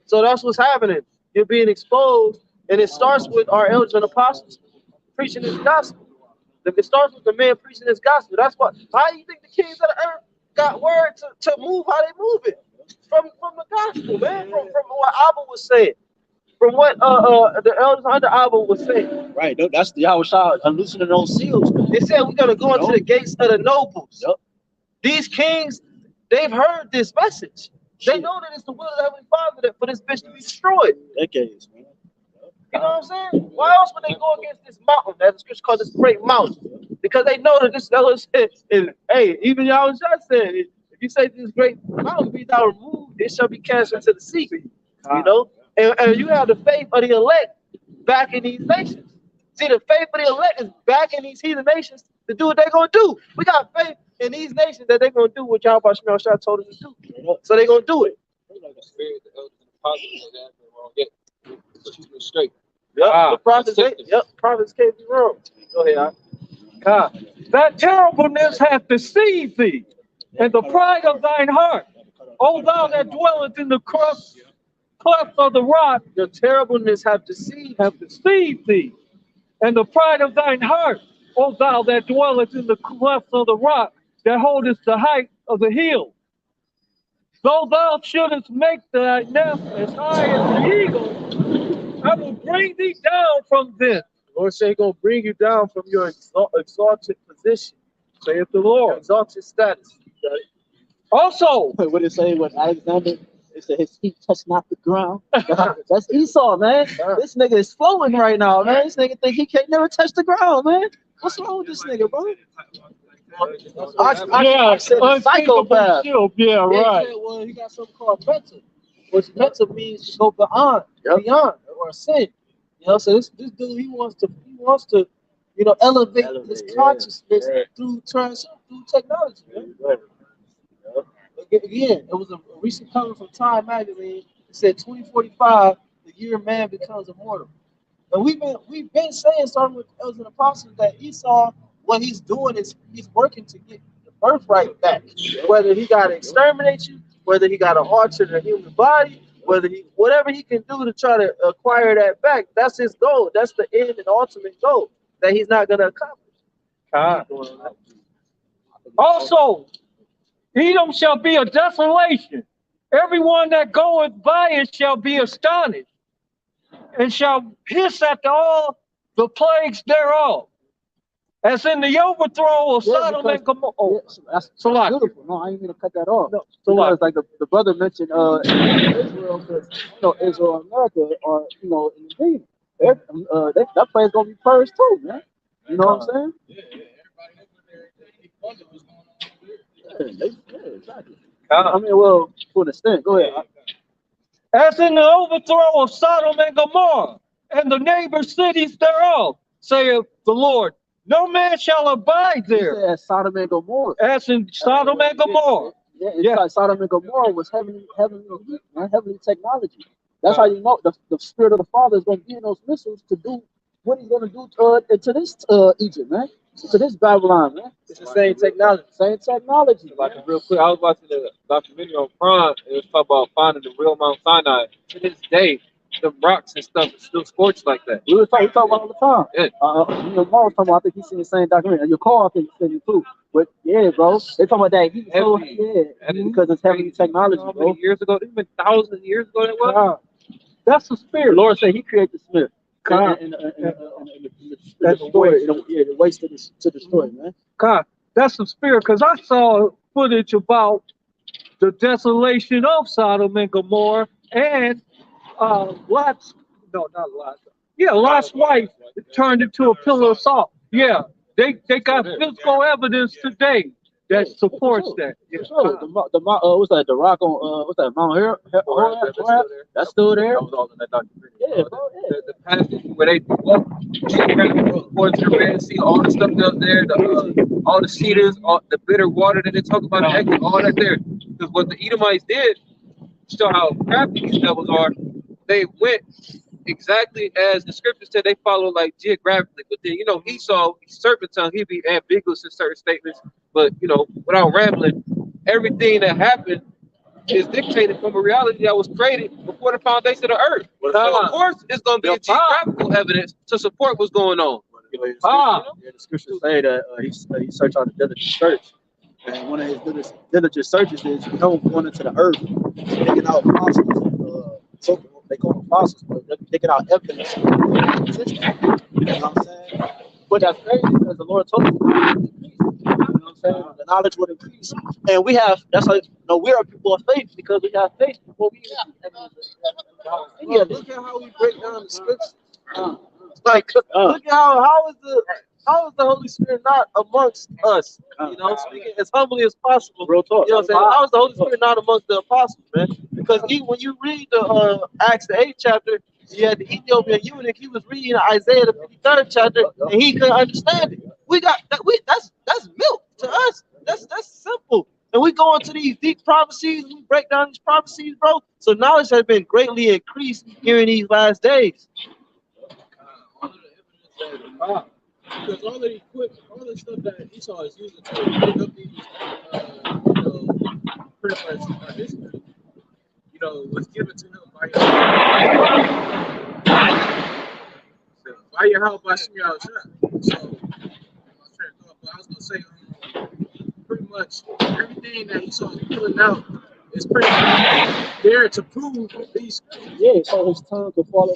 Speaker 3: So that's what's happening. You're being exposed, and it starts with our elders and apostles preaching this gospel. It starts with the man preaching this gospel. That's why. How do you think the kings of the earth got word to move how they move it? From the gospel, man. From what Abba was saying. From what the elders under Abba was saying.
Speaker 1: Right. That's the YAHWASHI unloosening those seals, man.
Speaker 3: They said we're gonna go into the gates of the nobles.
Speaker 1: Yep.
Speaker 3: These kings, they've heard this message. They know that it's the will of the Heavenly Father that for this bitch to be destroyed.
Speaker 1: Decades, man.
Speaker 3: You know what I'm saying? Why else would they go against this mountain? As the scripture calls this great mountain. Because they know that this is, hey, even Yahushua said, if you say this great mountain be thou removed, it shall be cast into the sea. You know? And you have the faith of the elect back in these nations. See, the faith of the elect is back in these heathen nations to do what they're going to do. We got faith in these nations that they're going to do what YAHWASHI told us to do. So they're going to do it.
Speaker 2: Straight.
Speaker 3: Yep, the prophets can't be wrong. Go ahead.
Speaker 6: God. That terribleness hath deceived thee, and the pride of thine heart. O thou that dwellest in the cleft of the rock,
Speaker 3: Your terribleness have deceived.
Speaker 6: thee, and the pride of thine heart. O thou that dwellest in the cleft of the rock, that holdest the height of the hill. Though thou shouldest make thy nest as high as the eagle, I will bring thee down from thence.
Speaker 3: The Lord said he's going to bring you down from your exalted position,
Speaker 6: Saith the Lord.
Speaker 3: exalted status.
Speaker 6: Also,
Speaker 1: What did it say when Alexander, it said his feet touch not the ground? That's Esau, man. This nigga is flowing right now, man. This nigga think he can't never touch the ground, man. What's wrong with this nigga, bro?
Speaker 3: I said the psychopath.
Speaker 6: Yeah, right.
Speaker 3: He said, well, he got something called mental, which mental means to go beyond, or sin. You know, so this dude, he wants to, you know, elevate his consciousness through technology. Man. Again, it was a recent cover from Time magazine. It said 2045, the year man becomes immortal. And we've been saying, starting with elders and apostles, that Esau, what he's doing is he's working to get the birthright back. Whether he got to exterminate you, whether he got to alter the human body, whatever he can do to try to acquire that back, that's his goal. That's the end and ultimate goal that he's not going to accomplish.
Speaker 6: Also, Edom shall be a desolation. Everyone that goeth by it shall be astonished, and shall hiss at all the plagues thereof. As in the overthrow of Sodom and Gomorrah. Oh,
Speaker 1: that's beautiful. No, I ain't gonna cut that off.
Speaker 6: No,
Speaker 1: because like the brother mentioned Israel, because you know Israel and America are, you know, in the dream. That place gonna be purged too, man. You know what I'm saying? Exactly. I mean, well, to an extent. Go ahead.
Speaker 6: As in the overthrow of Sodom and Gomorrah, and the neighbor cities thereof, saith the Lord. No man shall abide there.
Speaker 1: As Sodom and Gomorrah.
Speaker 6: As in Sodom and Gomorrah.
Speaker 1: Yeah, like Sodom and Gomorrah was heavenly technology. That's how you know the spirit of the Father is going to be in those missiles to do what he's going to do to this Egypt, man. To this Babylon, man.
Speaker 3: It's the same technology.
Speaker 1: Same technology.
Speaker 2: Like real quick, I was watching the documentary on Prime. It was talking about finding the real Mount Sinai. To this day, the rocks and stuff is still scorched like that.
Speaker 1: We talk about it all the time.
Speaker 2: Yeah.
Speaker 1: You know, Mark was talking about, I think he's seen the same documentary. And your car, I think he's seen it too. But yeah, bro, they talking about that. Because it's heavy technology,
Speaker 2: How
Speaker 1: bro.
Speaker 2: many years ago? It's been thousands of years ago that was.
Speaker 6: That's the spirit.
Speaker 1: The Lord said he created the smith. That's the way. The waste to destroy, man.
Speaker 6: God, that's the spirit. Because I saw footage about the desolation of Sodom and Gomorrah and not Lot. Yeah, Lot's wife turned into a pillar of salt. Yeah, they got physical evidence today that supports that. Yeah.
Speaker 1: Sure. What's that? The rock on what's that? Mount Horeb? That's still there.
Speaker 2: I was all in that documentary.
Speaker 1: Yeah, bro. Yeah.
Speaker 2: The passage where they walk towards the Red Sea, all the stuff up there, all the cedars, all the bitter water that they talk about, all that there. Because what the Edomites did, show how crafty these devils are, they went exactly as the scripture said. They follow like geographically, but then you know Esau, he's serpent tongue, he'd be ambiguous in certain statements. But you know, without rambling, everything that happened is dictated from a reality that was created before the foundation of the earth. So of course, it's going to be a geographical evidence to support what's going on.
Speaker 1: The scriptures say that he searched out the diligent search, and one of his diligent searches is going into the earth, taking out fossils. They call them fossils, but they're taking out evidence. You know what I'm saying? But that's crazy because the Lord told us, you know what I'm saying? The knowledge would increase, and we have. That's like we are people of faith because we have faith before we have evidence.
Speaker 3: Look at how we break down the scriptures. Like, look at how is the Holy Spirit not amongst us? You know, speaking as humbly as possible.
Speaker 1: Real talk.
Speaker 3: You know what I'm saying? How is the Holy Spirit not amongst the apostles, man? Because when you read the Acts the 8th chapter, you had the Ethiopian eunuch. He was reading Isaiah the 53rd chapter, and he couldn't understand it. We got that. That's milk to us. That's simple. And we go into these deep prophecies. We break down these prophecies, bro. So knowledge has been greatly increased here in these last days.
Speaker 7: Because all the equipment, all the stuff that Esau is using to pick up these, pretty much history, was given to him by YAHWASHI. So, I was going to say, pretty much everything that Esau is pulling out is pretty much there to prove these.
Speaker 1: Yeah, so his tongue could fall on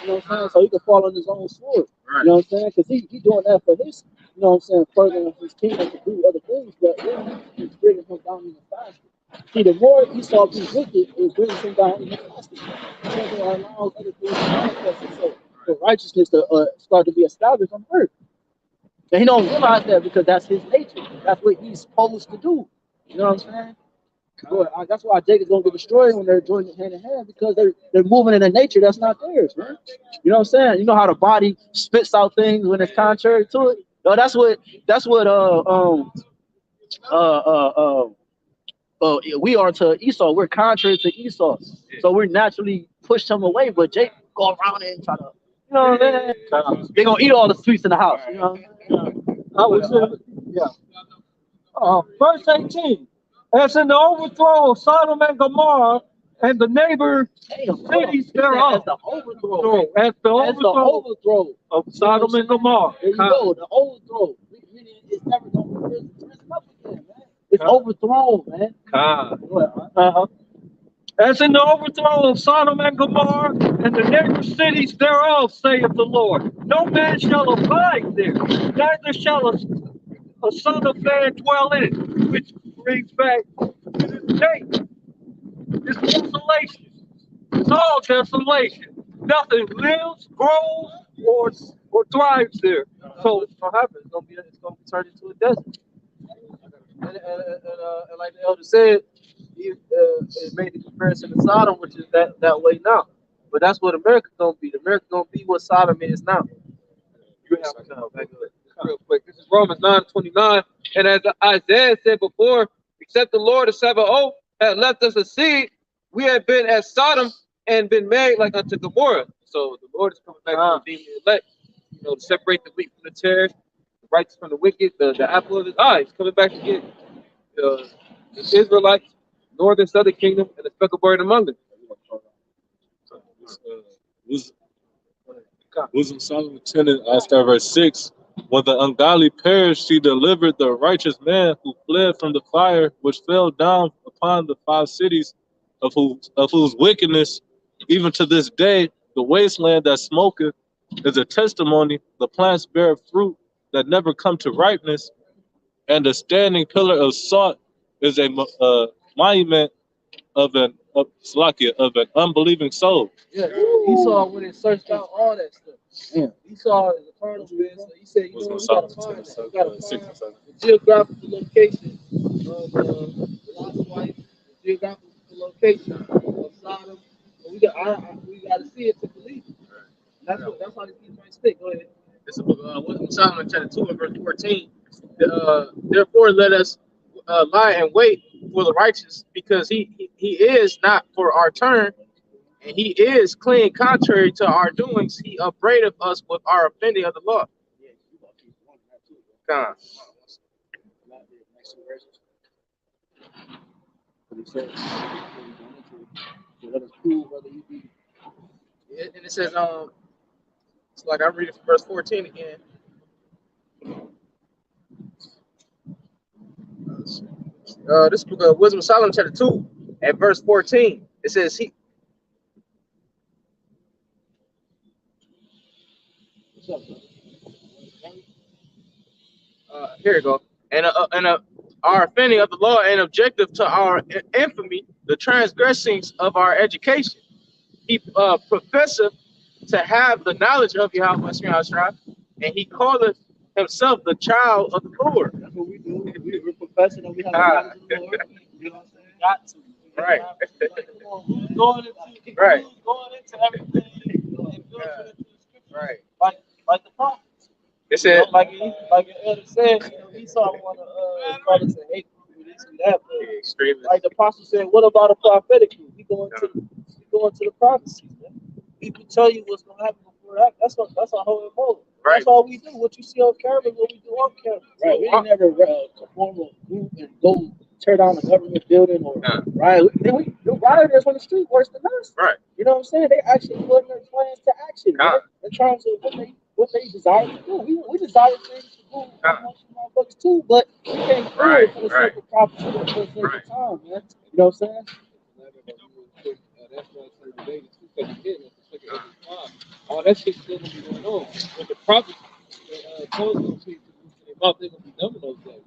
Speaker 1: you know what I'm saying? So he could fall on his own sword. Right. You know what I'm saying? Because he doing that for his, you know what I'm saying, furthering his kingdom to do other things, but really he's bringing him down even faster. See, the more Esau be wicked, it brings him down even faster. Because it allows other things to manifest. So for righteousness to start to be established on earth. And he don't realize that because that's his nature. That's what he's supposed to do. You know what I'm saying? That's why Jacob's gonna get destroyed when they're joined hand in hand, because they're moving in a nature that's not theirs, man. You know what I'm saying? You know how the body spits out things when it's contrary to it. That's what we are to Esau. We're contrary to Esau, so we're naturally pushed him away. But Jacob go around and try to, you know what I'm saying? They're gonna eat all the sweets in the house. You know?
Speaker 6: Verse 18. As in the overthrow of Sodom and Gomorrah and the neighbor cities thereof.
Speaker 1: As the overthrow.
Speaker 6: As the overthrow of Sodom and Gomorrah.
Speaker 1: There you go, the overthrow. Meaning it's never going to risen up again, man. It's overthrown, man.
Speaker 6: As in the overthrow of Sodom and Gomorrah and the neighbor cities thereof, saith the Lord. No man shall abide there, neither shall a son of man dwell in it, which brings back to this day. It's desolation. It's all desolation. Nothing lives, grows, or thrives there. So
Speaker 3: what's gonna happen? It's gonna be turned into a desert. And like the elder said, it made the comparison to Sodom, which is that way now. But that's what America's gonna be. America's gonna be what Sodom is now.
Speaker 2: You have to come back real quick. This is Romans 9:29. And as Isaiah said before, except the Lord of Sabaoth had left us a seed, we had been as Sodom and been made like unto Gomorrah. So the Lord is coming back to redeem the elect, to separate the wheat from the tares, the righteous from the wicked, the apple of his eye. He's coming back to get the Israelites, northern, southern kingdom, and the speckled bird among them.
Speaker 5: Wisdom Solomon 10 and start verse 6. When the ungodly perished, she delivered the righteous man who fled from the fire, which fell down upon the 5 cities of whose wickedness, even to this day, the wasteland that smoketh is a testimony. The plants bear fruit that never come to ripeness, and the standing pillar of salt is a monument of an of an unbelieving soul.
Speaker 3: Yeah, Esau went and searched out all that stuff. Yeah. Esau is a carnal man, so he said, you know, we gotta find that. We gotta find the geographical location of Lot's wife, the geographical location of Sodom. And we gotta see it to believe it. That's how these people might stick. Go ahead.
Speaker 7: This is Wisdom of Solomon, chapter 2, and verse 14. Therefore, let us lie and wait for the righteous, because he is not for our turn, and he is clean contrary to our doings. He upbraideth us with our offending of the law. God. And it says, it's like I'm reading from verse 14 again. This book of Wisdom of Solomon, chapter 2, at verse 14. It says, here we go. And our offending of the law and objective to our infamy, the transgressings of our education. He professeth to have the knowledge of Yahawah, and he calleth himself the child of the Lord.
Speaker 3: That's what we do. We're professing that we have the knowledge of the Lord. You know what I'm saying? Got to.
Speaker 7: Right.
Speaker 3: Going into everything and building into the scripture.
Speaker 7: Right.
Speaker 3: Like the prophets.
Speaker 7: It said,
Speaker 3: like the elder said, you know, Esau want to brothers and hate this and that. But like the apostle said, what about a prophetic group? We going to the prophecies, man. We can tell you what's gonna happen before that. That's our whole MO.
Speaker 7: Right.
Speaker 3: That's all we do. What you see on camera is what we do on camera. Right. We ain't never form a group and go tear down a government building or right. The rioters on the street worse than us.
Speaker 7: Right.
Speaker 3: You know what I'm saying? They actually put their plans to action, right? In terms of what they desire to do. We desire things to do amongst motherfuckers too, but we can't do it for the sake of profit, for the sake of time, man. You know what I'm saying?
Speaker 2: That's why I say today the 2 second all that shit's still gonna be going on. When the prophets told those people about they're gonna be done with those days.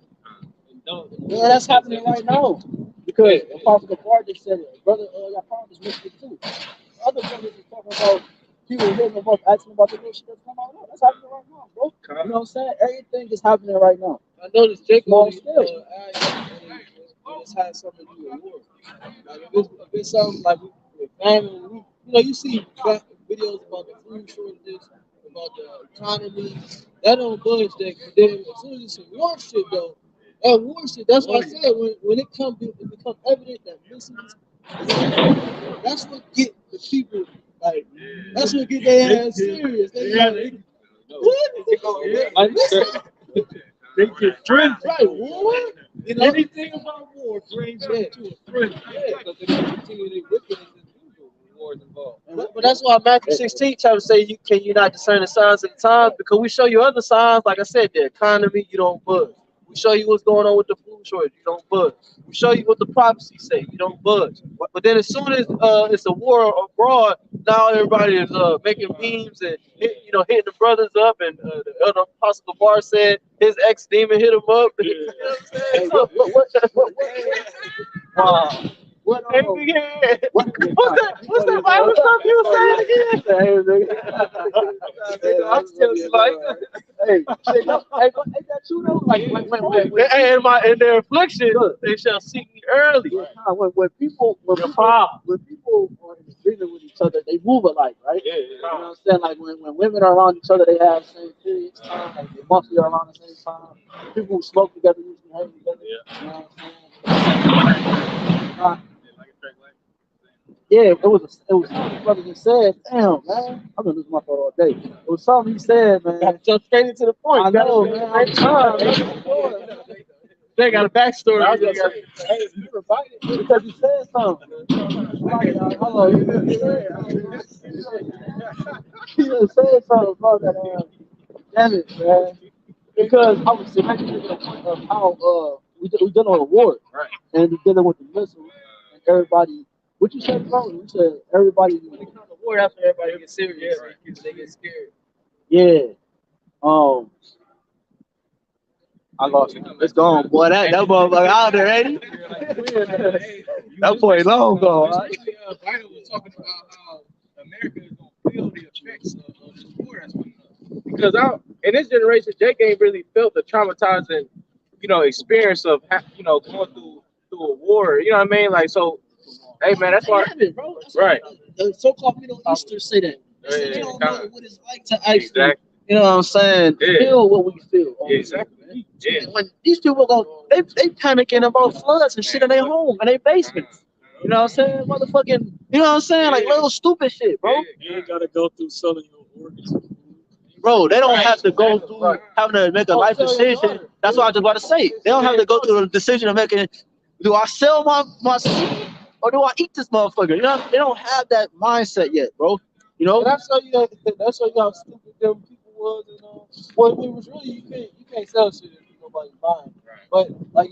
Speaker 3: Yeah, that's happening right now. Because Apostle Bar just said it. Brother Yapon is missed it too. Other brothers is talking about people hitting them up, asking about the new shit that's coming out. That's happening right now, bro. You know what I'm saying? Everything is happening right now.
Speaker 2: I noticed Jacob
Speaker 3: still.
Speaker 2: It's had something to do with war. Like if it's something like with family, you know, you see videos about the food shortages, about the economy. That don't budge that. But then as soon as it's some war shit though, that war shit. That's what I said. When it becomes evident that missing, that's what get the people like. That's what get their ass serious. They like, what?
Speaker 5: They get friends.
Speaker 2: Right, what? You know, anything about war brings them to a friend. Yeah, because they continue their wickedness and evil when war is involved.
Speaker 3: But that's why Matthew 16 trying to say can you not discern the signs of the times? Because we show you other signs, like I said, the economy, you don't budge. We show you what's going on with the food shortage, you don't budge. We show you what the prophecies say, you don't budge. But then as soon as it's a war abroad, now everybody is making memes and hitting the brothers up. And the elder Apostle Bar said his ex-demon hit him up. You know what I'm saying? Wow. What's that Bible stuff you were saying again? I'm still like, hey, ain't that true though? Like in their affliction, they shall seek me early. When people are in agreement with each other, they move alike, right? Yeah. You know what I'm saying? Like when women are around each other, they have the same periods time. Like they monthly are around the same time. People who smoke together usually hang together. You know what I'm saying? Yeah, it was something brother just said, damn man, I'm gonna lose my thought all day. It was something he said, man. Jump straight into the point. I know, man. They got a backstory. I was just saying, hey, you invited because he said something. Hello, he just said something about that. Damn it, man. Because I was making the point of how we dealing with a war, right? And we dealing with the missiles and everybody. What you said, bro? You said everybody. When it comes to war, that's when everybody gets serious. They get scared. Yeah.
Speaker 1: I lost it. It's gone, boy. That motherfucker out there, ain't he? That boy long gone. Right?
Speaker 7: Bible was talking about how America is gonna feel the effects of this war that's coming up. Because in this generation, Jake ain't really felt the traumatizing, experience of going through a war. You know what I mean? Like, so, hey man, that's why.
Speaker 8: Bro.
Speaker 7: Right.
Speaker 8: The so-called Middle Easters say that. They say they don't know what it's like to actually,
Speaker 7: Exactly.
Speaker 8: you know what I'm saying, feel what we feel.
Speaker 7: Exactly. Yeah.
Speaker 8: When these people they panicking about floods and shit in their home and their basements. You know what I'm saying? Motherfucking, you know what I'm saying? Like little stupid shit, bro.
Speaker 5: You ain't gotta go through selling your organs.
Speaker 1: Bro, they don't have to go through having to make a life decision. That's what I was just about to say. They don't have to go through the decision of making, do I sell my seed or do I eat this motherfucker? You know, they don't have that mindset yet, bro. You know?
Speaker 3: And that's how you how stupid them people was. And well, it was really you can't sell shit if nobody buying. But like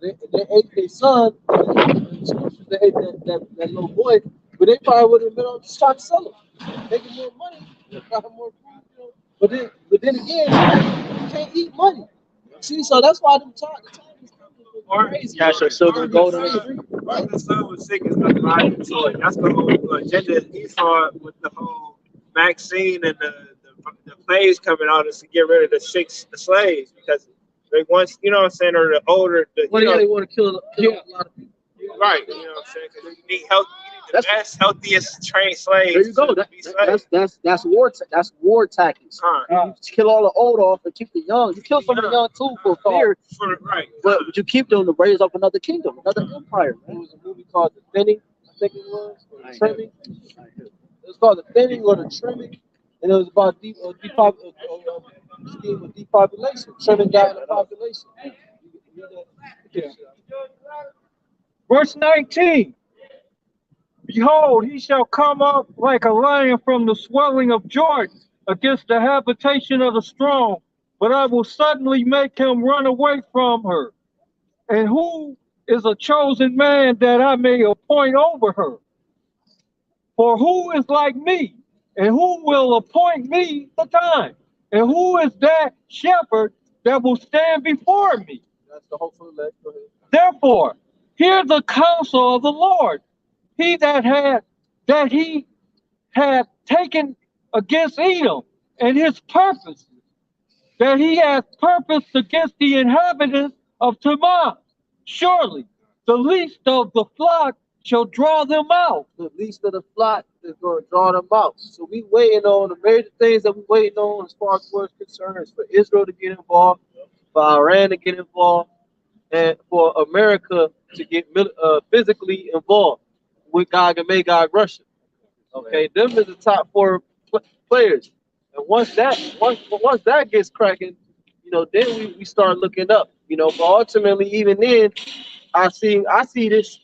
Speaker 3: they ate their son, the scriptures they ate that little boy, but they probably would have been on just trying to sell it, making more money, more food, you know. But then again, you can't eat money. See, so that's why the time is crazy.
Speaker 1: Cash or silver and gold.
Speaker 4: The son was sick is not lying to it. That's the whole agenda Esau with the whole vaccine and the phase coming out is to get rid of the slaves because they once, you know what I'm saying, or the older.
Speaker 8: They want to kill a lot of people.
Speaker 4: Right, you know what I'm saying? Because you need help. You need the best, healthiest trained slaves.
Speaker 1: There you go. That's war. That's war tactics. You kill all the old off and keep the young. You kill some of the young too for fear.
Speaker 4: Right.
Speaker 1: But you keep them to raise up another kingdom, another empire.
Speaker 3: There was a movie called The Thinning, I think it was, or The Trimming. It was called The Thinning or The Trimming, and it was about scheme of depopulation, trimming down the population.
Speaker 6: Verse 19. Behold, he shall come up like a lion from the swelling of Jordan against the habitation of the strong, but I will suddenly make him run away from her. And who is a chosen man that I may appoint over her? For who is like me, and who will appoint me the time? And who is that shepherd that will stand before me?
Speaker 3: That's the hope for the elect. Go ahead.
Speaker 6: Therefore, hear the counsel of the Lord. He had taken against Edom, and his purpose, that he hath purposed against the inhabitants of Teman. Surely the least of the flock shall draw them out.
Speaker 3: The least of the flock is going to draw them out. So we waiting on the major things that we waiting on as far as we're concerned is for Israel to get involved, for Iran to get involved, and for America to get physically involved with Gog and Magog Russia. Okay, them is the top four players. And once that gets cracking, you know, then we start looking up. You know, but ultimately, even then, I see this.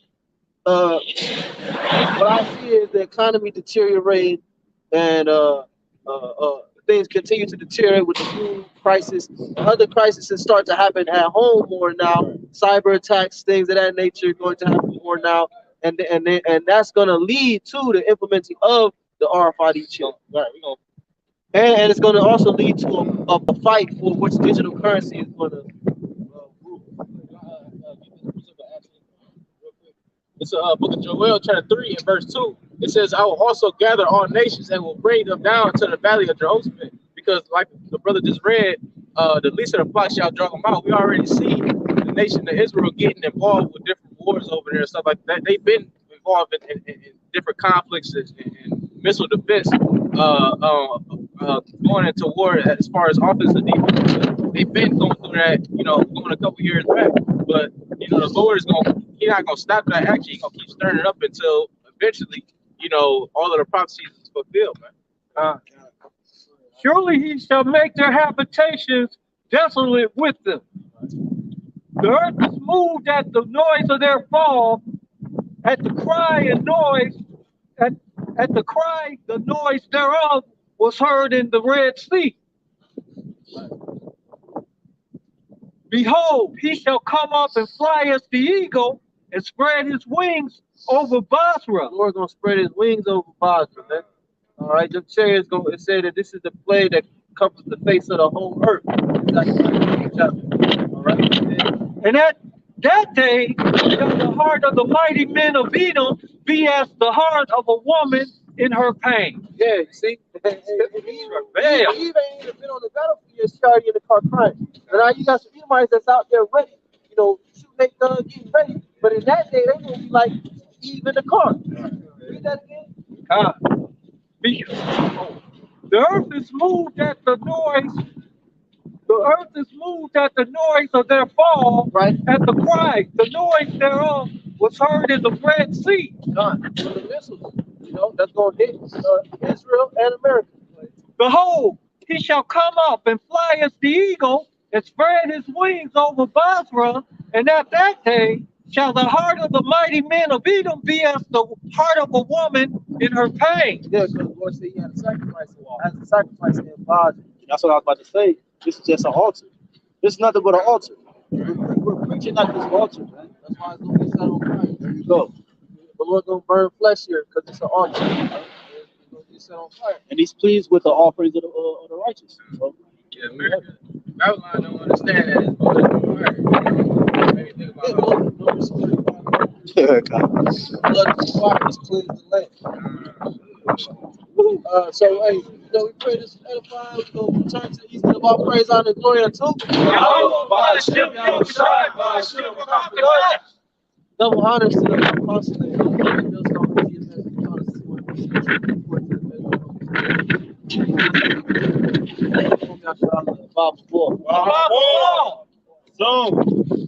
Speaker 3: What I see is the economy deteriorating, and things continue to deteriorate with the food crisis. Other crises start to happen at home more now. Cyber attacks, things of that nature, are going to happen more now, and that's going to lead to the implementing of the RFID chip. Right, and it's going to also lead to a fight for which digital currency is going to rule.
Speaker 7: It's book of Joel, chapter 3 and verse 2. It says, I will also gather all nations and will bring them down to the valley of Jehoshaphat. Because like the brother just read, the least of the flock shall draw them out. We already see the nation of Israel getting involved with different wars over there and stuff like that. They've been involved in different conflicts and missile defense, going into war as far as offensive defense. So they've been going through that, you know, going a couple years back. But, you know, the Lord is he's not going to stop that action. He's going to keep stirring it up until eventually, you know, all of the prophecies is fulfilled, man.
Speaker 6: Surely he shall make their habitations desolate with them. The earth is moved at the noise of their fall, at the cry and noise, at the cry, the noise thereof was heard in the Red Sea. Behold, he shall come up and fly as the eagle and spread his wings over Basra.
Speaker 3: The Lord's going to spread his wings over Basra, man. All right, the chariots going to say that this is the plague that covers the face of the whole earth. All
Speaker 6: And at that day shall the heart of the mighty men of Edom be as the heart of a woman in her pain.
Speaker 3: Yeah, you see? Eve ain't even been on the battlefield yet, she already in the car crying. And now you got some Edomites that's out there ready, you know, shooting their gun, getting ready. But in that day, they gonna be like Eve in the car. Read that again?
Speaker 6: The earth is moved at the noise. The earth is moved at the noise of their fall,
Speaker 3: Right.
Speaker 6: at the cry. The noise thereof was heard in the Red Sea.
Speaker 3: Done. So the missiles, you know, that's gonna hit Israel and America.
Speaker 6: Behold, he shall come up and fly as the eagle and spread his wings over Basra, and at that day shall the heart of the mighty men of Edom be as the heart of a woman in her pain.
Speaker 3: Yeah, because the Lord said he had a sacrifice. As a sacrifice in body. That's what I was about to say. This is just an altar. This is nothing but an altar. We're preaching like this altar, man. That's why it's gonna be set on fire. There you go. The Lord's gonna burn flesh here because it's an altar. It's gonna be set on fire. And he's pleased with the offerings of the righteous. So,
Speaker 7: Yeah, America. Babylon don't understand that it's going to fire. Maybe think about
Speaker 3: yeah, God. Blood of the prophets cleanse the land. So, hey, you know, we pray this edifying. We're going to return to the east of our praise, honor, and glory unto
Speaker 6: Yahawah, BAHASHAM, YAHAWASHI, BAHASHAM, HAQADASH.
Speaker 3: double honors to the apostle and Bible 4.
Speaker 4: So.